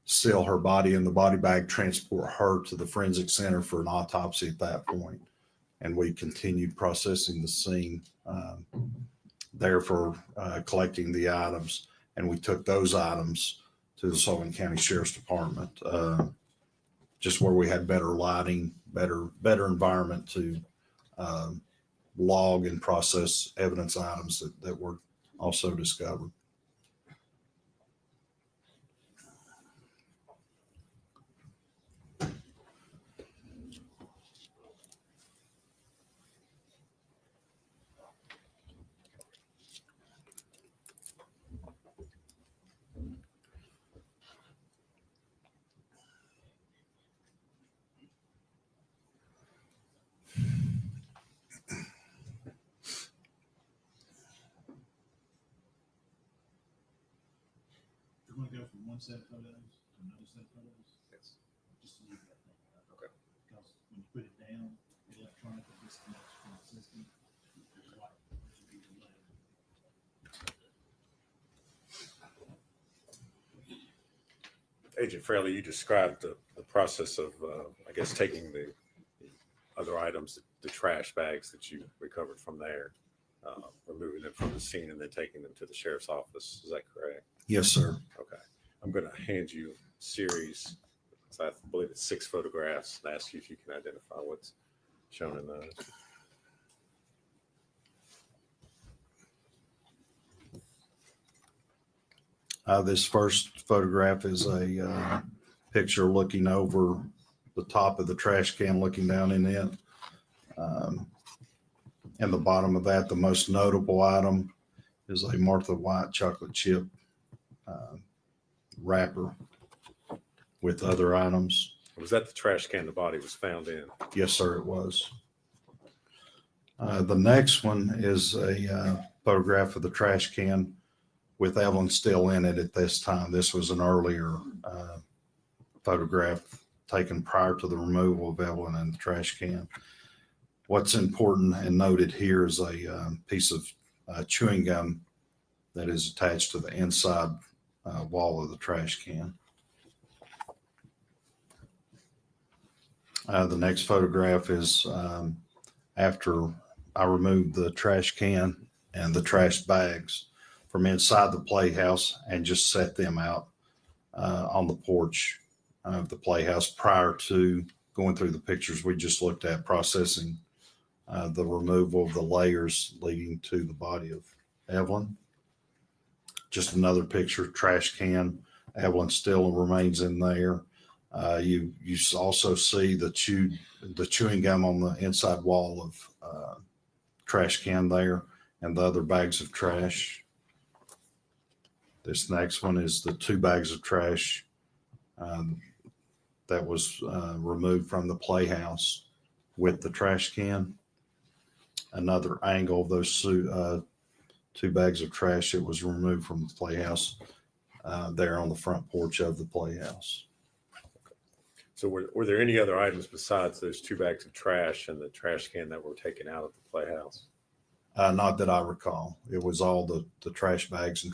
seal her body in the body bag, transport her to the forensic center for an autopsy at that point. And we continued processing the scene there for collecting the items. And we took those items to the Sullivan County Sheriff's Department, just where we had better lighting, better environment to log and process evidence items that were also discovered. You're gonna go from one set of photos to another set of photos? Yes. Just leave that thing up. Okay. Because when you put it down, it electronically disconnects from the system. It's like, it should be delayed. Agent Fraley, you described the process of, I guess, taking the other items, the trash bags that you recovered from there, removing them from the scene and then taking them to the sheriff's office. Is that correct? Yes, sir. Okay. I'm going to hand you a series So I believe it's 6 photographs, and ask you if you can identify what's shown in those. This first photograph is a picture looking over the top of the trash can, looking down in it. And the bottom of that, the most notable item is a Martha White chocolate chip wrapper with other items. Was that the trash can the body was found in? Yes, sir, it was. The next one is a photograph of the trash can with Evelyn still in it at this time. This was an earlier photograph taken prior to the removal of Evelyn in the trash can. What's important and noted here is a piece of chewing gum that is attached to the inside wall of the trash can. The next photograph is after I removed the trash can and the trash bags from inside the playhouse and just set them out on the porch of the playhouse prior to going through the pictures we just looked at, processing the removal of the layers leading to the body of Evelyn. Just another picture, trash can. Evelyn still remains in there. You also see the chewing gum on the inside wall of trash can there, and the other bags of trash. This next one is the 2 bags of trash that was removed from the playhouse with the trash can. Another angle of those 2 bags of trash that was removed from the playhouse there on the front porch of the playhouse. So were there any other items besides those 2 bags of trash and the trash can that were taken out of the playhouse? Not that I recall. It was all the trash bags and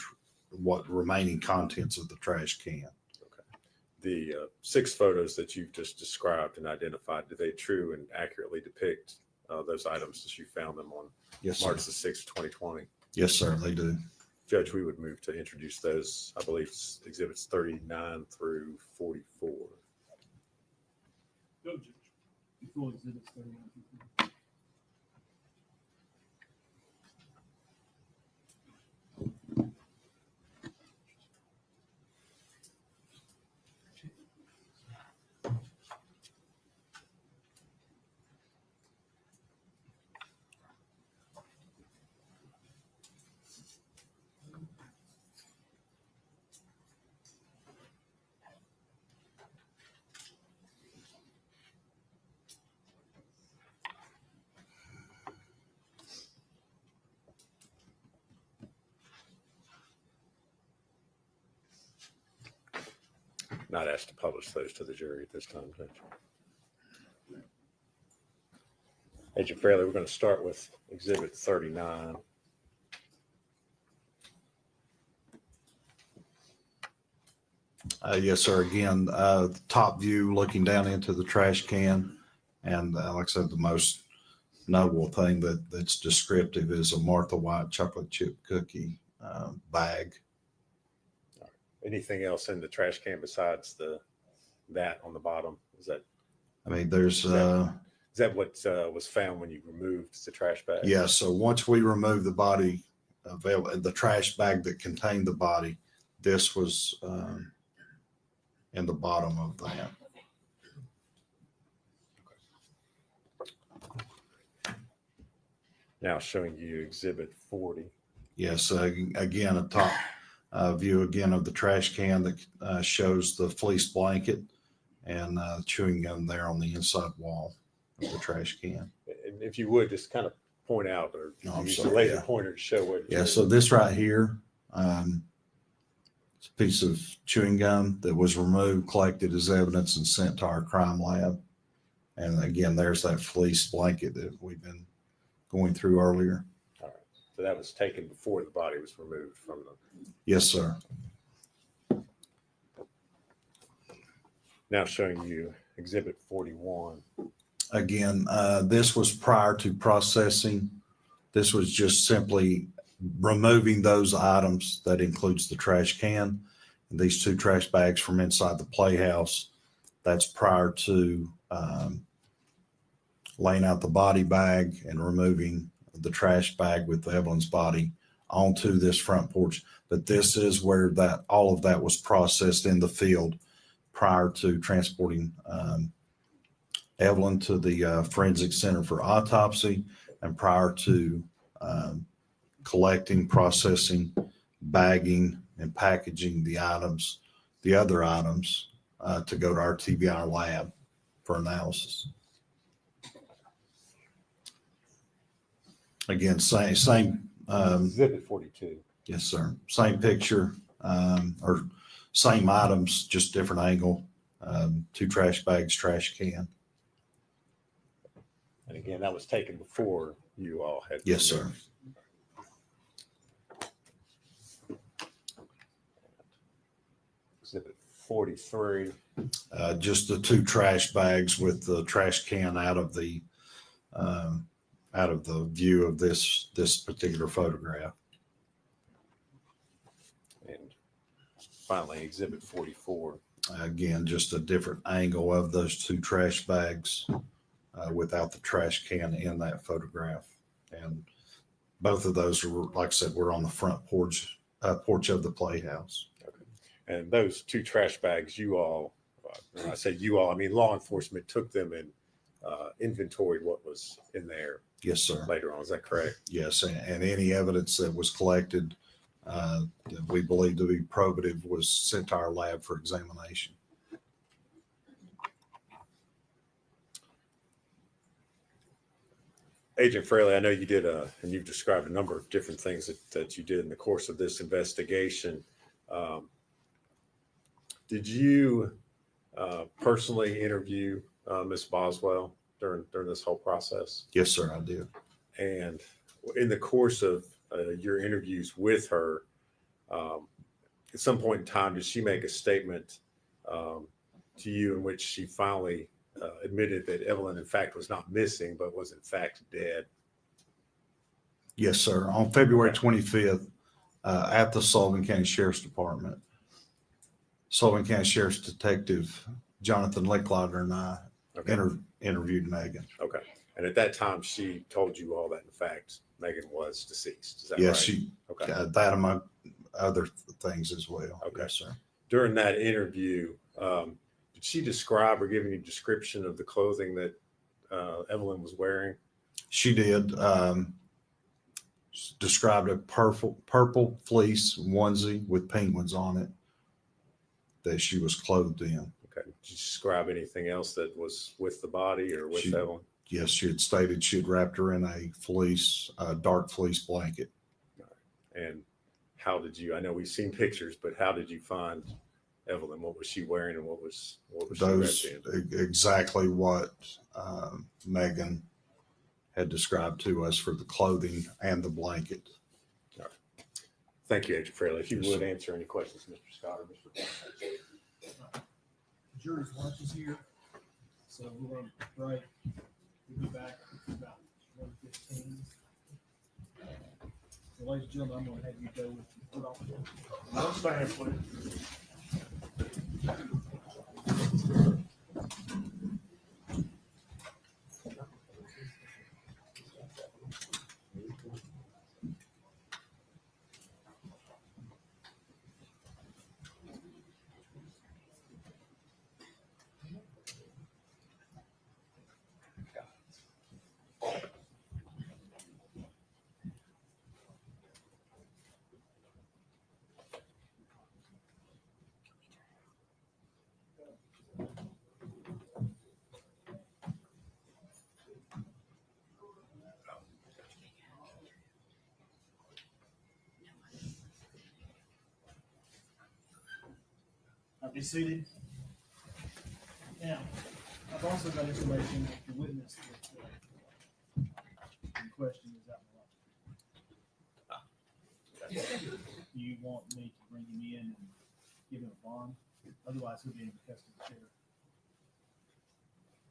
what remaining contents of the trash can. Okay. The 6 photos that you've just described and identified, do they true and accurately depict those items as you found them on Yes, March sir. the 6th, 2020? Yes, sir, they do. Judge, we would move to introduce those, I believe, exhibits 39 through 44. Go, Judge. Full exhibits 31. Not asked to publish those to the jury at this time, Judge. Agent Fairley, we're going to start with exhibit 39. Yes, sir. Again, top view looking down into the trash can. And like I said, the most notable thing that's descriptive is a Martha White chocolate chip cookie bag. Anything else in the trash can besides that on the bottom? Is that There's is that what was found when you removed the trash bag? yeah. So once we removed the body of the trash bag that contained the body, this was in the bottom of that. Now showing you exhibit 40. Yes. Again, a top view again of the trash can that shows the fleece blanket and chewing gum there on the inside wall of the trash can. And if you would just kind of point out or I'm use sorry, the laser yeah. pointer to show what. Yeah. So this right here, it's a piece of chewing gum that was removed, collected as evidence, and sent to our crime lab. And again, there's that fleece blanket that we've been going through earlier. All right. So that was taken before the body was removed from the. Yes, sir. Now showing you exhibit 41. Again, this was prior to processing. This was just simply removing those items. That includes the trash can and these 2 trash bags from inside the playhouse. That's prior to laying out the body bag and removing the trash bag with Evelyn's body onto this front porch. But this is where that all of that was processed in the field prior to transporting Evelyn to the forensic center for autopsy, and prior to collecting, processing, bagging, and packaging the items, the other items, to go to our TBI lab for analysis. Again, same. Exhibit 42. Yes, sir. Same picture, or same items, just different angle. 2 trash bags, trash can. And again, that was taken before you all had. Yes, sir. Exhibit 43. Just the 2 trash bags with the trash can out of the view of this particular photograph. And finally, exhibit 44. Again, just a different angle of those 2 trash bags without the trash can in that photograph. And both of those are, like I said, were on the front porch of the playhouse. And those 2 trash bags, you all, when I say you all, I mean law enforcement took them and inventoried what was in there Yes, sir. later on. Is that correct? Yes, and any evidence that was collected that we believe to be probative was sent to our lab for examination. Agent Fraley, I know you did and you've described a number of different things that you did in the course of this investigation. Did you personally interview Ms. Boswell during this whole process? Yes, sir, I did. And in the course of your interviews with her, at some point in time, did she make a statement to you in which she finally admitted that Evelyn, in fact, was not missing, but was in fact dead? Yes, sir. On February 25th, at the Sullivan County Sheriff's Department, Sullivan County Sheriff's Detective Jonathan Licklauder and I interviewed Megan. Okay. And at that time, she told you all that, in fact, Megan was deceased. Is that Yes, right? she, Okay. that among other things as well. Okay. Yes, sir. During that interview, did she describe or give any description of the clothing that Evelyn was wearing? She did. Described a purple fleece onesie with penguins on it that she was clothed in. Okay. Did she describe anything else that was with the body or with Evelyn? Yes, she had stated she had wrapped her in a dark fleece blanket. And how did you, I know we've seen pictures, but how did you find Evelyn? What was she wearing and what was she Those wrapped in? exactly what Megan had described to us for the clothing and the blanket. All right. Thank you, Agent Fraley. If you Yes, would sir. answer any questions, Mr. Scott or Mr. Bond. Jury's lunch is here, so we're going to break. We'll be back in about 1:15. So, ladies and gentlemen, I'm going to have you go with the court officer. I'll stand, please. Be seated. Now, I've also got information that the witness that in question is out in the lobby. Do you want me to bring him in and give him a bond? Otherwise, he'll be in the custody of the sheriff.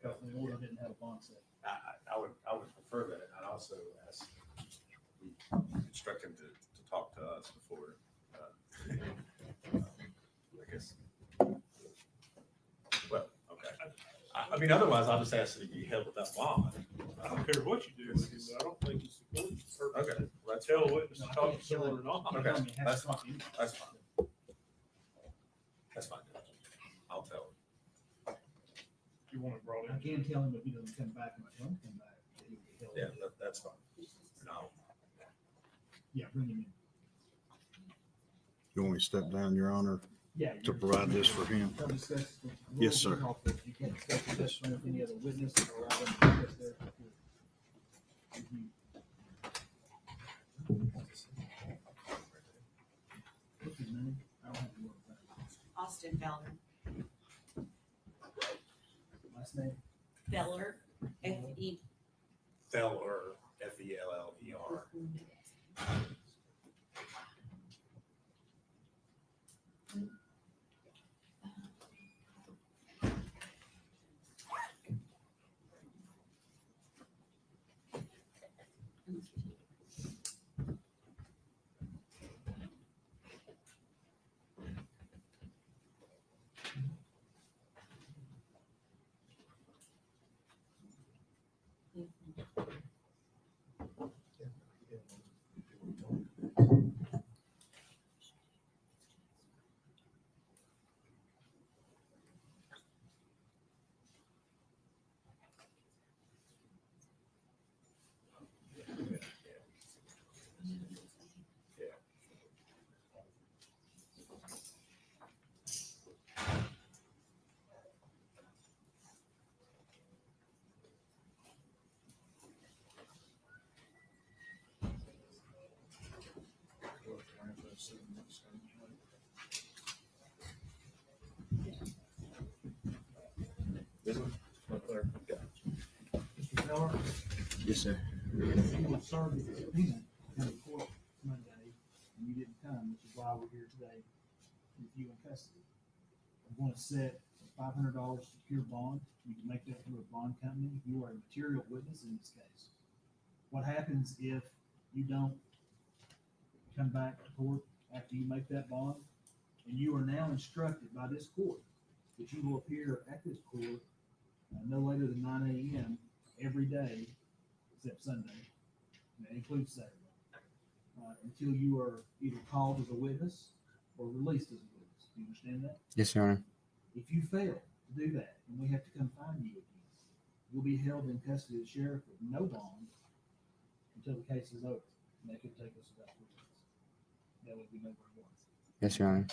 Because the order didn't have a bond set. I would prefer that. I'd also ask, we instruct him to talk to us before, I guess. Well, okay. I mean, otherwise I'll just ask that he be held without bond. I don't care what you do with him, but I don't think it's the court's purpose Okay, to well, that's tell a fine. witness to talk to someone or not. Okay, I mean, it has that's to talk to you. That's fine. That's fine. I'll tell him. You want it brought in? I can tell him if he doesn't come back and I don't come back, that he'll be held. Yeah, that's fine. No. Yeah, bring him in. You want me to step down, Your Honor, Yeah. to provide this for him? I'll discuss. Yes, sir. You can't discuss the testimony with any other witness or allow them to discuss their review. What's his name? I don't have to work with that. Austin Feller. Last name? Feller, F-E. Feller, Feller. This one? Up there. Okay. Mr. Feller? Yes, sir. You were served with a subpoena in the court Monday, and you didn't come, which is why we're here today with you in custody. I'm going to set a $500 secure bond. You can make that through a bond company. You are a material witness in this case. What happens if you don't come back to court after you make that bond? And you are now instructed by this court that you will appear at this court no later than 9 a.m. every day except Sunday. And that includes Saturday. Until you are either called as a witness or released as a witness. Do you understand that? Yes, Your Honor. If you fail to do that, and we have to come find you again, you'll be held in custody of the sheriff with no bond until the case is over. And that could take us about 4 months. That would be nowhere going. Yes, Your Honor.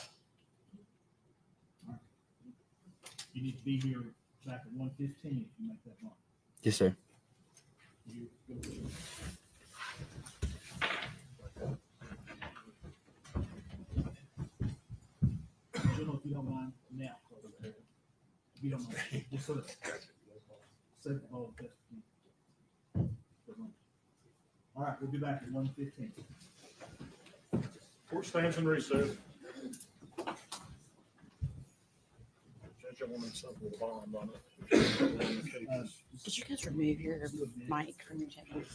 You need to be here back at 1:15 if you make that bond. Yes, sir. You go. General, if you don't mind, now. If you don't mind, just sort of. Second hold testimony. All right, we'll be back at 1:15. Court stands in recess. Judge, I wanted something with a bond on it. Did you guys remove your mic from your channel? Is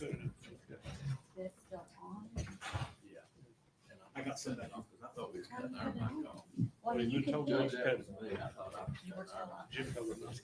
this still on? I got sent that off because I thought we were cutting our mic off. Well, I mean, you could told do me it. it was You were still on. Jim told me it was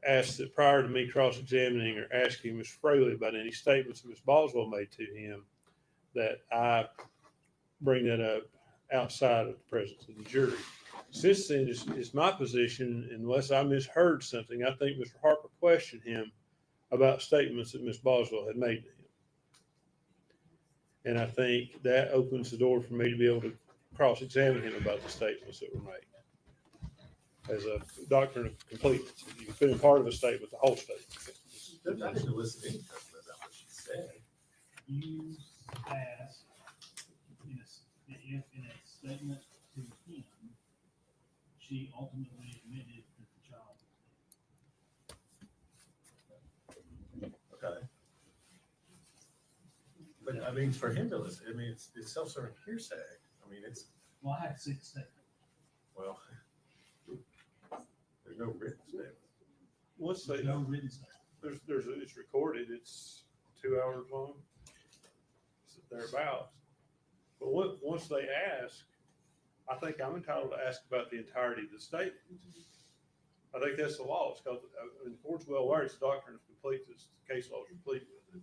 ask that prior to me cross-examining or asking Mr. Fraley about any statements that Ms. Boswell made to him, that I bring that up outside of the presence of the jury. Since then, it's my position, unless I misheard something, I think Mr. Harper questioned him about statements that Ms. Boswell had made to him. And I think that opens the door for me to be able to cross-examine him about the statements that were made. As a doctrine of completeness, you can put in part of a statement, the whole statement. Judge, I didn't elicit any testimony about what she said. You asked if in a statement to him, she ultimately admitted that the child. Okay. But I mean, for him to listen, I mean, it's self-serving hearsay. I mean, it's, Well, I had to see the statement. well, there's no written statement. Once they, There's no written statement. it's recorded, it's 2 hours long, thereabouts. But once they ask, I think I'm entitled to ask about the entirety of the statement. I think that's the law. It's called, the court's well aware, it's the doctrine of completeness. The case law is complete with it.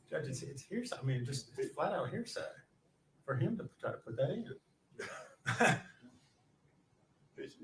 Judge, it's hearsay. I mean, just it's flat out hearsay for him to try to put that in. It's,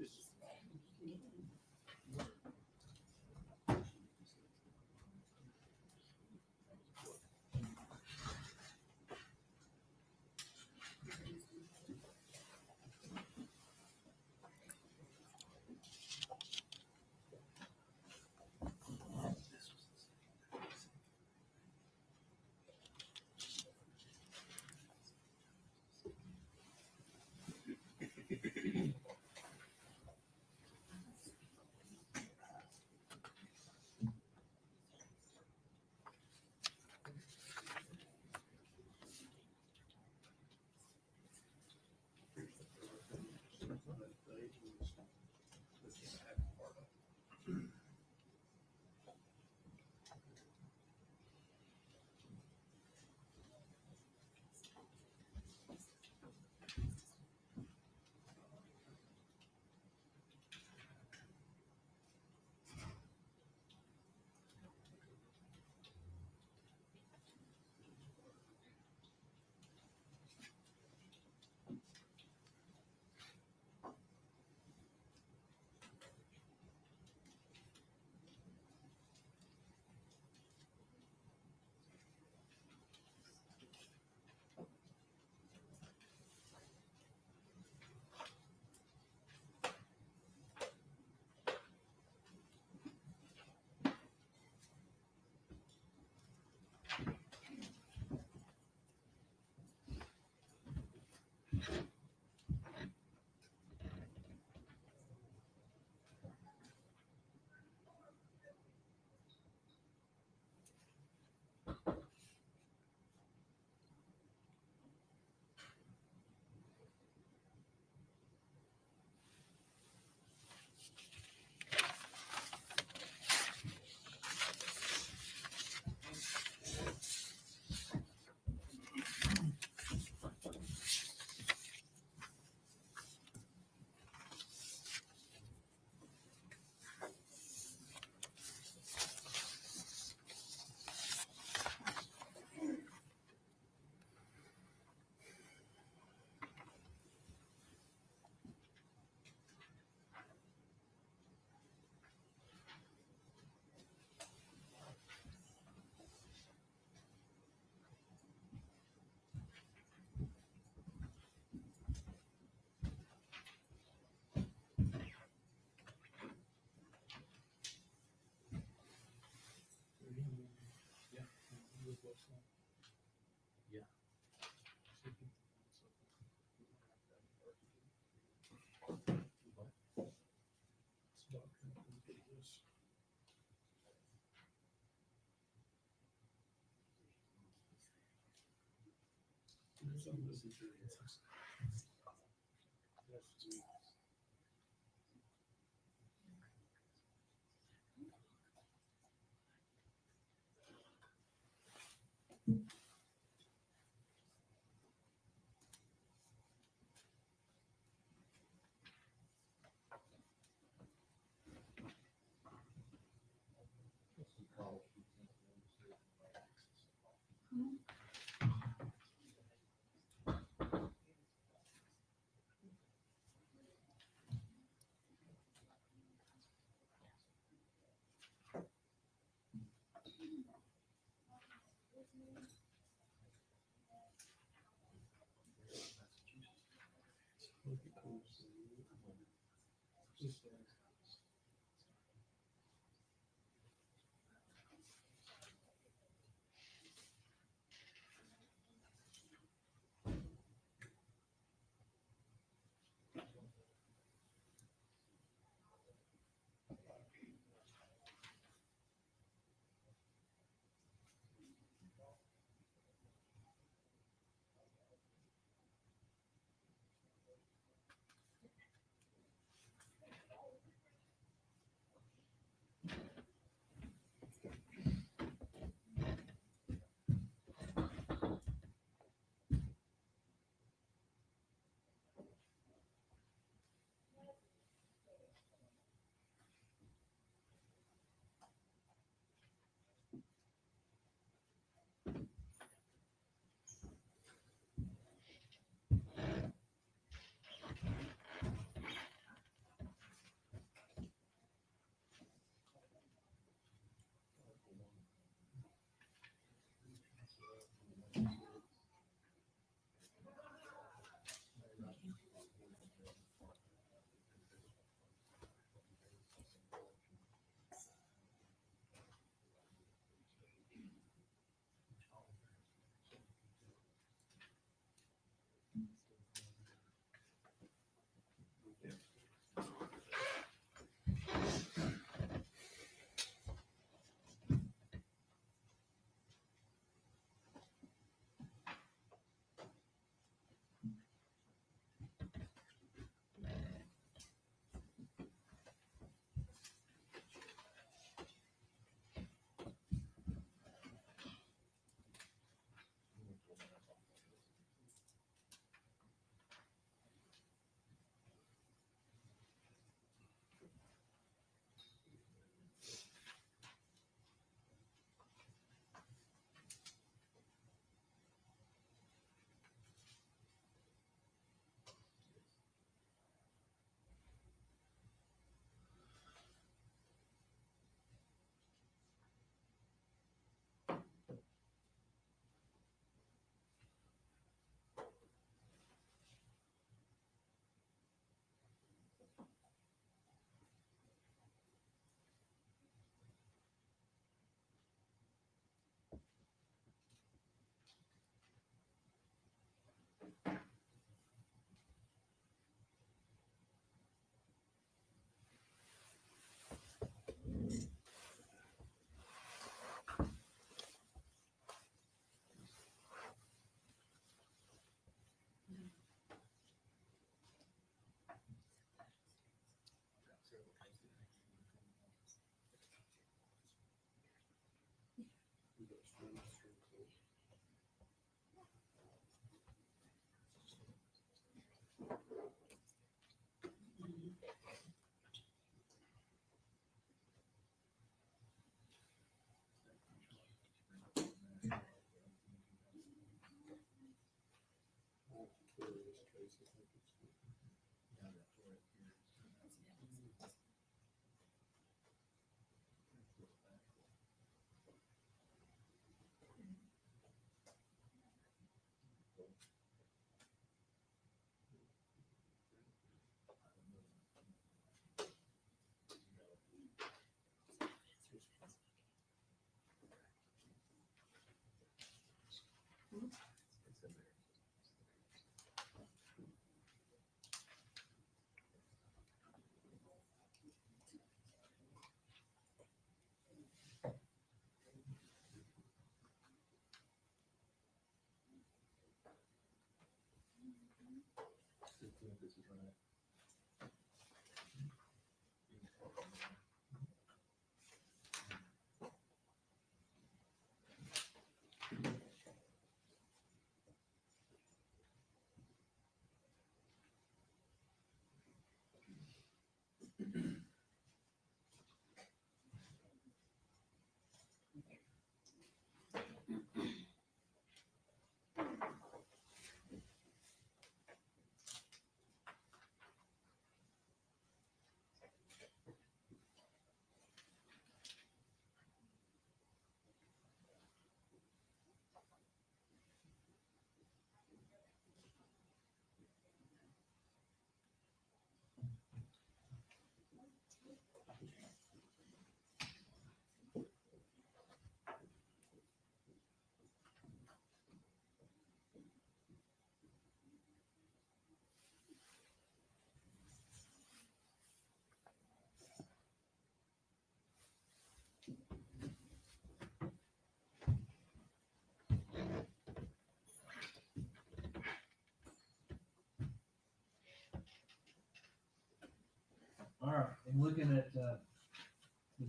All right, and looking at, the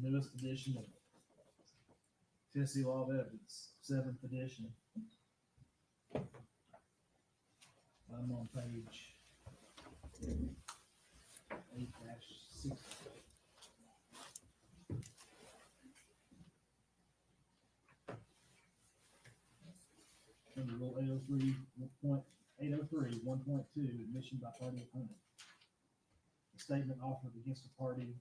newest edition of Tennessee Law of Evidence, 7th edition. I'm on page 8-6. Under Rule 803, 1.2, admission by party opponent. The statement offered against a party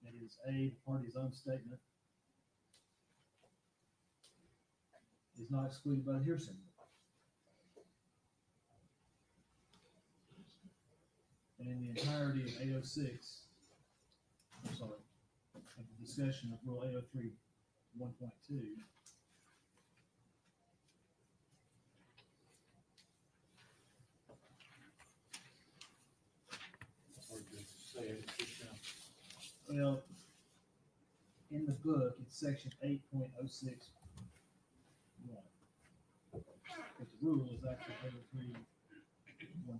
that is A, the party's own statement, is not excluded by the hearsay rule. And in the entirety of 806, I'm sorry, of the discussion of Rule 803, 1.2, well, in the book, it's section 8.06. But the rule is actually 803, 1.2.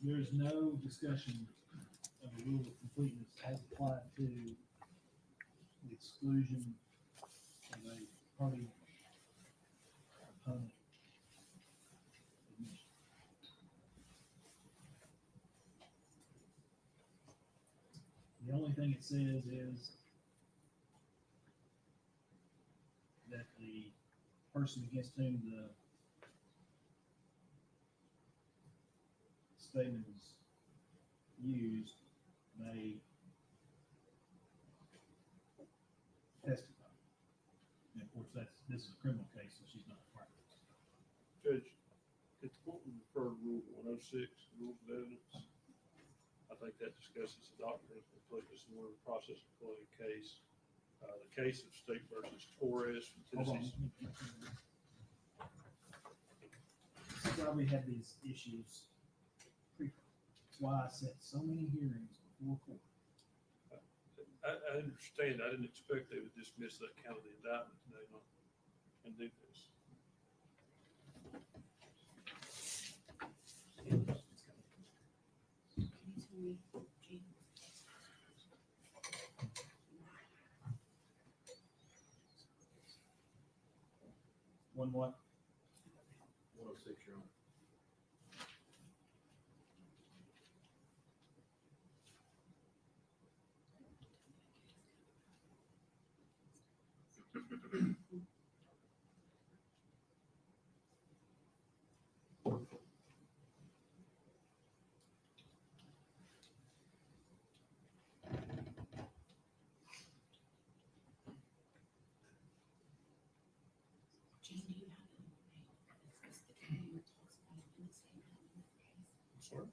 There's no discussion of the rule of completeness as applied to the exclusion of a party opponent admission. The only thing it says is that the person against whom the statement is used may testify. And of course, this is a criminal case, so she's not required to testify. Judge, if the court would refer to Rule 106, Rules of Evidence, I think that discusses the doctrine of completeness in order to process a employee case. The case of State versus Torres from Hold on. Tennessee. This is why we have these issues. That's why I set so many hearings before court. I understand. I didn't expect they would dismiss that count of the indictment today, and do this. One what? 106, Your Honor. Sorry.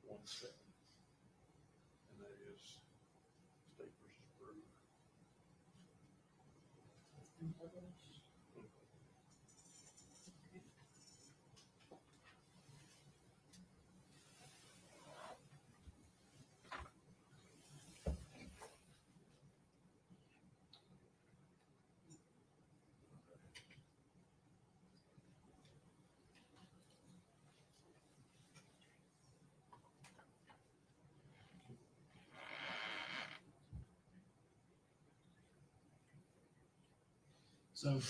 117. And that is State versus Brewer. So,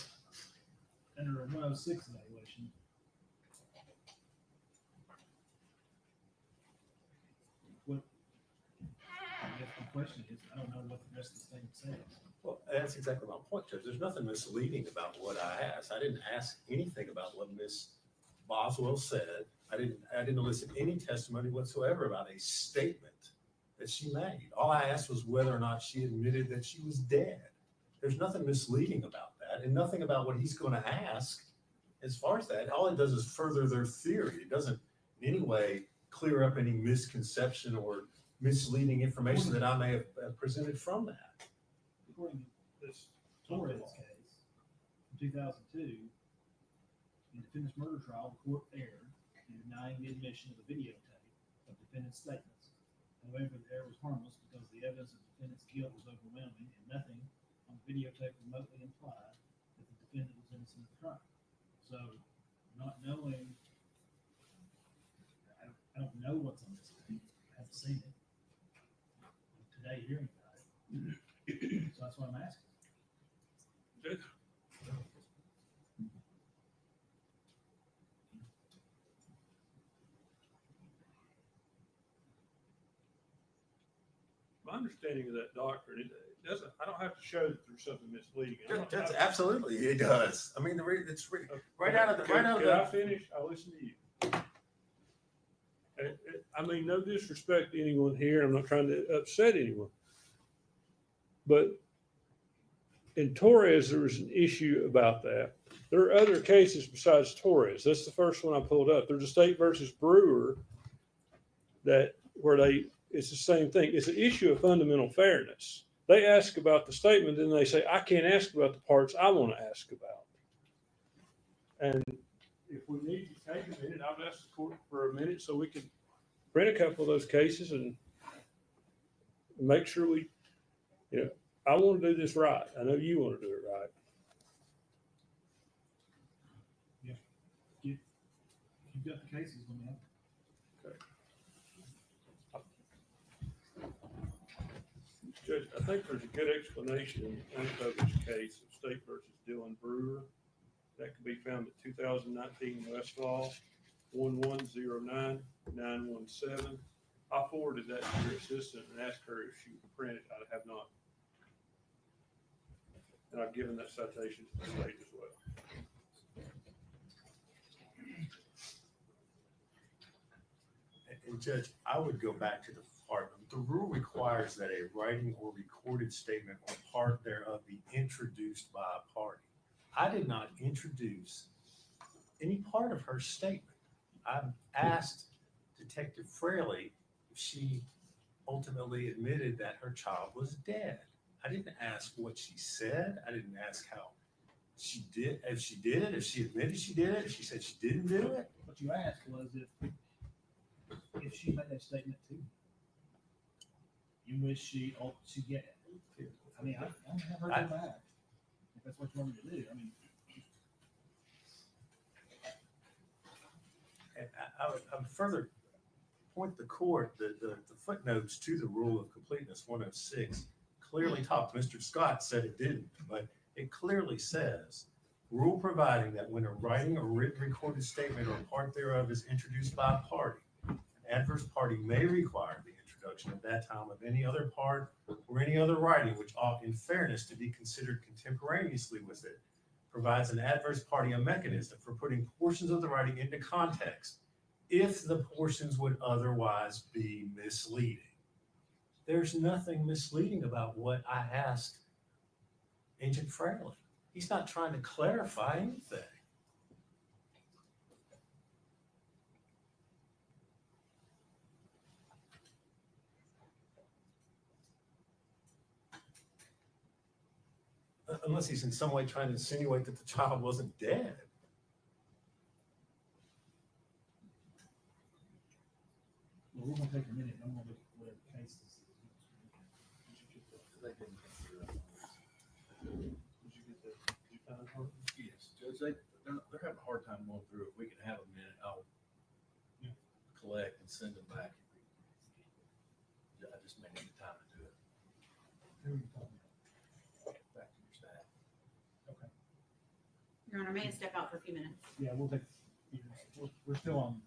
under a 106 evaluation, what, I guess the question is, I don't know what the rest of the statement says. Well, that's exactly my point, Judge. There's nothing misleading about what I asked. I didn't ask anything about what Ms. Boswell said. I didn't elicit any testimony whatsoever about a statement that she made. All I asked was whether or not she admitted that she was dead. There's nothing misleading about that, and nothing about what he's going to ask as far as that. All it does is further their theory. It doesn't in any way clear up any misconception or misleading information that I may have presented from that. According to this Torres case, in 2002, in defendant's murder trial, the court erred in denying the admission of the videotape of defendant's statements. However, the error was harmless because the evidence of defendant's guilt was overwhelming and nothing on the videotape remotely implied that the defendant was innocent of the crime. So, not knowing, I don't know what's on this tape. I haven't seen it. Today, hearing about it. So that's what I'm asking. Judge? My understanding of that doctrine, it doesn't, I don't have to show that there's something misleading. That's absolutely, it does. I mean, it's right out of the, right out of Can I the. finish? I'll listen to you. I mean, no disrespect to anyone here. I'm not trying to upset anyone. But in Torres, there was an issue about that. There are other cases besides Torres. That's the first one I pulled up. There's a State versus Brewer it's the same thing. It's an issue of fundamental fairness. They ask about the statement, then they say, I can't ask about the parts I want to ask about. And if we need to take a minute, I've asked the court for a minute so we can print a couple of those cases and make sure I want to do this right. I know you want to do it right. You've got the cases, let me have. Judge, I think there's a good explanation in the unpublished case of State versus Dylan Brewer. That can be found at 2019 Westlaw 1109917. I forwarded that to your assistant and asked her if she would print it. I have not. And I've given that citation to the state as well. And Judge, I would go back to the part, the rule requires that a writing or recorded statement or part thereof be introduced by a party. I did not introduce any part of her statement. I asked Detective Fraley if she ultimately admitted that her child was dead. I didn't ask what she said. I didn't ask how she did, if she did it, if she admitted she did it, if she said she didn't do it. What you asked was if she made that statement to you, in which she get it. I mean, I don't have her go back. If that's what you want me to do, I mean. And I would further point the court that the footnotes to the rule of completeness 106 clearly talk. Mr. Scott said it didn't, but it clearly says, rule providing that when a writing or written recorded statement or part thereof is introduced by a party, an adverse party may require the introduction at that time of any other part or any other writing which ought in fairness to be considered contemporaneously with it, provides an adverse party a mechanism for putting portions of the writing into context if the portions would otherwise be misleading. There's nothing misleading about what I asked Agent Fraley. He's not trying to clarify anything. unless he's in some way trying to insinuate that the child wasn't dead. Well, we're gonna take a minute, and I'm gonna look at whatever cases. Did you find her? Yes, Judge, they're having a hard time going through it. We can have a minute, I'll collect and send them back. I just may need the time to do it. Back to your staff. Your Honor, may I step out for a few minutes? Yeah, we'll take, we're still on.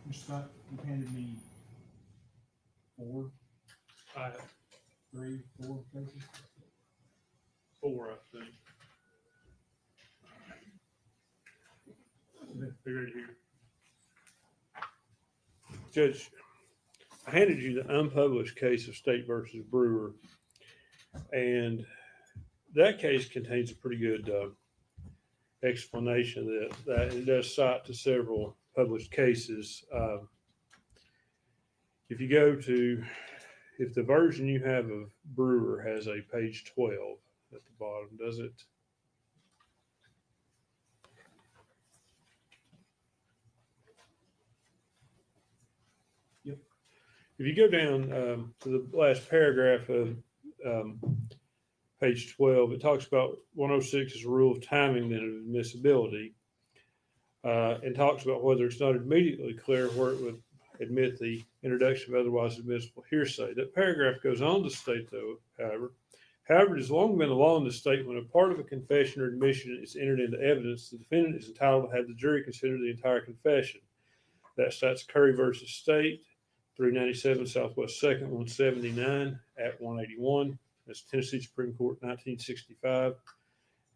Mr. Scott, you handed me four, I have 3, 4 cases. 4, I think. They're right here. Judge, I handed you the unpublished case of State versus Brewer, and that case contains a pretty good explanation that it does cite to several published cases. If you go to, if the version you have of Brewer has a page 12 at the bottom, does it? Yep. If you go down to the last paragraph of page 12, it talks about 106 is a rule of timing then of admissibility, and talks about whether it's not immediately clear where it would admit the introduction of otherwise admissible hearsay. That paragraph goes on to state, though, however, it has long been the law in the state when a part of a confession or admission is entered into evidence, the defendant is entitled to have the jury consider the entire confession. That cites Curry versus State, 397 Southwest 2nd, 179 at 181. That's Tennessee Supreme Court, 1965.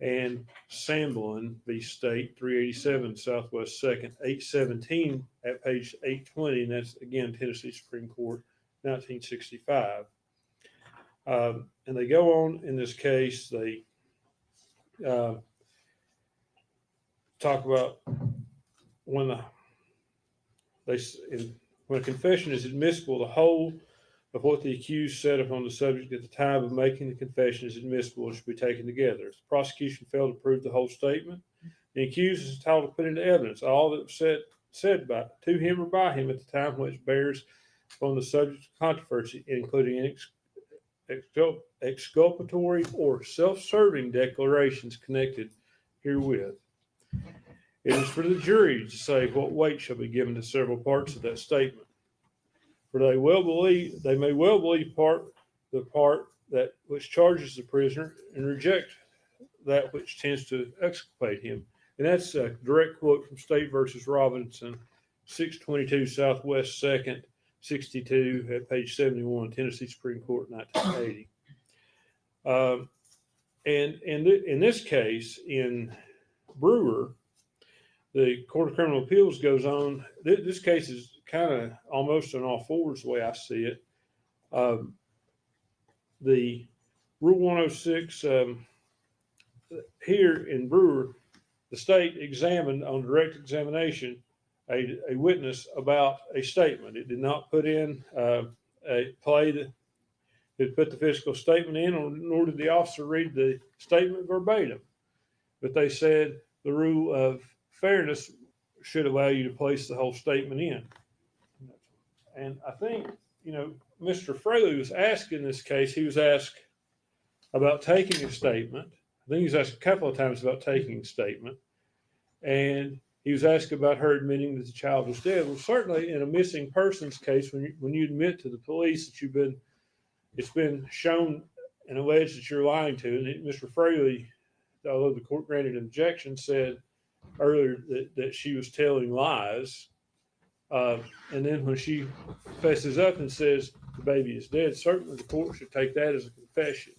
And Samblin v. State, 387 Southwest 2nd, 817 at page 820. And that's, again, Tennessee Supreme Court, 1965. And they go on in this case, they talk about when a confession is admissible, the whole of what the accused said upon the subject at the time of making the confession is admissible and should be taken together. If the prosecution failed to prove the whole statement, the accused is entitled to put into evidence all that was said to him or by him at the time which bears upon the subject of controversy, including exculpatory or self-serving declarations connected herewith. It is for the jury to say what weight shall be given to several parts of that statement. For they may well believe the part that which charges the prisoner and reject that which tends to exculpate him. And that's a direct quote from State versus Robinson, 622 Southwest 2nd, 62 at page 71, Tennessee Supreme Court, 1980. And in this case, in Brewer, the Court of Criminal Appeals goes on. This case is kind of almost on all fours the way I see it. The Rule 106 here in Brewer, the state examined on direct examination a witness about a statement. It did not put in a play that put the physical statement in, nor did the officer read the statement verbatim. But they said the rule of fairness should allow you to place the whole statement in. And I think, Mr. Fraley was asked in this case, he was asked about taking a statement. I think he was asked a couple of times about taking a statement. And he was asked about her admitting that the child was dead. Well, certainly in a missing persons case, when you admit to the police that it's been shown and alleged that you're lying to, and Mr. Fraley, although the court granted an objection, said earlier that she was telling lies. And then when she fesses up and says the baby is dead, certainly the court should take that as a confession.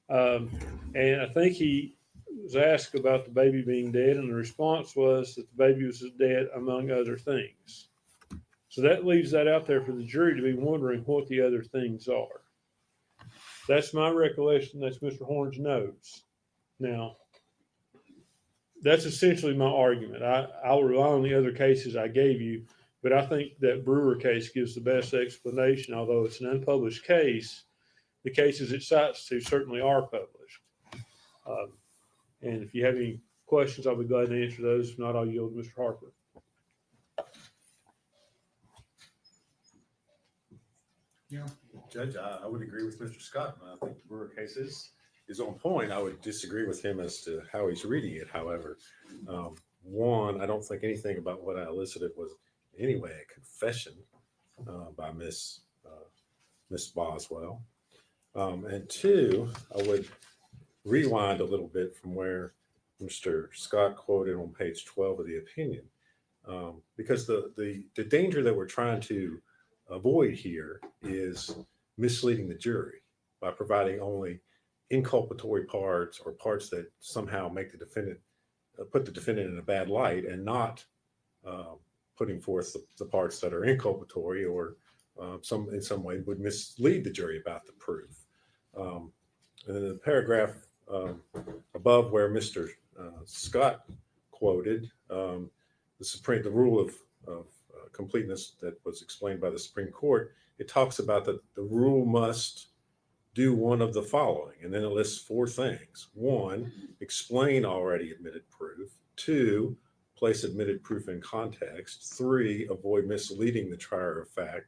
And I think he was asked about the baby being dead, and the response was that the baby was dead, among other things. So that leaves that out there for the jury to be wondering what the other things are. That's my recollection. That's Mr. Horn's notes. Now, that's essentially my argument. I'll rely on the other cases I gave you, but I think that Brewer case gives the best explanation. Although it's an unpublished case, the cases it cites to certainly are published. And if you have any questions, I'll be glad to answer those. If not, I'll yield to Mr. Harper. Yeah. Judge, I would agree with Mr. Scott. I think the Brewer case is on point. I would disagree with him as to how he's reading it. However, one, I don't think anything about what I elicited was in any way a confession by Miss Boswell. And two, I would rewind a little bit from where Mr. Scott quoted on page 12 of the opinion. Because the danger that we're trying to avoid here is misleading the jury by providing only inculpatory parts or parts that somehow make the defendant put the defendant in a bad light, and not putting forth the parts that are inculpatory or in some way would mislead the jury about the proof. And then the paragraph above where Mr. Scott quoted the rule of completeness that was explained by the Supreme Court, it talks about that the rule must do one of the following, and then it lists 4 things. 1, explain already admitted proof. 2, place admitted proof in context. 3, avoid misleading the trier of fact.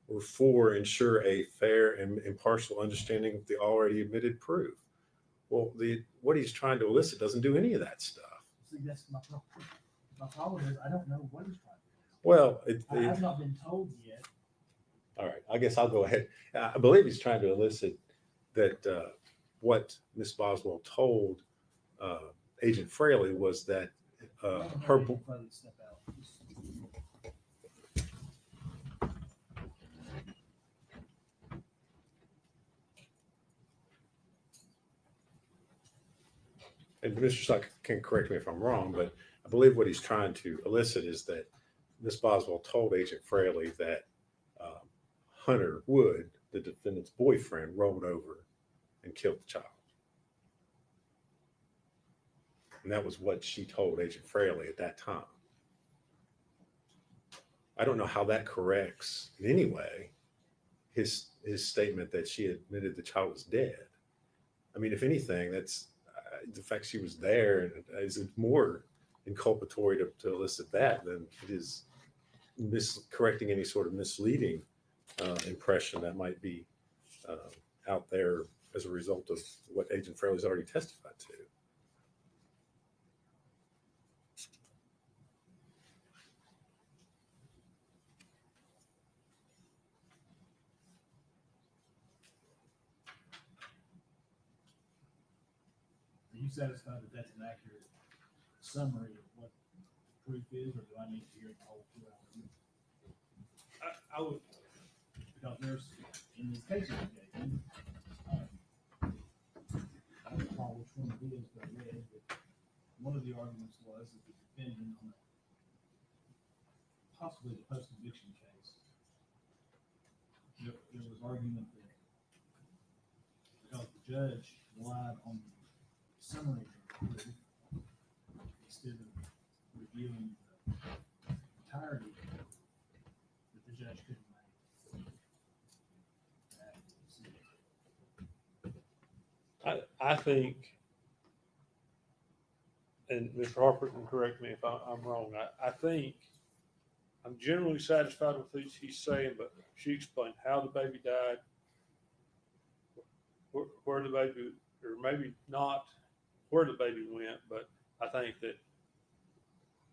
Or 4, ensure a fair and impartial understanding of the already admitted proof. Well, what he's trying to elicit doesn't do any of that stuff. See, that's my problem. My problem is I don't know what he's trying to do. Well, I have not been told yet. all right, I guess I'll go ahead. I believe he's trying to elicit that what Miss Boswell told Agent Fraley was that her. Step out. And Mr. Scott can correct me if I'm wrong, but I believe what he's trying to elicit is that Miss Boswell told Agent Fraley that Hunter Wood, the defendant's boyfriend, rolled over and killed the child. And that was what she told Agent Fraley at that time. I don't know how that corrects in any way his statement that she admitted the child was dead. I mean, if anything, that's the fact she was there is more inculpatory to elicit that than it is correcting any sort of misleading impression that might be out there as a result of what Agent Fraley's already testified to. Are you satisfied that that's an accurate summary of what proof is, or do I need to hear the whole 2 hours? I would, Because there's, in this case, I don't recall which one it is, but I read that one of the arguments was that the defendant on possibly the post-conviction case, there was argument that because the judge relied on the summary of the proof instead of reviewing the entirety that the judge couldn't make. I think, and Mr. Harper can correct me if I'm wrong, I think I'm generally satisfied with what he's saying, but she explained how the baby died, where the baby, or maybe not where the baby went, but I think that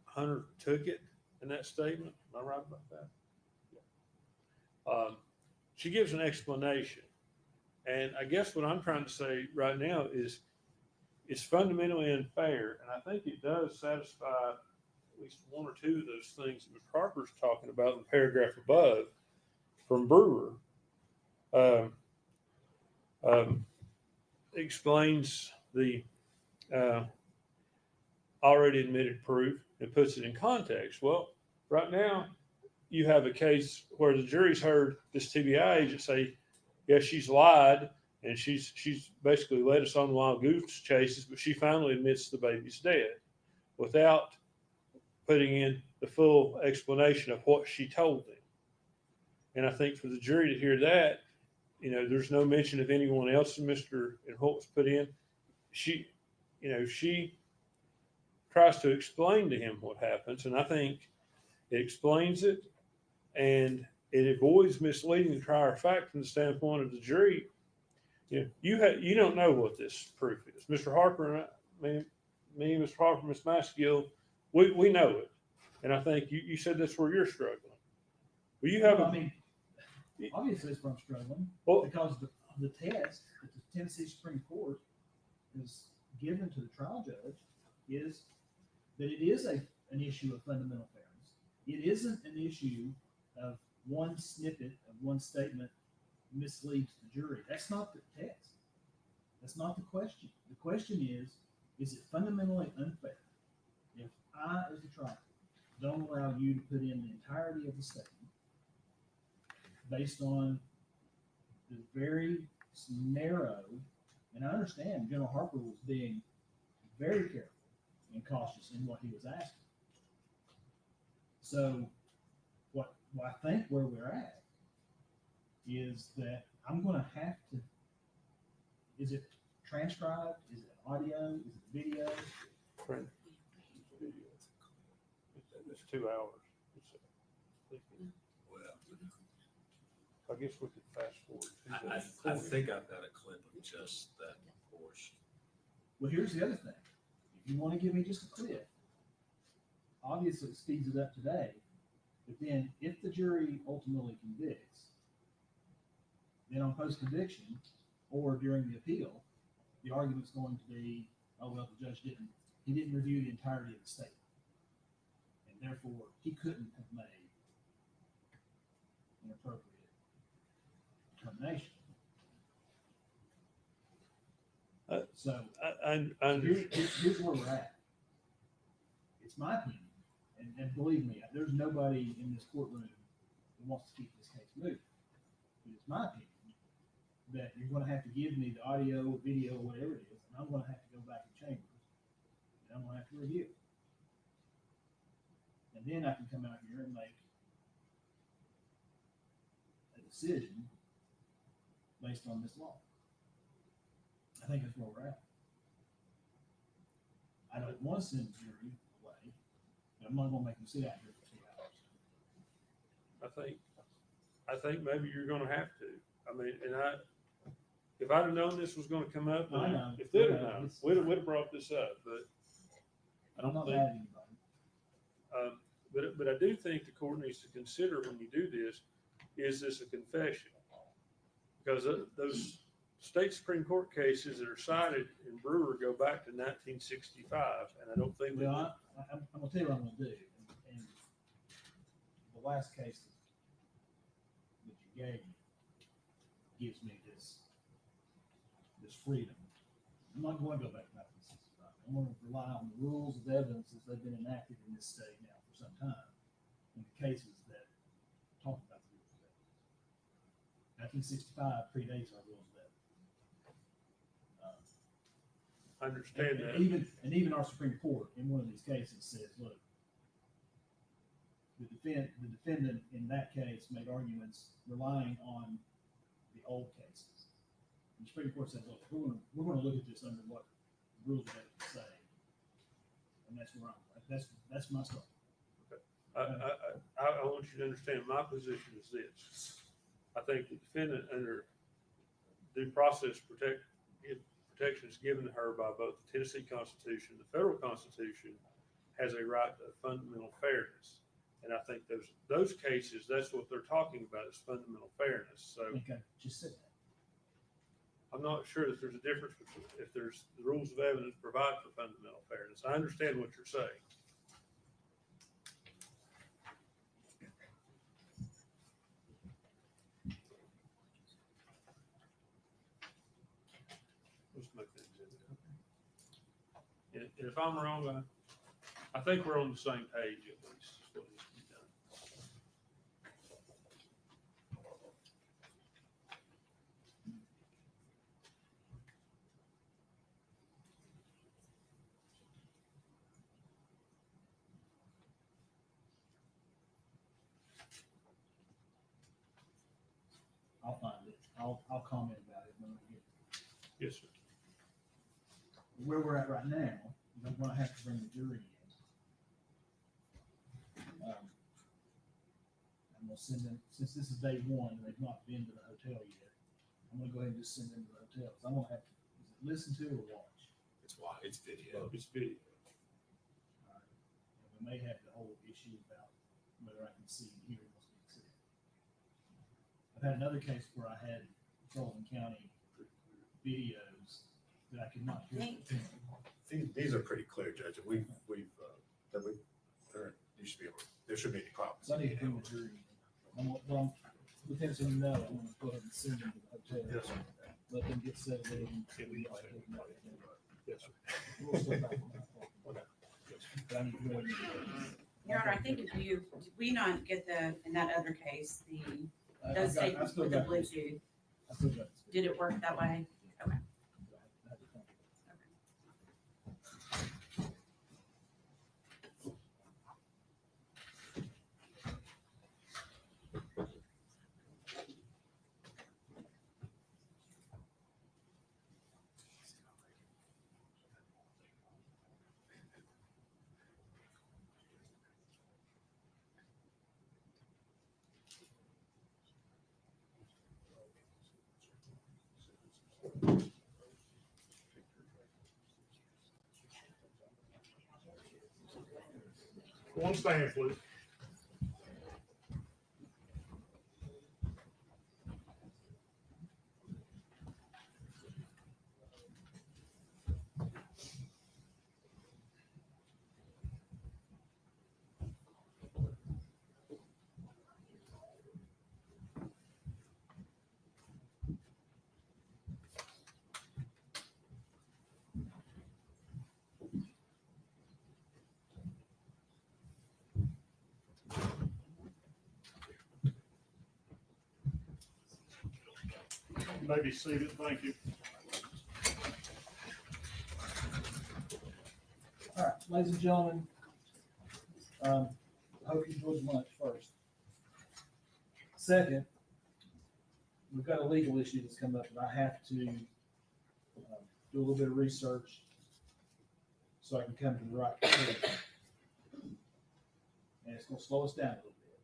Hunter took it in that statement. Am I right about that? Yeah. She gives an explanation. And I guess what I'm trying to say right now is it's fundamentally unfair. And I think it does satisfy at least 1 or 2 of those things that Mr. Harper's talking about in the paragraph above from Brewer. Explains the already admitted proof and puts it in context. Well, right now you have a case where the jury's heard this TBI agent say, yes, she's lied and she's basically led us on wild goose chases, but she finally admits the baby's dead without putting in the full explanation of what she told them. And I think for the jury to hear that, there's no mention of anyone else in what was put in. She tries to explain to him what happens, and I think it explains it, and it avoids misleading the trier of fact from the standpoint of the jury. You don't know what this proof is. Mr. Harper and me, Mr. Harper, Ms. Maskill, we know it, and I think you said that's where you're struggling. Well, you have. Obviously, that's where I'm struggling, because the test that the Tennessee Supreme Court is given to the trial judge is that it is an issue of fundamental fairness. it isn't an issue of one snippet of one statement misleads the jury. That's not the test. That's not the question. The question is it fundamentally unfair if I, as the trial, don't allow you to put in the entirety of the statement based on the very narrow, and I understand General Harper was being very careful and cautious in what he was asking. So what I think where we're at is that I'm going to have to, is it transcribed? Is it audio? Is it video? It's 2 hours. Well, I guess we could fast forward. to the I recording. think I've got a clip of just that portion. Well, here's the other thing. If you want to give me just a clip, obviously it speeds it up today. But then if the jury ultimately convicts, then on post-conviction or during the appeal, the argument's going to be, oh, well, the judge he didn't review the entirety of the statement. And therefore, he couldn't have made an appropriate determination. So here's where we're at. It's my opinion, and believe me, there's nobody in this courtroom who wants to keep this case moving. But it's my opinion that you're going to have to give me the audio, video, whatever it is, and I'm going to have to go back in chambers, and I'm going to have to review it. And then I can come out here and make a decision based on this law. I think that's where we're at. I don't want to send the jury away, but I'm not going to make them sit out here for 2 hours. I think maybe you're gonna have to. I mean, if I'd have known this was gonna come up, I know. if they'd have known, we'd have brought this up, but I I'm don't not think. mad at anybody. But I do think the court needs to consider when you do this, is this a confession? Because those state Supreme Court cases that are cited in Brewer go back to 1965, and I don't think that. Well, I'm going to tell you what I'm going to do. And the last case that you gave me gives me this freedom. I'm not going to go back to 1965. I'm going to rely on the rules of evidence as they've been enacted in this state now for some time, in the cases that talk about the rules of evidence. 1965 predates our rules of evidence. I understand that. And even our Supreme Court in one of these cases says, look, the defendant in that case made arguments relying on the old cases. And the Supreme Court says, look, we're going to look at this under what the rules of evidence say, and that's where that's my stuff. I want you to understand my position is this. I think the defendant under due process protections given to her by both the Tennessee Constitution, the federal Constitution, has a right to fundamental fairness. And I think those cases, that's what they're talking about, is fundamental fairness. So Okay, just sit there. I'm not sure that there's a difference if there's the rules of evidence provide for fundamental fairness. I understand what you're saying. Let's make that exhibit. And if I'm wrong, I think we're on the same page at least. Is what needs to be done. I'll find it. I'll comment about it when we get Yes, sir. where we're at right now. I'm going to have to bring the jury in. I'm going to send them, since this is day one and they've not been to the hotel yet, I'm going to go ahead and just send them to the hotel. So I'm going to have to, is it listen to or watch? It's video. It's video. All right. And we may have the whole issue about whether I can see and hear what's being said. I've had another case where I had Sullivan County videos that I could not hear. These are pretty clear, Judge. There should be able to there shouldn't be any problems. So I need to bring the jury. Well, Lieutenant, so you know, I'm gonna go ahead and send them to the hotel. Yes, sir. Let them get settled in. Yeah, we can say that. Yes, sir. We'll step back from that. But I need to go ahead and- Your Honor, I think if you, did we not get in that other case, I those got- I statements still with the got this. Bluetooth, I still got this. did it work that way? One stand, please. You may be seated. Thank you. All right, ladies and gentlemen, I hope you enjoyed lunch first. Second, we've got a legal issue that's come up that I have to do a little bit of research so I can come to the right conclusion. And it's gonna slow us down a little bit.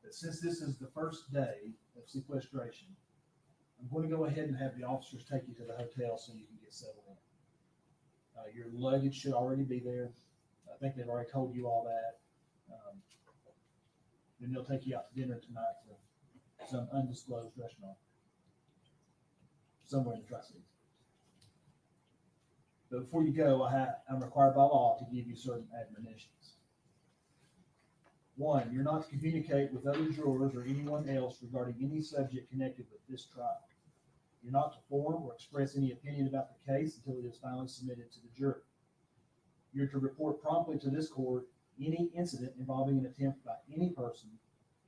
But since this is the first day of sequestration, I'm going to go ahead and have the officers take you to the hotel so you can get settled in. Your luggage should already be there. I think they've already told you all that. Then they'll take you out to dinner tonight to some undisclosed restaurant somewhere in the Tri-Cities. But before you go, I'm required by law to give you certain admonitions. One, you're not to communicate with other jurors or anyone else regarding any subject connected with this trial. You're not to form or express any opinion about the case until it is finally submitted to the jury. You're to report promptly to this court any incident involving an attempt by any person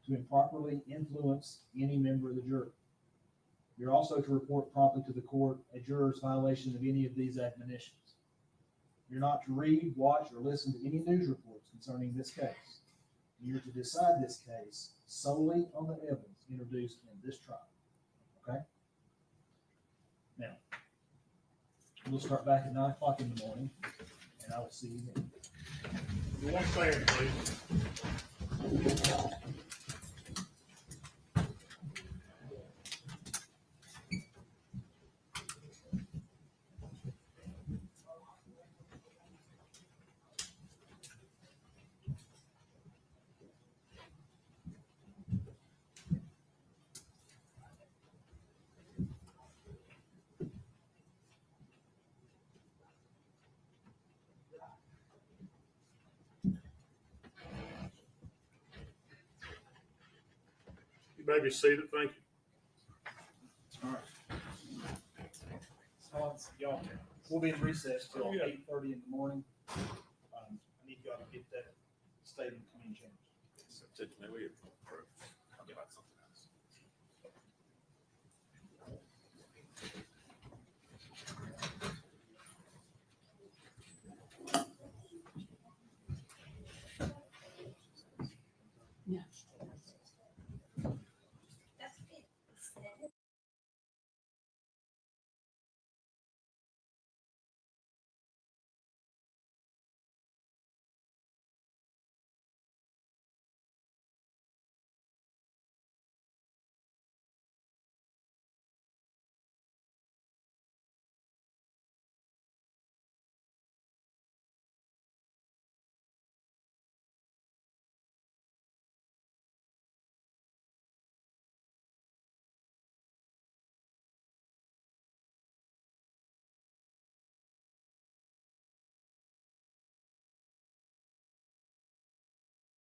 to improperly influence any member of the jury. You're also to report promptly to the court a juror's violation of any of these admonitions. You're not to read, watch, or listen to any news reports concerning this case. You're to decide this case solely on the evidence introduced in this trial. Okay? Now, we'll start back at 9 o'clock in the morning, and I will see you then. One stand, please. You may be seated. Thank you. All right. So, y'all, we'll be in recess till 8:30 in the morning. I need y'all to get that statement to me, James. May we